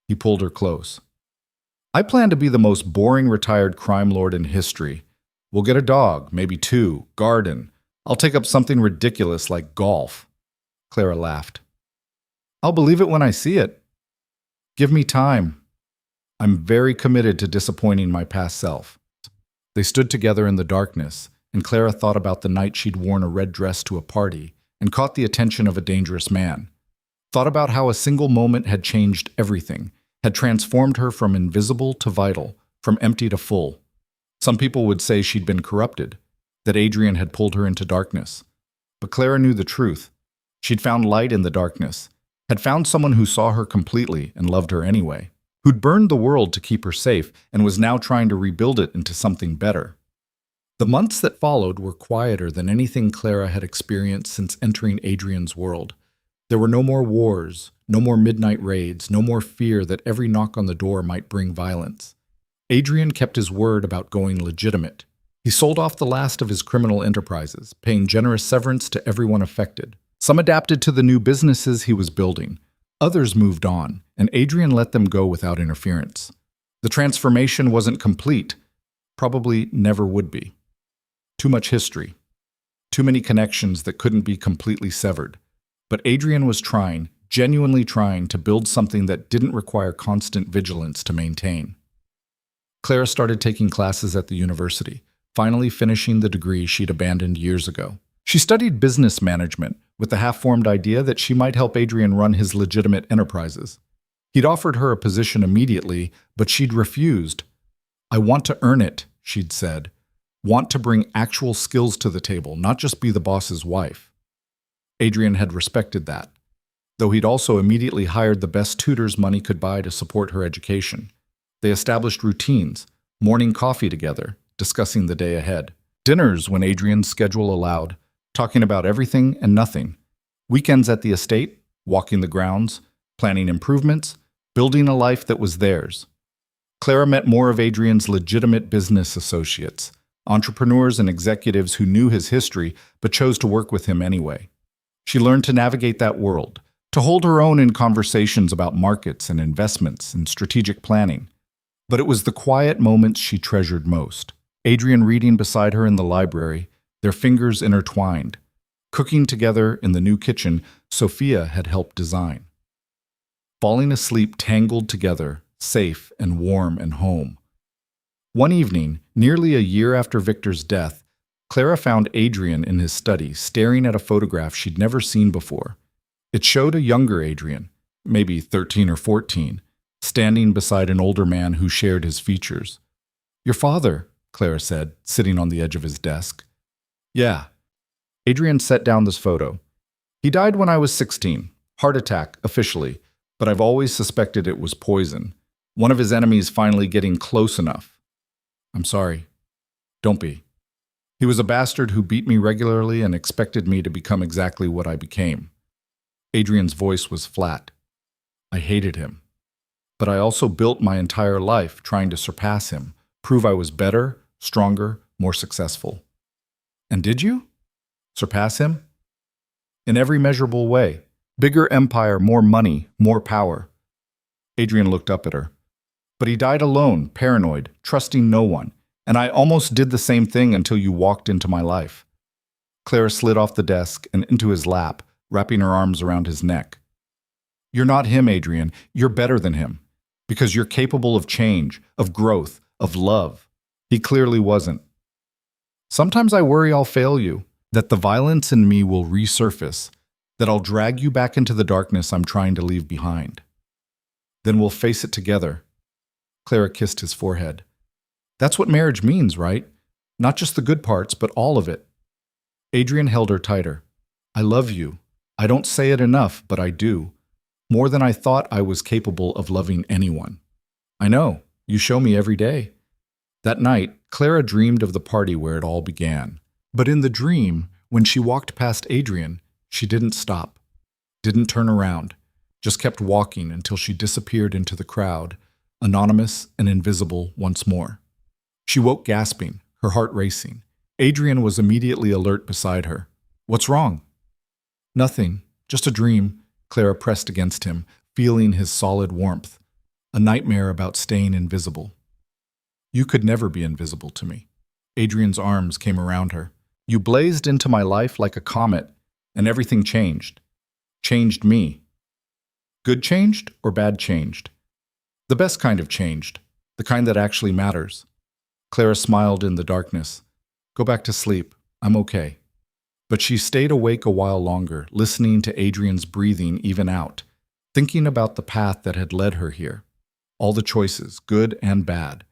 He pulled her close. "I plan to be the most boring retired crime lord in history. We'll get a dog, maybe 2, garden. I'll take up something ridiculous like golf." Clara laughed. "I'll believe it when I see it. Give me time. I'm very committed to disappointing my past self." They stood together in the darkness, and Clara thought about the night she'd worn a red dress to a party and caught the attention of a dangerous man. Thought about how a single moment had changed everything, had transformed her from invisible to vital, from empty to full. Some people would say she'd been corrupted, that Adrian had pulled her into darkness. But Clara knew the truth. She'd found light in the darkness, had found someone who saw her completely and loved her anyway, who'd burned the world to keep her safe and was now trying to rebuild it into something better. The months that followed were quieter than anything Clara had experienced since entering Adrian's world. There were no more wars, no more midnight raids, no more fear that every knock on the door might bring violence. Adrian kept his word about going legitimate. He sold off the last of his criminal enterprises, paying generous severance to everyone affected. Some adapted to the new businesses he was building. Others moved on, and Adrian let them go without interference. The transformation wasn't complete, probably never would be. Too much history. Too many connections that couldn't be completely severed. But Adrian was trying, genuinely trying, to build something that didn't require constant vigilance to maintain. Clara started taking classes at the university, finally finishing the degree she'd abandoned years ago. She studied business management with the half-formed idea that she might help Adrian run his legitimate enterprises. He'd offered her a position immediately, but she'd refused. "I want to earn it," she'd said. "Want to bring actual skills to the table, not just be the boss's wife." Adrian had respected that, though he'd also immediately hired the best tutors money could buy to support her education. They established routines, morning coffee together, discussing the day ahead. Dinners when Adrian's schedule allowed, talking about everything and nothing. Weekends at the estate, walking the grounds, planning improvements, building a life that was theirs. Clara met more of Adrian's legitimate business associates, entrepreneurs and executives who knew his history but chose to work with him anyway. She learned to navigate that world, to hold her own in conversations about markets and investments and strategic planning. But it was the quiet moments she treasured most. Adrian reading beside her in the library, their fingers intertwined, cooking together in the new kitchen Sophia had helped design. Falling asleep tangled together, safe and warm and home. One evening, nearly a year after Victor's death, Clara found Adrian in his study, staring at a photograph she'd never seen before. It showed a younger Adrian, maybe 13 or 14, standing beside an older man who shared his features. "Your father," Clara said, sitting on the edge of his desk. "Yeah." Adrian set down this photo. "He died when I was 16. Heart attack, officially, but I've always suspected it was poison. One of his enemies finally getting close enough. I'm sorry. Don't be. He was a bastard who beat me regularly and expected me to become exactly what I became." Adrian's voice was flat. "I hated him. But I also built my entire life trying to surpass him, prove I was better, stronger, more successful." "And did you? Surpass him?" "In every measurable way. Bigger empire, more money, more power." Adrian looked up at her. "But he died alone, paranoid, trusting no one, and I almost did the same thing until you walked into my life." Clara slid off the desk and into his lap, wrapping her arms around his neck. "You're not him, Adrian. You're better than him. Because you're capable of change, of growth, of love. He clearly wasn't. Sometimes I worry I'll fail you, that the violence in me will resurface, that I'll drag you back into the darkness I'm trying to leave behind. Then we'll face it together." Clara kissed his forehead. "That's what marriage means, right? Not just the good parts, but all of it." Adrian held her tighter. "I love you. I don't say it enough, but I do. More than I thought I was capable of loving anyone." "I know. You show me every day." That night, Clara dreamed of the party where it all began. But in the dream, when she walked past Adrian, she didn't stop, didn't turn around, just kept walking until she disappeared into the crowd, anonymous and invisible once more. She woke gasping, her heart racing. Adrian was immediately alert beside her. "What's wrong?" "Nothing, just a dream." Clara pressed against him, feeling his solid warmth. "A nightmare about staying invisible." "You could never be invisible to me." Adrian's arms came around her. "You blazed into my life like a comet, and everything changed. Changed me." "Good changed or bad changed?" "The best kind of changed, the kind that actually matters." Clara smiled in the darkness. "Go back to sleep. I'm okay." But she stayed awake a while longer, listening to Adrian's breathing even out, thinking about the path that had led her here. All the choices, good and bad.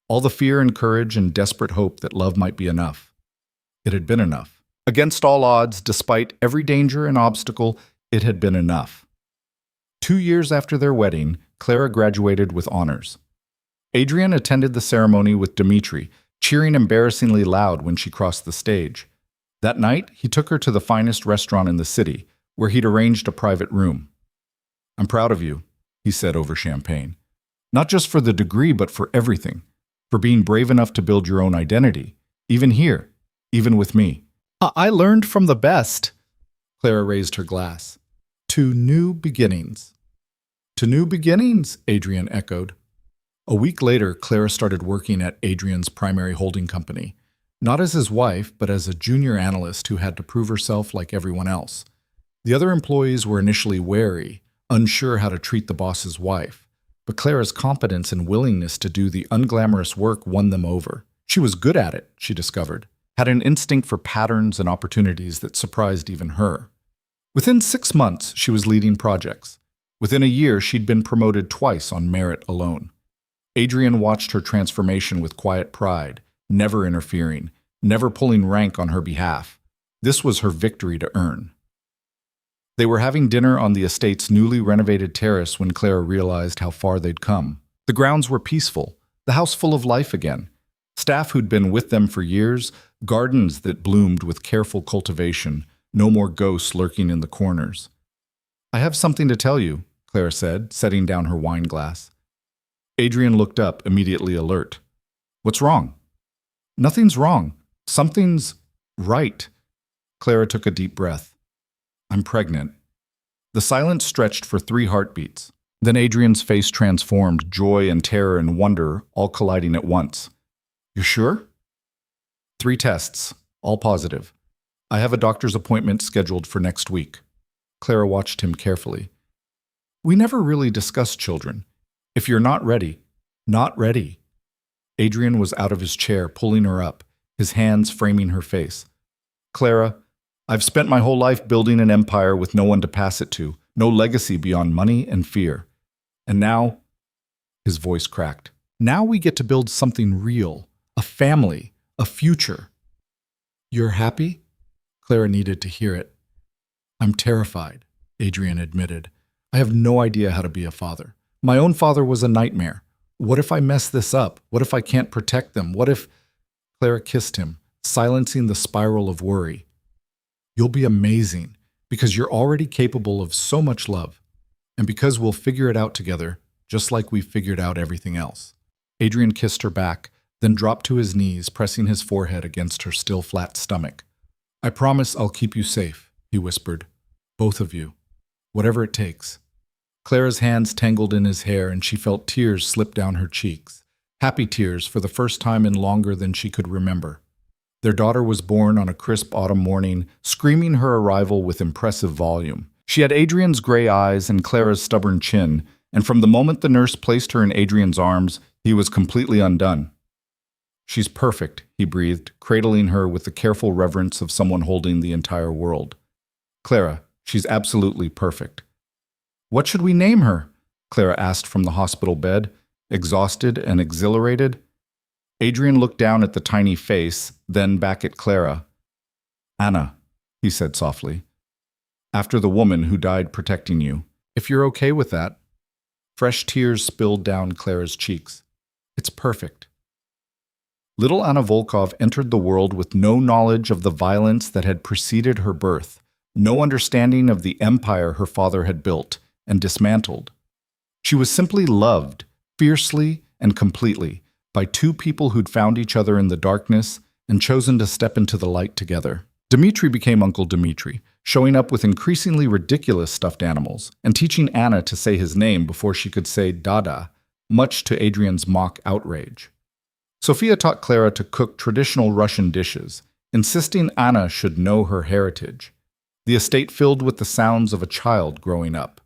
All the fear and courage and desperate hope that love might be enough. It had been enough. Against all odds, despite every danger and obstacle, it had been enough. 2 years after their wedding, Clara graduated with honors. Adrian attended the ceremony with Dmitri, cheering embarrassingly loud when she crossed the stage. That night, he took her to the finest restaurant in the city, where he'd arranged a private room. "I'm proud of you," he said over champagne. "Not just for the degree, but for everything. For being brave enough to build your own identity. Even here. Even with me." "I learned from the best." Clara raised her glass. "To new beginnings." "To new beginnings," Adrian echoed. A week later, Clara started working at Adrian's primary holding company. Not as his wife, but as a junior analyst who had to prove herself like everyone else. The other employees were initially wary, unsure how to treat the boss's wife. But Clara's competence and willingness to do the unglamorous work won them over. She was good at it, she discovered, had an instinct for patterns and opportunities that surprised even her. Within 6 months, she was leading projects. Within a year, she'd been promoted twice on merit alone. Adrian watched her transformation with quiet pride, never interfering, never pulling rank on her behalf. This was her victory to earn. They were having dinner on the estate's newly renovated terrace when Clara realized how far they'd come. The grounds were peaceful, the house full of life again. Staff who'd been with them for years, gardens that bloomed with careful cultivation, no more ghosts lurking in the corners. "I have something to tell you," Clara said, setting down her wine glass. Adrian looked up, immediately alert. "What's wrong?" "Nothing's wrong. Something's right." Clara took a deep breath. "I'm pregnant." The silence stretched for 3 heartbeats. Then Adrian's face transformed, joy and terror and wonder all colliding at once. "You're sure?" "3 tests, all positive. I have a doctor's appointment scheduled for next week." Clara watched him carefully. "We never really discussed children. If you're not ready, not ready." Adrian was out of his chair, pulling her up, his hands framing her face. "Clara, I've spent my whole life building an empire with no one to pass it to, no legacy beyond money and fear. And now," his voice cracked, "now we get to build something real, a family, a future." "You're happy?" Clara needed to hear it. "I'm terrified," Adrian admitted. "I have no idea how to be a father. My own father was a nightmare. What if I mess this up? What if I can't protect them? What if—" Clara kissed him, silencing the spiral of worry. "You'll be amazing, because you're already capable of so much love, and because we'll figure it out together, just like we figured out everything else." Adrian kissed her back, then dropped to his knees, pressing his forehead against her still flat stomach. "I promise I'll keep you safe," he whispered. "Both of you. Whatever it takes." Clara's hands tangled in his hair, and she felt tears slip down her cheeks. Happy tears for the first time in longer than she could remember. Their daughter was born on a crisp autumn morning, screaming her arrival with impressive volume. She had Adrian's gray eyes and Clara's stubborn chin, and from the moment the nurse placed her in Adrian's arms, he was completely undone. "She's perfect," he breathed, cradling her with the careful reverence of someone holding the entire world. "Clara, she's absolutely perfect." "What should we name her?" Clara asked from the hospital bed, exhausted and exhilarated. Adrian looked down at the tiny face, then back at Clara. "Anna," he said softly. "After the woman who died protecting you. If you're okay with that." Fresh tears spilled down Clara's cheeks. "It's perfect." Little Anna Volkov entered the world with no knowledge of the violence that had preceded her birth, no understanding of the empire her father had built and dismantled. She was simply loved, fiercely and completely, by 2 people who'd found each other in the darkness and chosen to step into the light together. Dmitri became Uncle Dmitri, showing up with increasingly ridiculous stuffed animals and teaching Anna to say his name before she could say Dada, much to Adrian's mock outrage. Sophia taught Clara to cook traditional Russian dishes, insisting Anna should know her heritage. The estate filled with the sounds of a child growing up.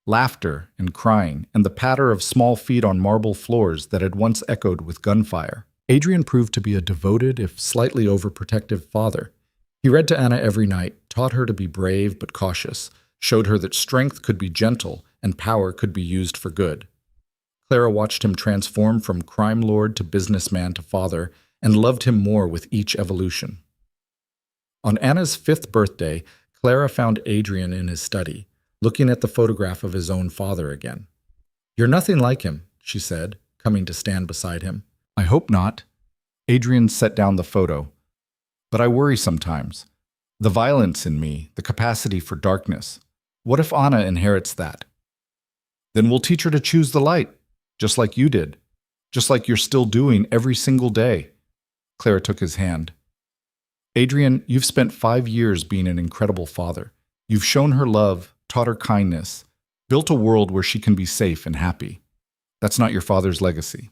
Laughter and crying, and the patter of small feet on marble floors that had once echoed with gunfire. Adrian proved to be a devoted, if slightly overprotective father. He read to Anna every night, taught her to be brave but cautious, showed her that strength could be gentle and power could be used for good. Clara watched him transform from crime lord to businessman to father, and loved him more with each evolution. On Anna's 5th birthday, Clara found Adrian in his study, looking at the photograph of his own father again. "You're nothing like him," she said, coming to stand beside him. "I hope not." Adrian set down the photo. "But I worry sometimes. The violence in me, the capacity for darkness. What if Anna inherits that? Then we'll teach her to choose the light, just like you did, just like you're still doing every single day." Clara took his hand. "Adrian, you've spent 5 years being an incredible father. You've shown her love, taught her kindness, built a world where she can be safe and happy. That's not your father's legacy.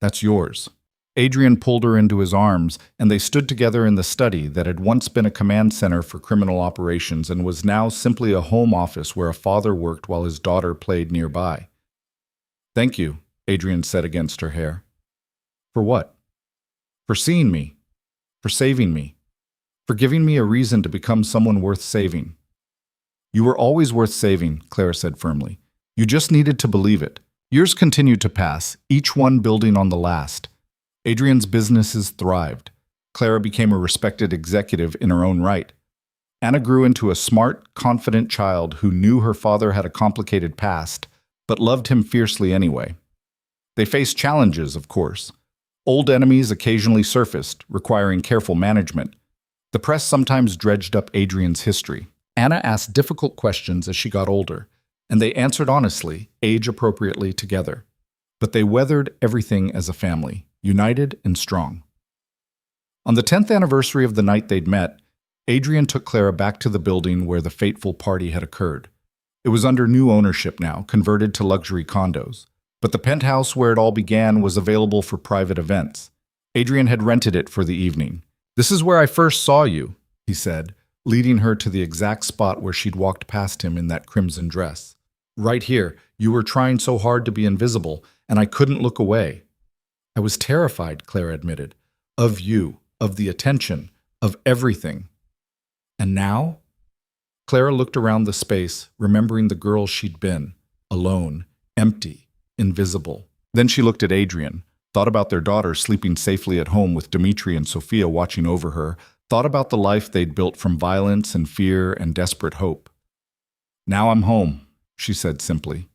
That's yours." Adrian pulled her into his arms, and they stood together in the study that had once been a command center for criminal operations and was now simply a home office where a father worked while his daughter played nearby. "Thank you," Adrian said against her hair. "For what?" "For seeing me. For saving me. For giving me a reason to become someone worth saving." "You were always worth saving," Clara said firmly. "You just needed to believe it." Years continued to pass, each one building on the last. Adrian's businesses thrived. Clara became a respected executive in her own right. Anna grew into a smart, confident child who knew her father had a complicated past, but loved him fiercely anyway. They faced challenges, of course. Old enemies occasionally surfaced, requiring careful management. The press sometimes dredged up Adrian's history. Anna asked difficult questions as she got older, and they answered honestly, age-appropriately together. But they weathered everything as a family, united and strong. On the 10th anniversary of the night they'd met, Adrian took Clara back to the building where the fateful party had occurred. It was under new ownership now, converted to luxury condos. But the penthouse where it all began was available for private events. Adrian had rented it for the evening. "This is where I first saw you," he said, leading her to the exact spot where she'd walked past him in that crimson dress. "Right here. You were trying so hard to be invisible, and I couldn't look away." "I was terrified," Clara admitted. "Of you, of the attention, of everything." "And now?" Clara looked around the space, remembering the girl she'd been, alone, empty, invisible. Then she looked at Adrian, thought about their daughter sleeping safely at home with Dimitri and Sophia watching over her, thought about the life they'd built from violence and fear and desperate hope. "Now I'm home," she said simply.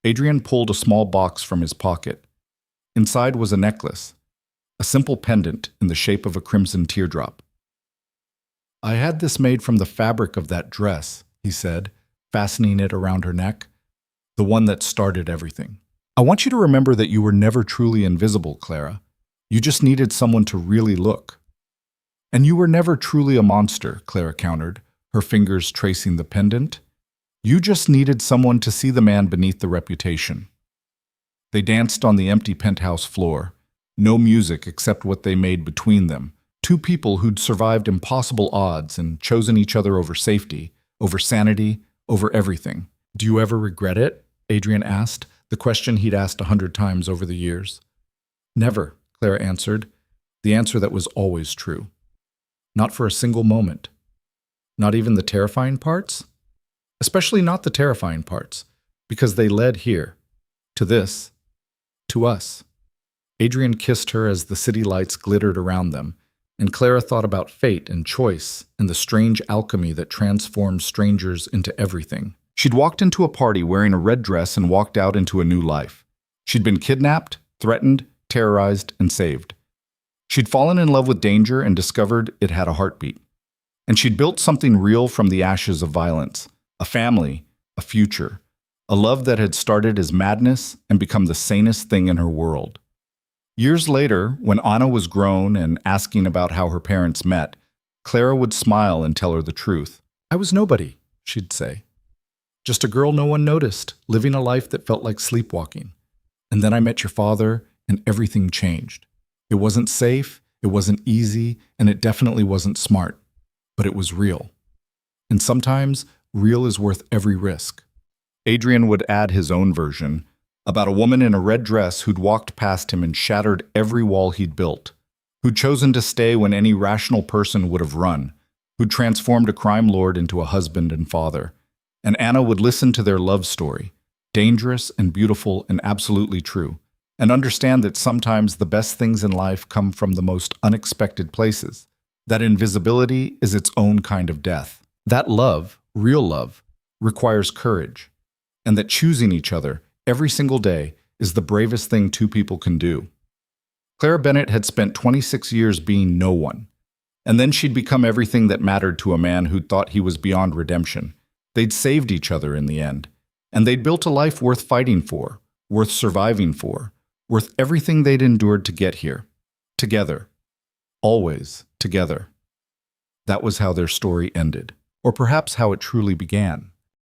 Adrian pulled a small box from his pocket. Inside was a necklace, a simple pendant in the shape of a crimson teardrop. "I had this made from the fabric of that dress," he said, fastening it around her neck, "the one that started everything. I want you to remember that you were never truly invisible, Clara. You just needed someone to really look." "And you were never truly a monster," Clara countered, her fingers tracing the pendant. "You just needed someone to see the man beneath the reputation." They danced on the empty penthouse floor. No music except what they made between them. Two people who'd survived impossible odds and chosen each other over safety, over sanity, over everything. "Do you ever regret it?" Adrian asked, the question he'd asked 100 times over the years. "Never," Clara answered, the answer that was always true. Not for a single moment. Not even the terrifying parts? Especially not the terrifying parts, because they led here, to this, to us. Adrian kissed her as the city lights glittered around them, and Clara thought about fate and choice and the strange alchemy that transforms strangers into everything. She'd walked into a party wearing a red dress and walked out into a new life. She'd been kidnapped, threatened, terrorized, and saved. She'd fallen in love with danger and discovered it had a heartbeat. And she'd built something real from the ashes of violence, a family, a future, a love that had started as madness and become the sanest thing in her world. Years later, when Anna was grown and asking about how her parents met, Clara would smile and tell her the truth. "I was nobody," she'd say. "Just a girl no one noticed, living a life that felt like sleepwalking. And then I met your father, and everything changed. It wasn't safe, it wasn't easy, and it definitely wasn't smart. But it was real. And sometimes, real is worth every risk." Adrian would add his own version, about a woman in a red dress who'd walked past him and shattered every wall he'd built, who'd chosen to stay when any rational person would have run, who'd transformed a crime lord into a husband and father. And Anna would listen to their love story, dangerous and beautiful and absolutely true, and understand that sometimes the best things in life come from the most unexpected places, that invisibility is its own kind of death, that love, real love, requires courage, and that choosing each other every single day is the bravest thing two people can do. Clara Bennett had spent 26 years being no one, and then she'd become everything that mattered to a man who thought he was beyond redemption. They'd saved each other in the end, and they'd built a life worth fighting for, worth surviving for, worth everything they'd endured to get here. Together. Always together. That was how their story ended, or perhaps how it truly began.